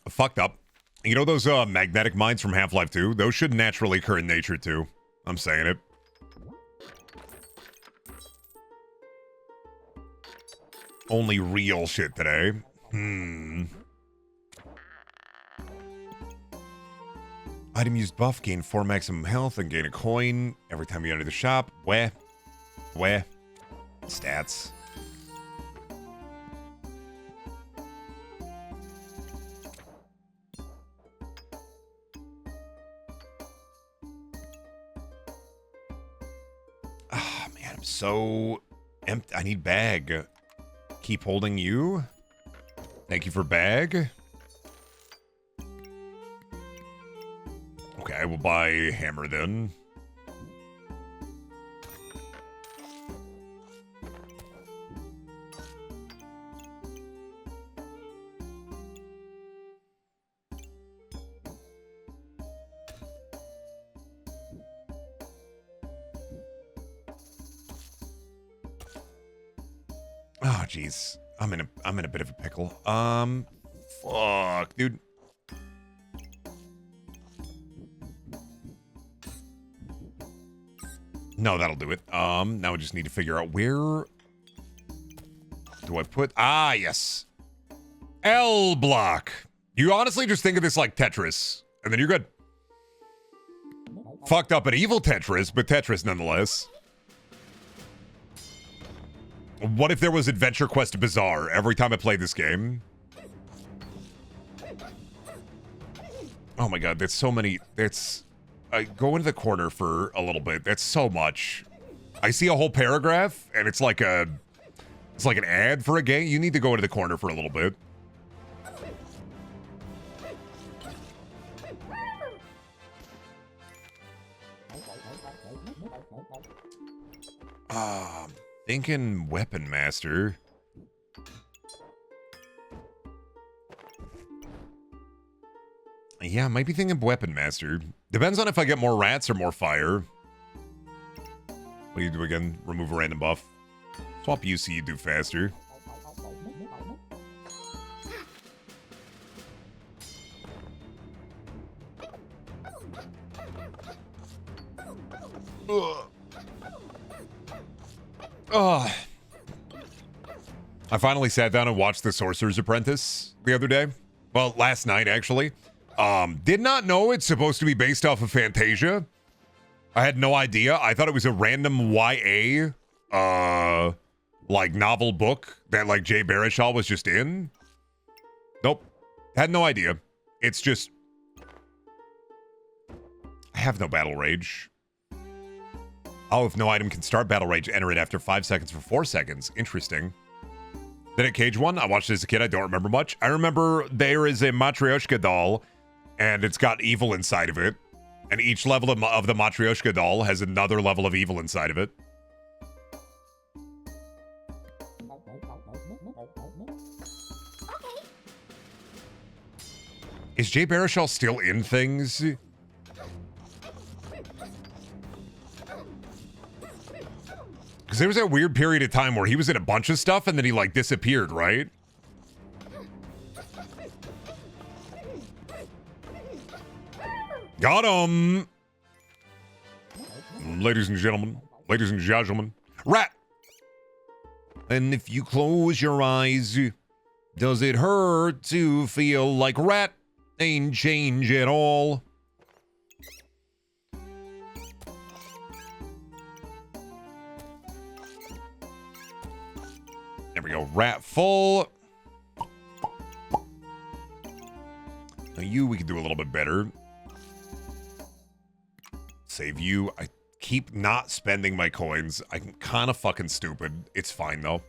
Fucked up. You know those magnetic mines from Half-Life 2? Those should naturally occur in nature too. I'm saying it. Only real shit today. Item used buff, gain 4 maximum health, and gain a coin every time you enter the shop. Where? Stats. Ah, man, I'm so empty. I need bag. Keep holding you. Thank you for bag. Okay, I will buy hammer then. Oh, jeez. I'm in a bit of a pickle. Fuck, dude. No, that'll do it. Now we just need to figure out where do I put... Ah, yes. L block. You honestly just think of this like Tetris, and then you're good. Fucked up an evil Tetris, but Tetris nonetheless. What if there was Adventure Quest Bazaar every time I played this game? Oh my god, that's so many... That's... go into the corner for a little bit. That's so much. I see a whole paragraph, and it's like a... It's like an ad for a game. You need to go into the corner for a little bit. Thinking Weapon Master. Yeah, might be thinking Weapon Master. Depends on if I get more rats or more fire. What do you do again? Remove a random buff. Swap UC, you do faster. Ugh. Oh. I finally sat down and watched The Sorcerer's Apprentice the other day. Well, last night, actually. Did not know it's supposed to be based off of Fantasia. I had no idea. I thought it was a random YA, like, novel book that, like, Jay Baruchel was just in. Nope. Had no idea. It's just... I have no battle rage. Oh, if no item can start battle rage, enter it after 5 seconds for 4 seconds. Interesting. The Nick Cage one, I watched it as a kid. I don't remember much. I remember there is a Matryoshka doll, and it's got evil inside of it. And each level of the Matryoshka doll has another level of evil inside of it. Is Jay Baruchel still in things? Because there was that weird period of time where he was in a bunch of stuff and then he, like, disappeared, right? Got him! Ladies and gentlemen. Ladies and gentlemen. Rat! And if you close your eyes, does it hurt to feel like rat ain't change at all? There we go. Rat full. You, we can do a little bit better. Save you. I keep not spending my coins. I'm kind of fucking stupid. It's fine, though.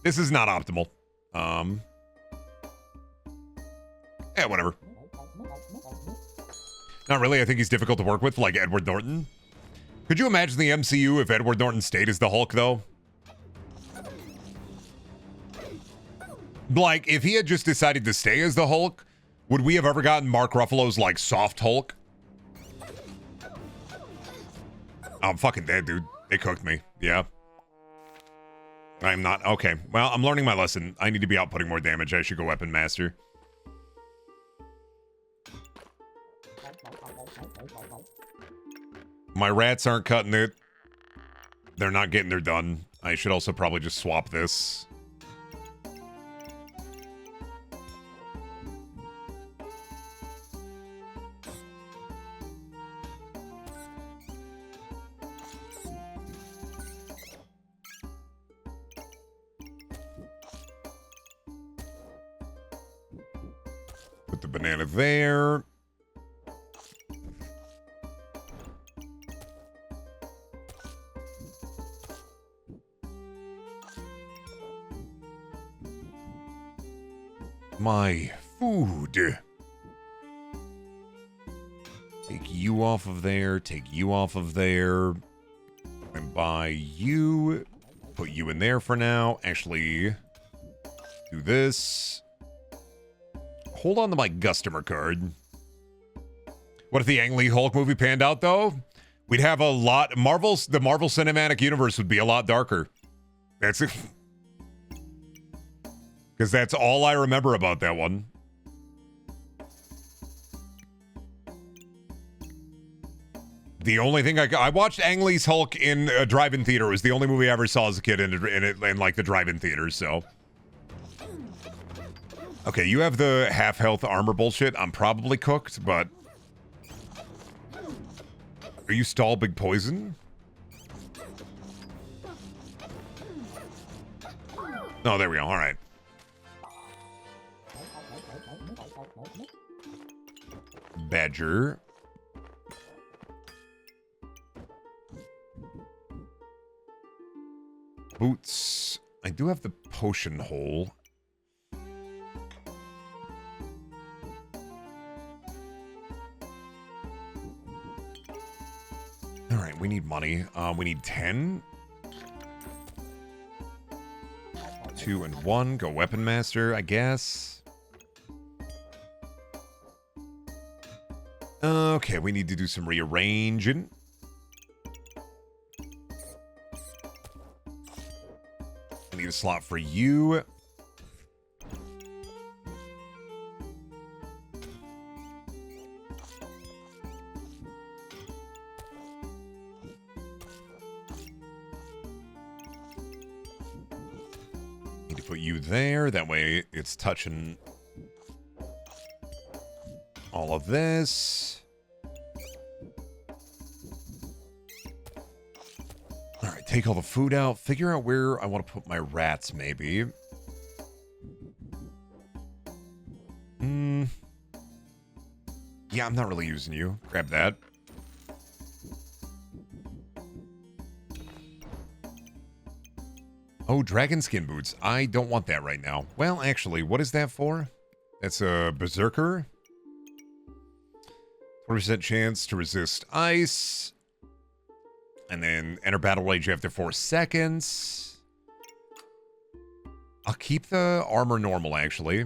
This is not optimal. Yeah, whatever. Not really. I think he's difficult to work with, like Edward Norton. Could you imagine the MCU if Edward Norton stayed as the Hulk, though? Like, if he had just decided to stay as the Hulk, would we have ever gotten Mark Ruffalo's, like, soft Hulk? I'm fucking dead, dude. They cooked me. Yeah. I'm not. Okay. Well, I'm learning my lesson. I need to be outputting more damage. I should go Weapon Master. My rats aren't cutting it. They're not getting their done. I should also probably just swap this. Put the banana there. My food. Take you off of there. Take you off of there. And buy you. Put you in there for now. Actually, do this. Hold on to my customer card. What if the Ang Lee Hulk movie panned out, though? We'd have a lot. The Marvel Cinematic Universe would be a lot darker. That's it. Because that's all I remember about that one. The only thing I watched Ang Lee's Hulk in a drive-in theater. It was the only movie I ever saw as a kid in like the drive-in theater, so. Okay, you have the half-health armor bullshit. I'm probably cooked, but... Are you stall big poison? Oh, there we go. All right. Badger. Boots. I do have the potion hole. All right, we need money. We need 10. 2 and 1. Go Weapon Master, I guess. Okay, we need to do some rearranging. I need a slot for you. Need to put you there. That way it's touching all of this. All right, take all the food out. Figure out where I want to put my rats, maybe. Yeah, I'm not really using you. Grab that. Oh, dragon skin boots. I don't want that right now. Well, actually, what is that for? That's a berserker. 20% chance to resist ice. And then enter battle rage after 4 seconds. I'll keep the armor normal, actually.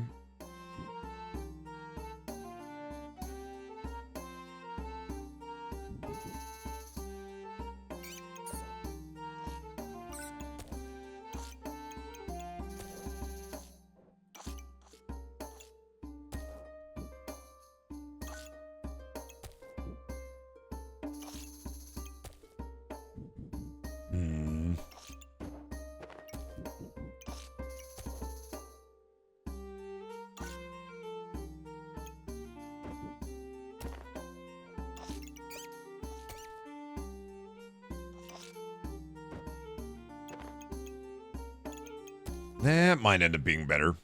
That might end up being better.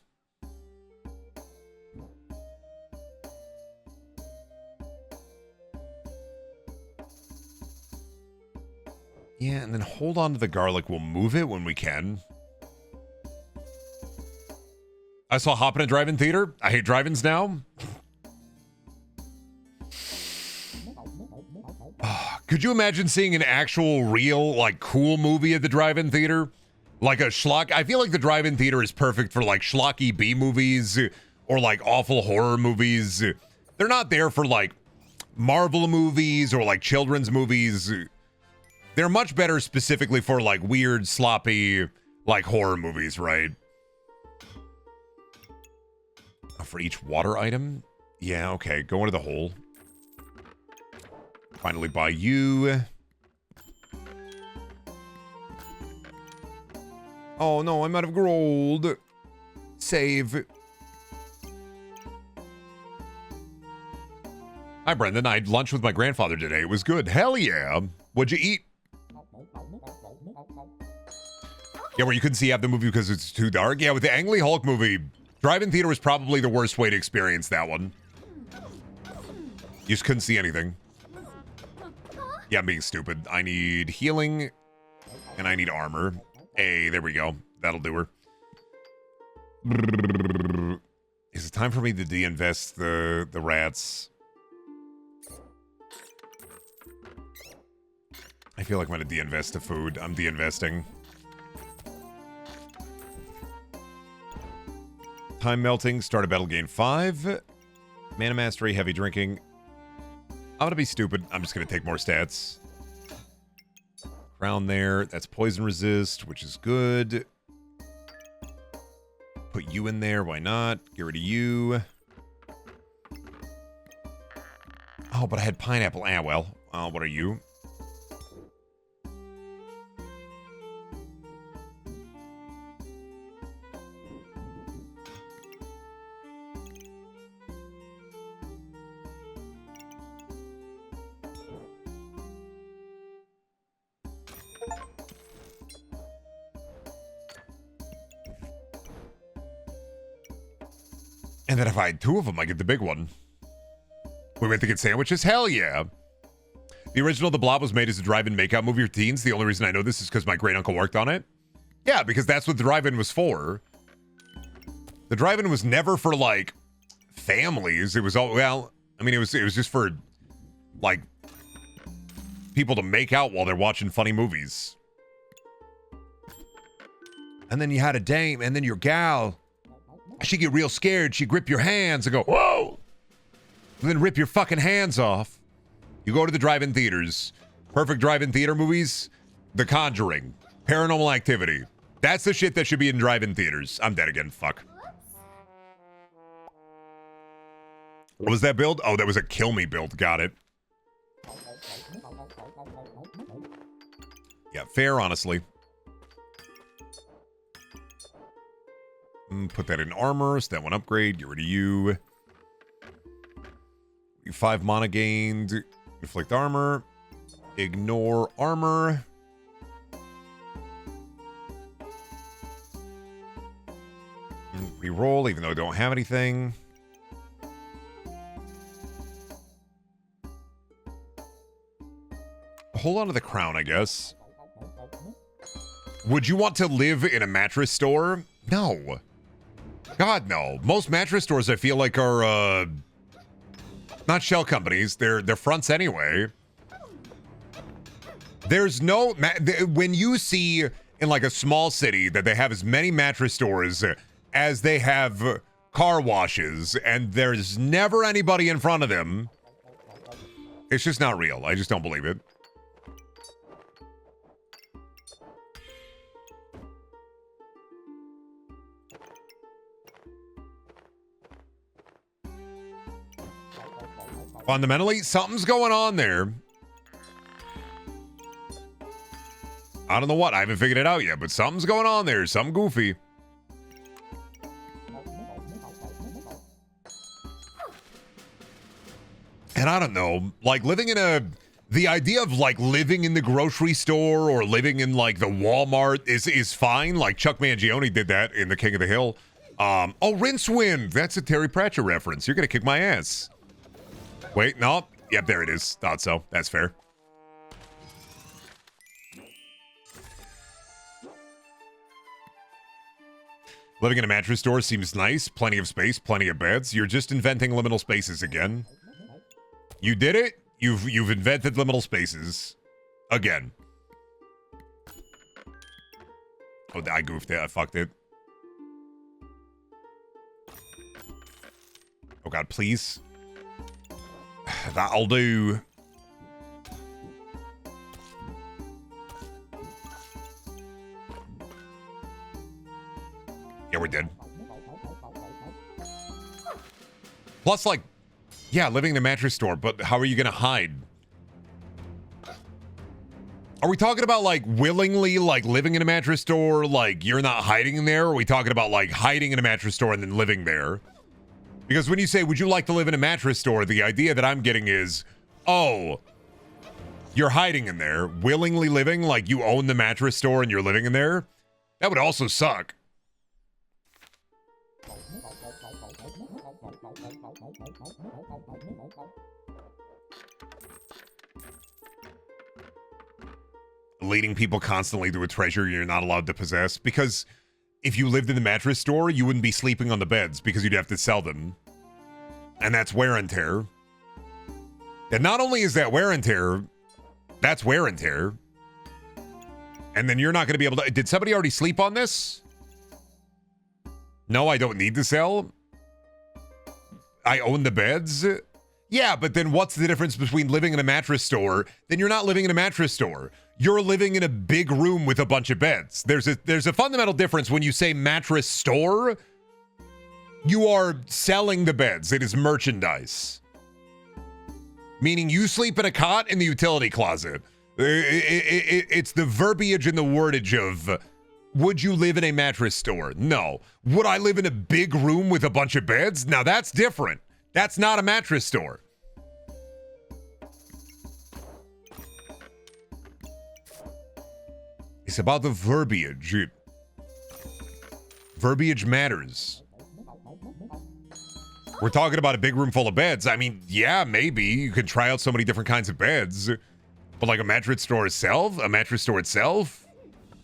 and then hold on to the garlic. We'll move it when we can. I saw Hop in a drive-in theater. I hate drive-ins now. Could you imagine seeing an actual, real, like, cool movie at the drive-in theater? Like a schlock. I feel like the drive-in theater is perfect for, like, schlocky B movies or, like, awful horror movies. They're not there for, like, Marvel movies or, like, children's movies. They're much better specifically for, like, weird, sloppy, like, horror movies, right? For each water item? Yeah, okay. Go into the hole. Finally buy you. Oh no, I'm out of gold. Save. Hi, Brendan. I had lunch with my grandfather today. It was good. Hell yeah. What'd you eat? Yeah, where you couldn't see half the movie because it's too dark. Yeah, with the Ang Lee Hulk movie, drive-in theater was probably the worst way to experience that one. You just couldn't see anything. Yeah, I'm being stupid. I need healing, and I need armor. Hey, there we go. That'll do her. Is it time for me to de-invest the rats? I feel like I'm going to de-invest the food. I'm de-investing. Time melting. Start a battle, gain 5. Mana mastery, heavy drinking. I'm gonna be stupid. I'm just gonna take more stats. Crown there. That's poison resist, which is good. Put you in there. Why not? Get rid of you. Oh, but I had pineapple. Ah, well. What are you? And then if I had 2 of them, I get the big one. We went to get sandwiches? Hell yeah. The original The Blob was made as a drive-in makeout movie for teens. The only reason I know this is because my great uncle worked on it. Yeah, because that's what the drive-in was for. The drive-in was never for, like, families. It was all, well, I mean, it was just for, like, people to make out while they're watching funny movies. And then you had a dame, and then your gal, she'd get real scared. She'd grip your hands and go, whoa! And then rip your fucking hands off. You go to the drive-in theaters. Perfect drive-in theater movies. The Conjuring. Paranormal Activity. That's the shit that should be in drive-in theaters. I'm dead again. Fuck. What was that build? Oh, that was a kill me build. Got it. Yeah, fair, honestly. Put that in armor, so that one upgrade. Get rid of you. 5 mana gained. Inflict armor. Ignore armor. Reroll, even though I don't have anything. Hold on to the crown, I guess. Would you want to live in a mattress store? No. God, no. Most mattress stores, I feel like, are, not shell companies. They're fronts anyway. There's no... When you see in, like, a small city that they have as many mattress stores as they have car washes, and there's never anybody in front of them, it's just not real. I just don't believe it. Fundamentally, something's going on there. I don't know what. I haven't figured it out yet, but something's going on there. Something goofy. And I don't know, like living in a... The idea of like living in the grocery store or living in like the Walmart is fine. Like Chuck Mangione did that in The King of the Hill. Oh, Rincewind. That's a Terry Pratchett reference. You're going to kick my ass. Wait, no. Yep, there it is. Thought so. That's fair. Living in a mattress store seems nice. Plenty of space, plenty of beds. You're just inventing liminal spaces again. You did it. You've invented liminal spaces again. Oh, I goofed it. I fucked it. Oh God, please. That'll do. Yeah, we're dead. Plus, like, yeah, living in a mattress store, but how are you gonna hide? Are we talking about, like, willingly, like, living in a mattress store, like, you're not hiding in there? Or are we talking about, like, hiding in a mattress store and then living there? Because when you say, would you like to live in a mattress store, the idea that I'm getting is, oh, you're hiding in there, willingly living, like you own the mattress store and you're living in there? That would also suck. Leading people constantly to a treasure you're not allowed to possess, because if you lived in the mattress store, you wouldn't be sleeping on the beds because you'd have to sell them. And that's wear and tear. And not only is that wear and tear, that's wear and tear. And then you're not going to be able to... Did somebody already sleep on this? No, I don't need to sell. I own the beds. Yeah, but then what's the difference between living in a mattress store? Then you're not living in a mattress store. You're living in a big room with a bunch of beds. There's a fundamental difference when you say mattress store. You are selling the beds. It is merchandise. Meaning you sleep in a cot in the utility closet. It's the verbiage and the wordage of, would you live in a mattress store? No. Would I live in a big room with a bunch of beds? Now that's different. That's not a mattress store. It's about the verbiage. Verbiage matters. We're talking about a big room full of beds. I mean, yeah, maybe. You could try out so many different kinds of beds. But like a mattress store itself? A mattress store itself?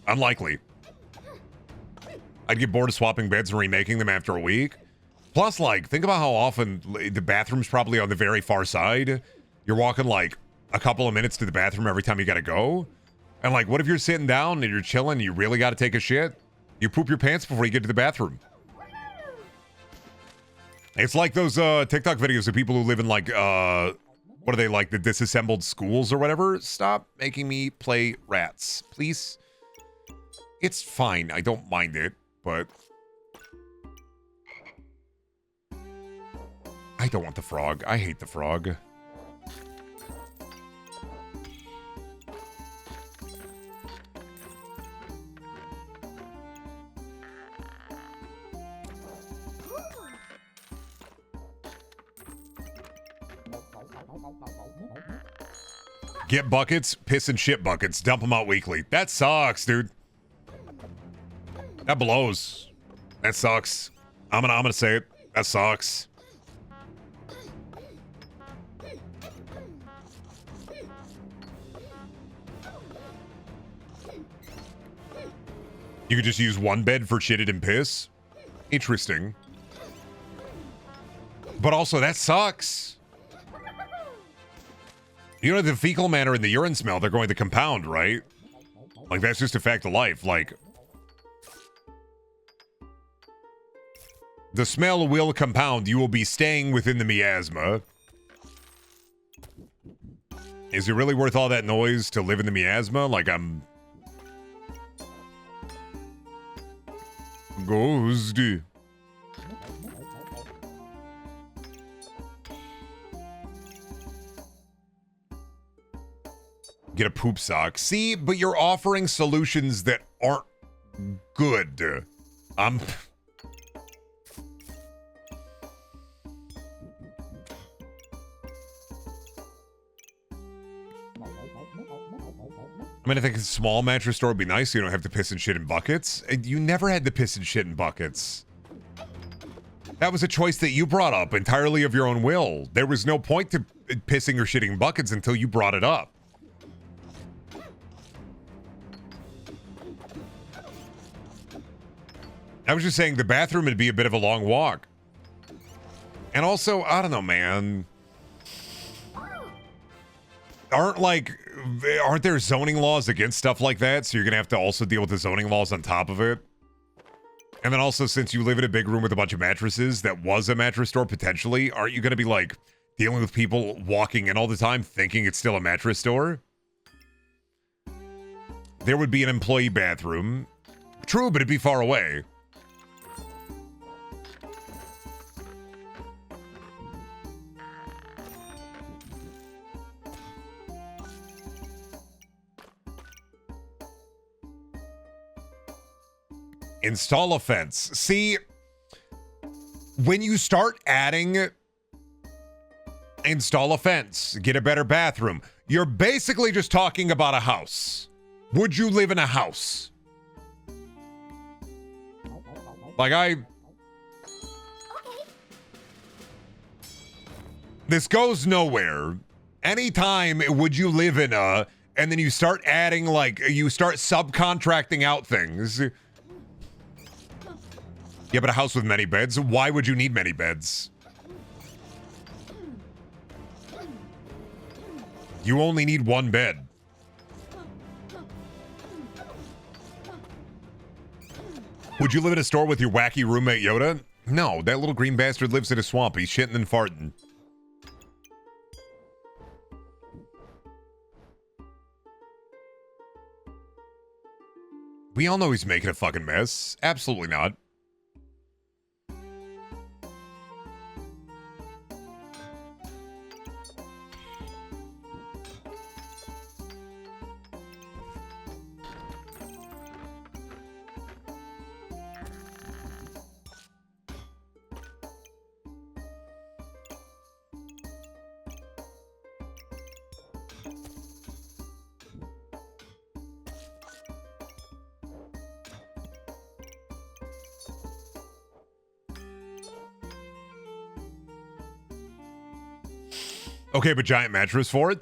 Unlikely. I'd get bored of swapping beds and remaking them after a week. Plus, like, think about how often the bathroom's probably on the very far side. You're walking, like, a couple of minutes to the bathroom every time you gotta go. And, like, what if you're sitting down and you're chilling and you really gotta take a shit? You poop your pants before you get to the bathroom. It's like those TikTok videos of people who live in, like, what are they, like, the disassembled schools or whatever? Stop making me play rats, please. It's fine. I don't mind it, but... I don't want the frog. I hate the frog. Get buckets, piss and shit buckets, dump them out weekly. That sucks, dude. That blows. That sucks. I'm gonna say it. That sucks. You could just use one bed for shitted and piss? Interesting. But also, that sucks. You know, the fecal matter and the urine smell, they're going to compound, right? Like, that's just a fact of life. Like, the smell will compound. You will be staying within the miasma. Is it really worth all that noise to live in the miasma? Like, I'm... Ghost. Get a poop sock. See, but you're offering solutions that aren't good. I'm I mean, I think a small mattress store would be nice so you don't have to piss and shit in buckets. You never had to piss and shit in buckets. That was a choice that you brought up entirely of your own will. There was no point to pissing or shitting in buckets until you brought it up. I was just saying the bathroom would be a bit of a long walk. And also, I don't know, man. Aren't there zoning laws against stuff like that? So you're going to have to also deal with the zoning laws on top of it. And then also, since you live in a big room with a bunch of mattresses that was a mattress store potentially, aren't you going to be like dealing with people walking in all the time thinking it's still a mattress store? There would be an employee bathroom. True, but it'd be far away. Install a fence. See, when you start adding install a fence, get a better bathroom, you're basically just talking about a house. Would you live in a house? This goes nowhere. Anytime would you live in a, and then you start adding, you start subcontracting out things. Yeah, but a house with many beds? Why would you need many beds? You only need one bed. Would you live in a store with your wacky roommate Yoda? No, that little green bastard lives in a swamp. He's shitting and farting. We all know he's making a fucking mess. Absolutely not. Okay, but giant mattress for it?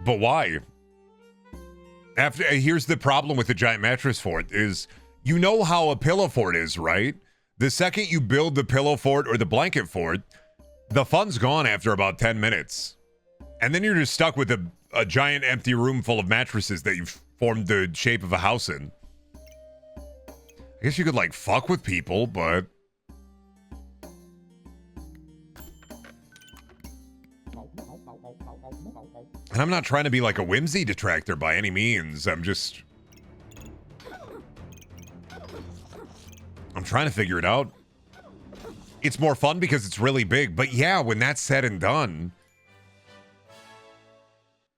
But why? Here's the problem with the giant mattress fort is, you know how a pillow fort is, right? The second you build the pillow fort or the blanket fort, the fun's gone after about 10 minutes. And then you're just stuck with a giant empty room full of mattresses that you've formed the shape of a house in. I guess you could fuck with people, but... And I'm not trying to be a whimsy detractor by any means. I'm trying to figure it out. It's more fun because it's really big. But yeah, when that's said and done,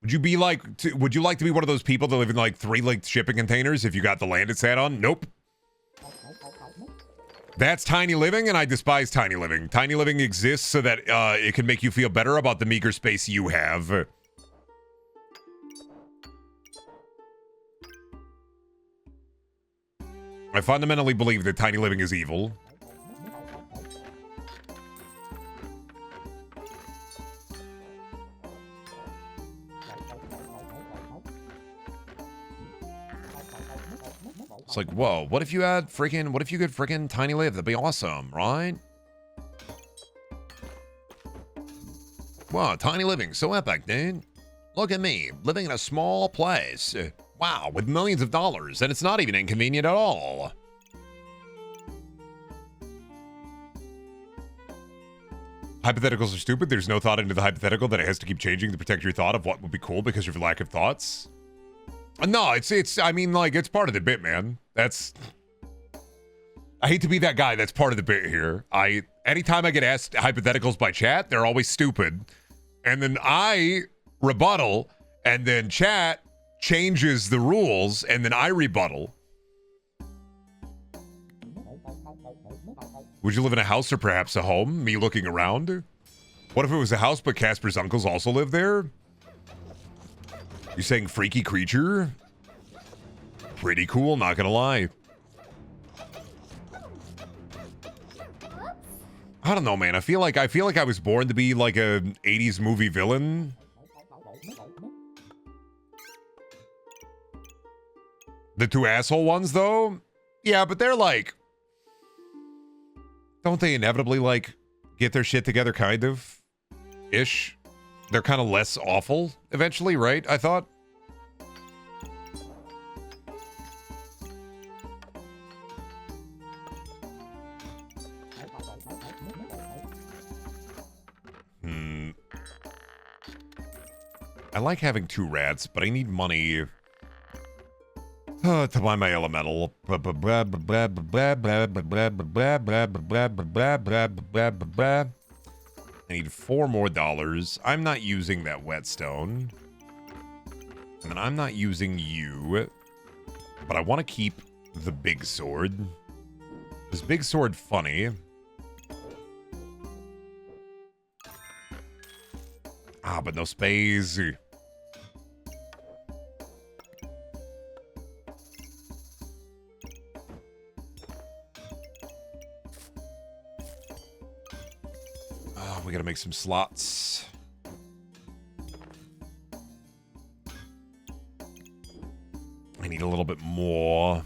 would you like to be one of those people that live in 3-linked shipping containers if you got the land it sat on? Nope. That's tiny living, and I despise tiny living. Tiny living exists so that it can make you feel better about the meager space you have. I fundamentally believe that tiny living is evil. It's whoa, what if you could freaking tiny live? That'd be awesome, right? Wow, tiny living, so epic, dude. Look at me, living in a small place. Wow, with millions of dollars, and it's not even inconvenient at all. Hypotheticals are stupid. There's no thought into the hypothetical that it has to keep changing to protect your thought of what would be cool because of your lack of thoughts. No, it's part of the bit, man. I hate to be that guy. That's part of the bit here. Anytime I get asked hypotheticals by chat, they're always stupid. And then I rebuttal, and then chat changes the rules, and then I rebuttal. Would you live in a house or perhaps a home? Me looking around? What if it was a house but Casper's uncles also live there? You saying freaky creature? Pretty cool, not gonna lie. I don't know, man. I feel like I was born to be a 80s movie villain. The two asshole ones, though? Yeah, but they're don't they inevitably, like, get their shit together, kind of? Ish. They're kind of less awful eventually, right? I thought. I like having 2 rats, but I need money to buy my elemental. I need $4 more. I'm not using that whetstone. And then I'm not using you. But I want to keep the big sword. This big sword funny. Ah, but no space. Oh, we gotta make some slots. I need a little bit more.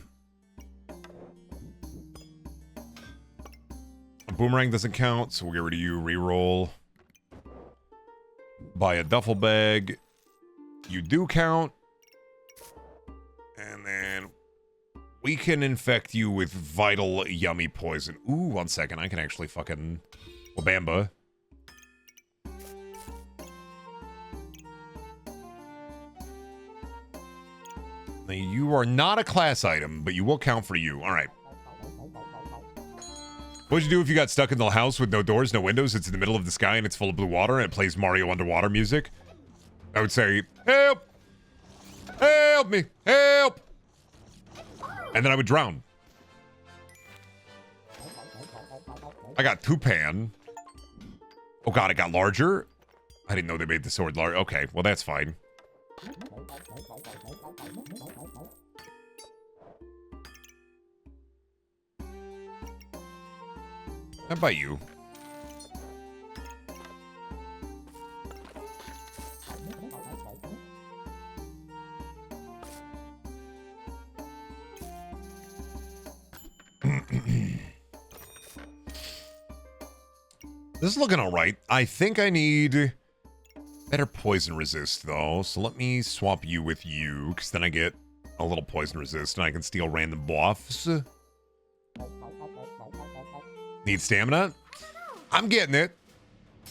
A boomerang doesn't count, so we'll get rid of you. Reroll. Buy a duffel bag. You do count. And then we can infect you with vital yummy poison. Ooh, 1 second. I can actually fucking Wabamba. Now, you are not a class item, but you will count for you. All right. What'd you do if you got stuck in the house with no doors, no windows? It's in the middle of the sky and it's full of blue water and it plays Mario underwater music. I would say, help! Help me! Help! And then I would drown. I got 2 pan. Oh god, it got larger? I didn't know they made the sword large. Okay, well that's fine. How about you? This is looking all right. I think I need better poison resist, though. So let me swap you with you, because then I get a little poison resist, and I can steal random buffs. Need stamina? I'm getting it.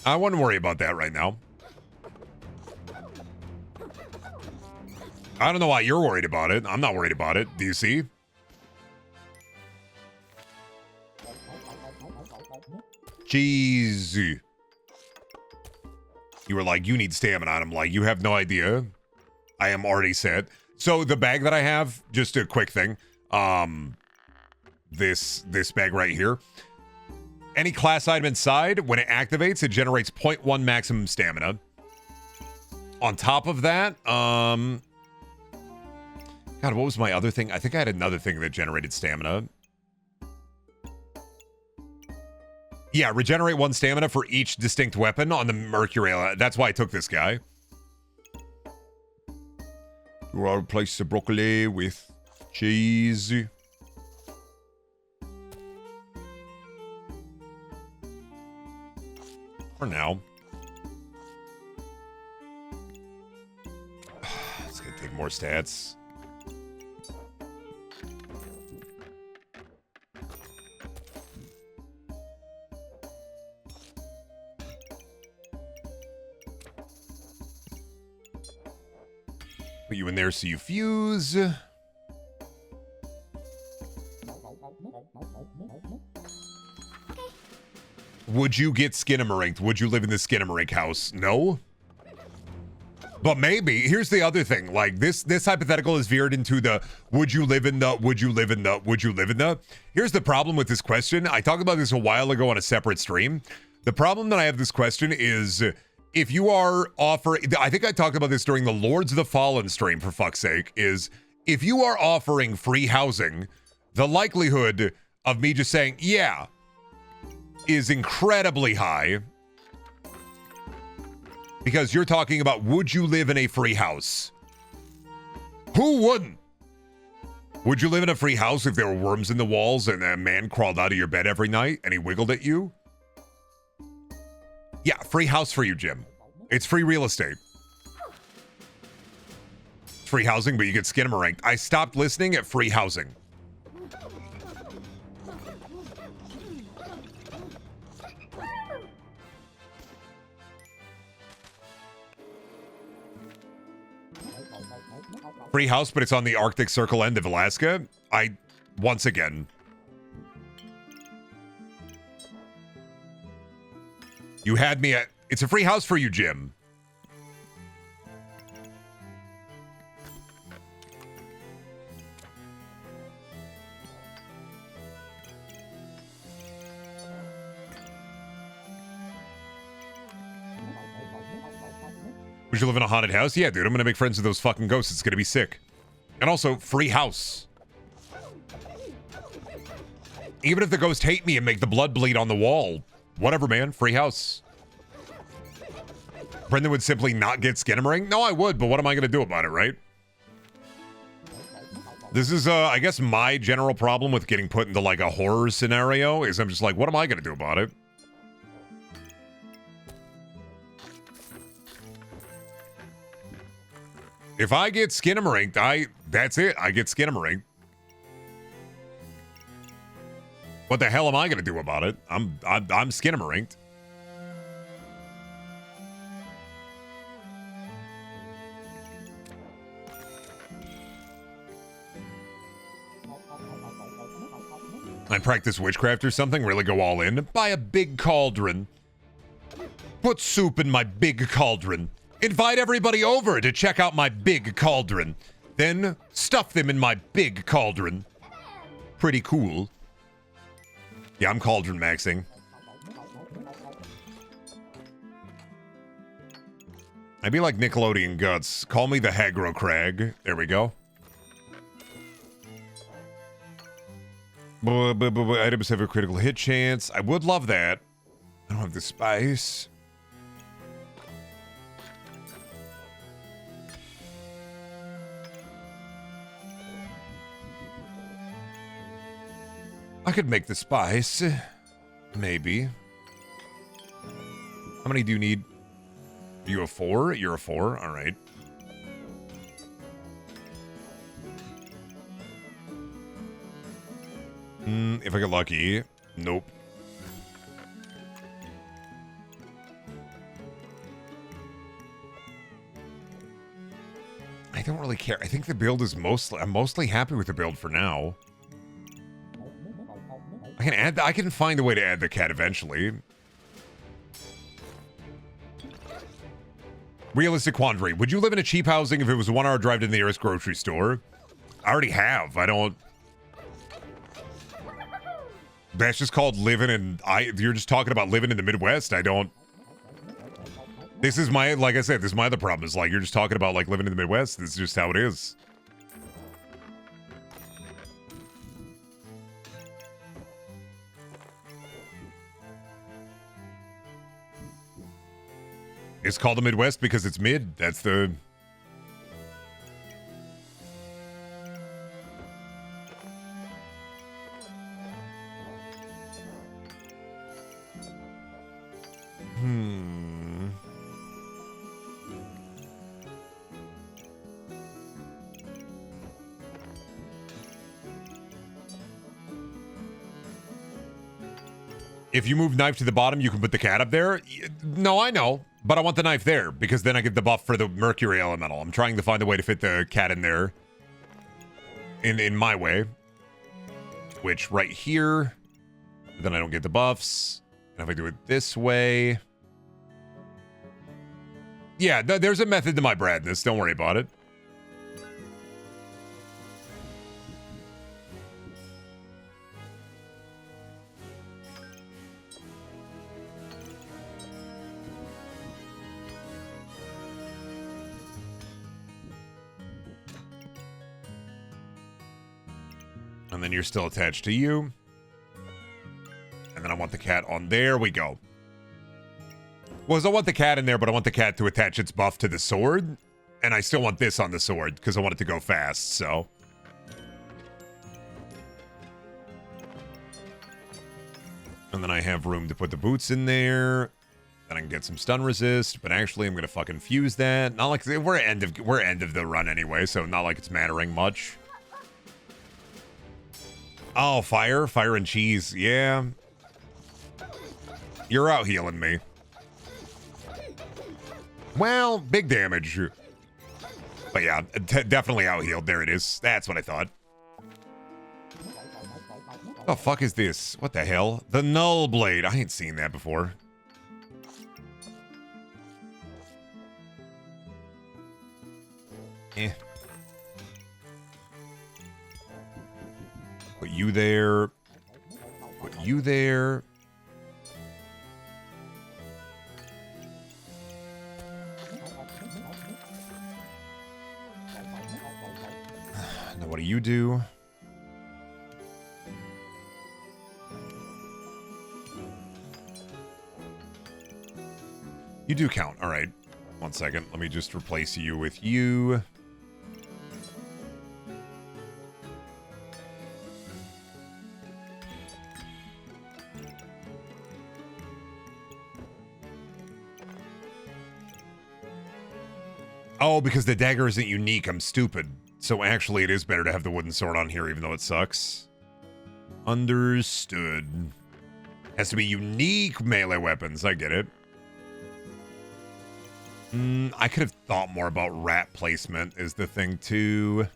I wouldn't worry about that right now. I don't know why you're worried about it. I'm not worried about it. Do you see? Jeez. You were like, you need stamina. And I'm like, you have no idea. I am already set. So the bag that I have, just a quick thing. This bag right here. Any class item inside, when it activates, it generates 0.1 maximum stamina. On top of that, God, what was my other thing? I think I had another thing that generated stamina. Yeah, regenerate 1 stamina for each distinct weapon on the Mercury. That's why I took this guy. I'll replace the broccoli with cheese. For now. It's gonna take more stats. Put you in there so you fuse. Would you get Skinnamarink? Would you live in the Skinnamarink house? No. But maybe. Here's the other thing. Like, this hypothetical is veered into the would you live in the, would you live in the, would you live in the. Here's the problem with this question. I talked about this a while ago on a separate stream. The problem that I have this question is if you are offering, I think I talked about this during the Lords of the Fallen stream, for fuck's sake, is if you are offering free housing, the likelihood of me just saying, yeah, is incredibly high. Because you're talking about, would you live in a free house? Who wouldn't? Would you live in a free house if there were worms in the walls and a man crawled out of your bed every night and he wiggled at you? Yeah, free house for you, Jim. It's free real estate. It's free housing, but you get Skinamarink. I stopped listening at free housing. Free house, but it's on the Arctic Circle end of Alaska. Once again. You had me at, it's a free house for you, Jim. Would you live in a haunted house? Yeah, dude, I'm gonna make friends with those fucking ghosts. It's gonna be sick. And also, free house. Even if the ghosts hate me and make the blood bleed on the wall. Whatever, man. Free house. Brendan would simply not get Skinamarink? No, I would, but what am I gonna do about it, right? This is, I guess my general problem with getting put into, like, a horror scenario is I'm just like, what am I gonna do about it? If I get Skinamarink, that's it. I get Skinamarink. What the hell am I gonna do about it? I'm Skinamarink. I practice witchcraft or something, really go all in. Buy a big cauldron. Put soup in my big cauldron. Invite everybody over to check out my big cauldron. Then stuff them in my big cauldron. Pretty cool. Yeah, I'm cauldron maxing. I'd be like Nickelodeon Guts. Call me the Hagro Crag. There we go. Items have a critical hit chance. I would love that. I don't have the spice. I could make the spice. Maybe. How many do you need? Are you a 4? You're a 4. All right. If I get lucky. Nope. I don't really care. I think the build is I'm mostly happy with the build for now. I can find a way to add the cat eventually. Realistic quandary. Would you live in a cheap housing if it was a 1-hour drive to the nearest grocery store? I already have. I don't... That's just called living in... You're just talking about living in the Midwest. I don't... This is my... Like I said, this is my other problem. Is like, you're just talking about, like, living in the Midwest. This is just how it is. It's called the Midwest because it's mid. That's the... If you move knife to the bottom, you can put the cat up there? No, I know. But I want the knife there, because then I get the buff for the Mercury Elemental. I'm trying to find a way to fit the cat in there. In my way. Which, right here... Then I don't get the buffs. And if I do it this way... Yeah, there's a method to my Bradness. Don't worry about it. And then you're still attached to you. And then I want the cat on. There we go. Well, I want the cat in there, but I want the cat to attach its buff to the sword. And I still want this on the sword, because I want it to go fast, so. And then I have room to put the boots in there. Then I can get some stun resist, but actually I'm gonna fucking fuse that. Not like we're end of the run anyway, so not like it's mattering much. Oh, fire and cheese, yeah. You're out healing me. Well, big damage. But yeah, definitely out healed. There it is. That's what I thought. The fuck is this? What the hell? The Null Blade. I ain't seen that before. Eh. Put you there. Put you there. Now what do you do? You do count. All right. 1 second. Let me just replace you with you. Oh, because the dagger isn't unique. I'm stupid. So actually, it is better to have the wooden sword on here, even though it sucks. Understood. Has to be unique melee weapons. I get it. I could have thought more about rat placement is the thing, too.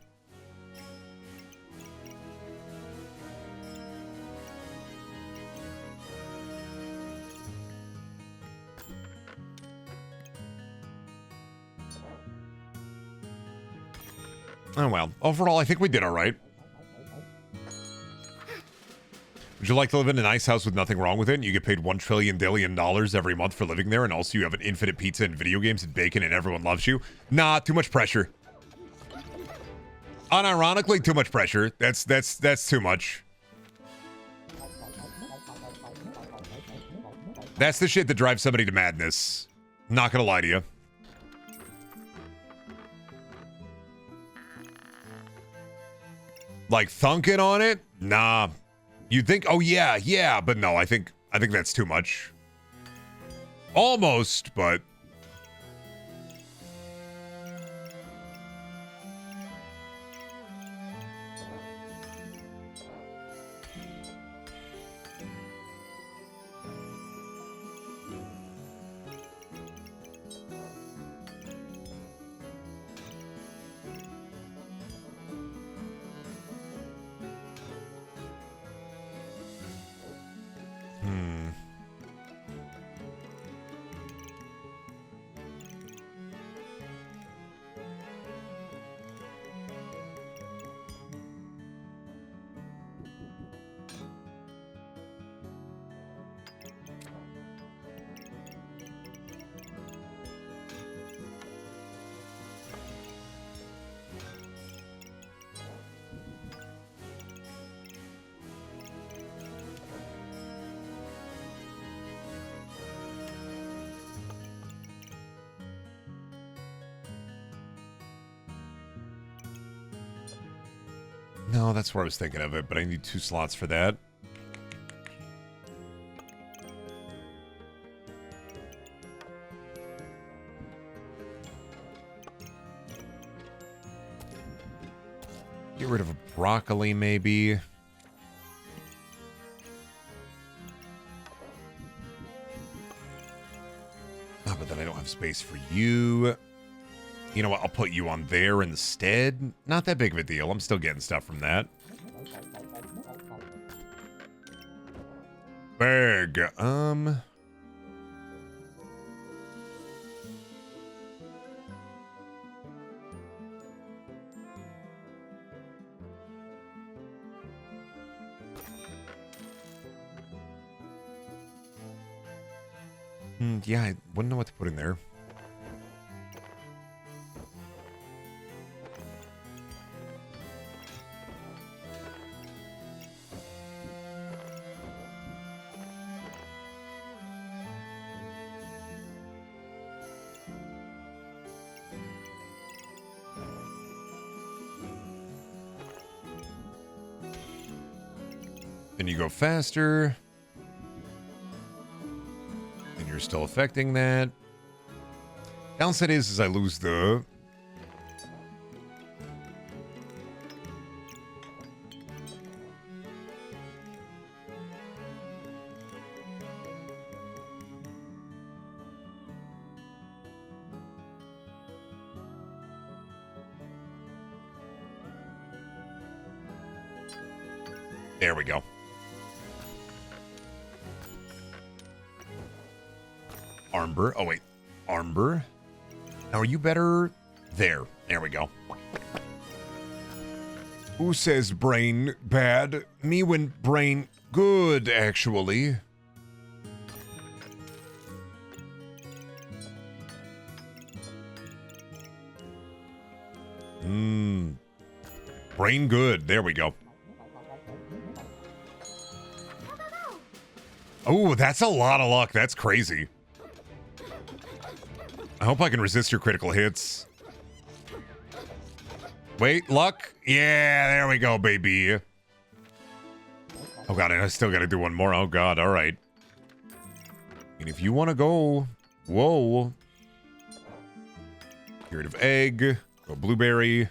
Oh, well. Overall, I think we did all right. Would you like to live in a nice house with nothing wrong with it? And you get paid $1 trillion every month for living there, and also you have an infinite pizza and video games and bacon, and everyone loves you? Nah, too much pressure. Unironically, too much pressure. That's too much. That's the shit that drives somebody to madness. Not gonna lie to you. Like thunking on it? Nah. You'd think, oh yeah, but no, I think that's too much. Almost, but no, that's where I was thinking of it, but I need 2 slots for that. Get rid of a broccoli, maybe. Oh, but then I don't have space for you. You know what? I'll put you on there instead. Not that big of a deal. I'm still getting stuff from that. Bag. Yeah, I wouldn't know what to put in there. Then you go faster. still affecting that. Downside is I lose the... There we go. Armber. Oh, wait. Armber. Now, are you better? There. There we go. Who says brain bad? Me when brain good, actually. Brain good. There we go. Oh, that's a lot of luck. That's crazy. I hope I can resist your critical hits. Wait, luck? Yeah, there we go, baby. Oh, God, I still got to do one more. Oh, God, all right. And if you want to go... Whoa. Get rid of egg. Go blueberry.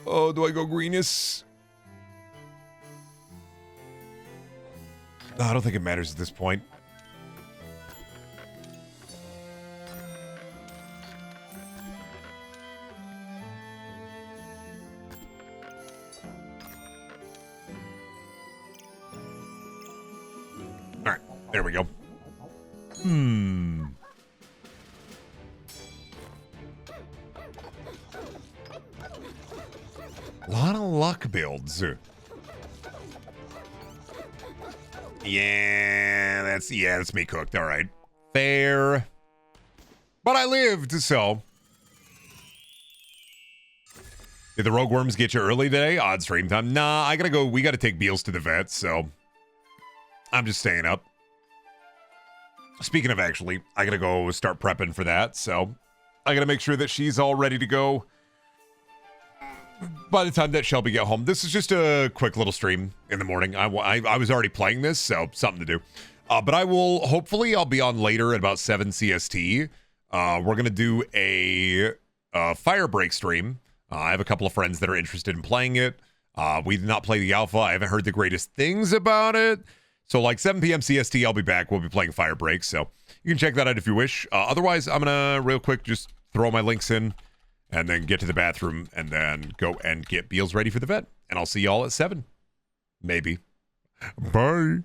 Oh, do I go greenness? No, I don't think it matters at this point. All right, there we go. A lot of luck builds. Yeah, that's me cooked. All right. Fair. But I lived, so. Did the rogue worms get you early today? Odd stream time. Nah, I gotta go. We gotta take Beals to the vet, so. I'm just staying up. Speaking of actually, I gotta go start prepping for that, so. I gotta make sure that she's all ready to go by the time that Shelby get home. This is just a quick little stream in the morning. I was already playing this, so something to do. But I will, hopefully I'll be on later at about 7 CST. We're going to do a fire break stream. I have a couple of friends that are interested in playing it. We did not play the alpha. I haven't heard the greatest things about it. So like 7 p.m. CST, I'll be back. We'll be playing fire break. So you can check that out if you wish. Otherwise, I'm going to real quick just throw my links in. And then get to the bathroom and then go and get Beals ready for the vet. And I'll see y'all at 7. Maybe. Bye.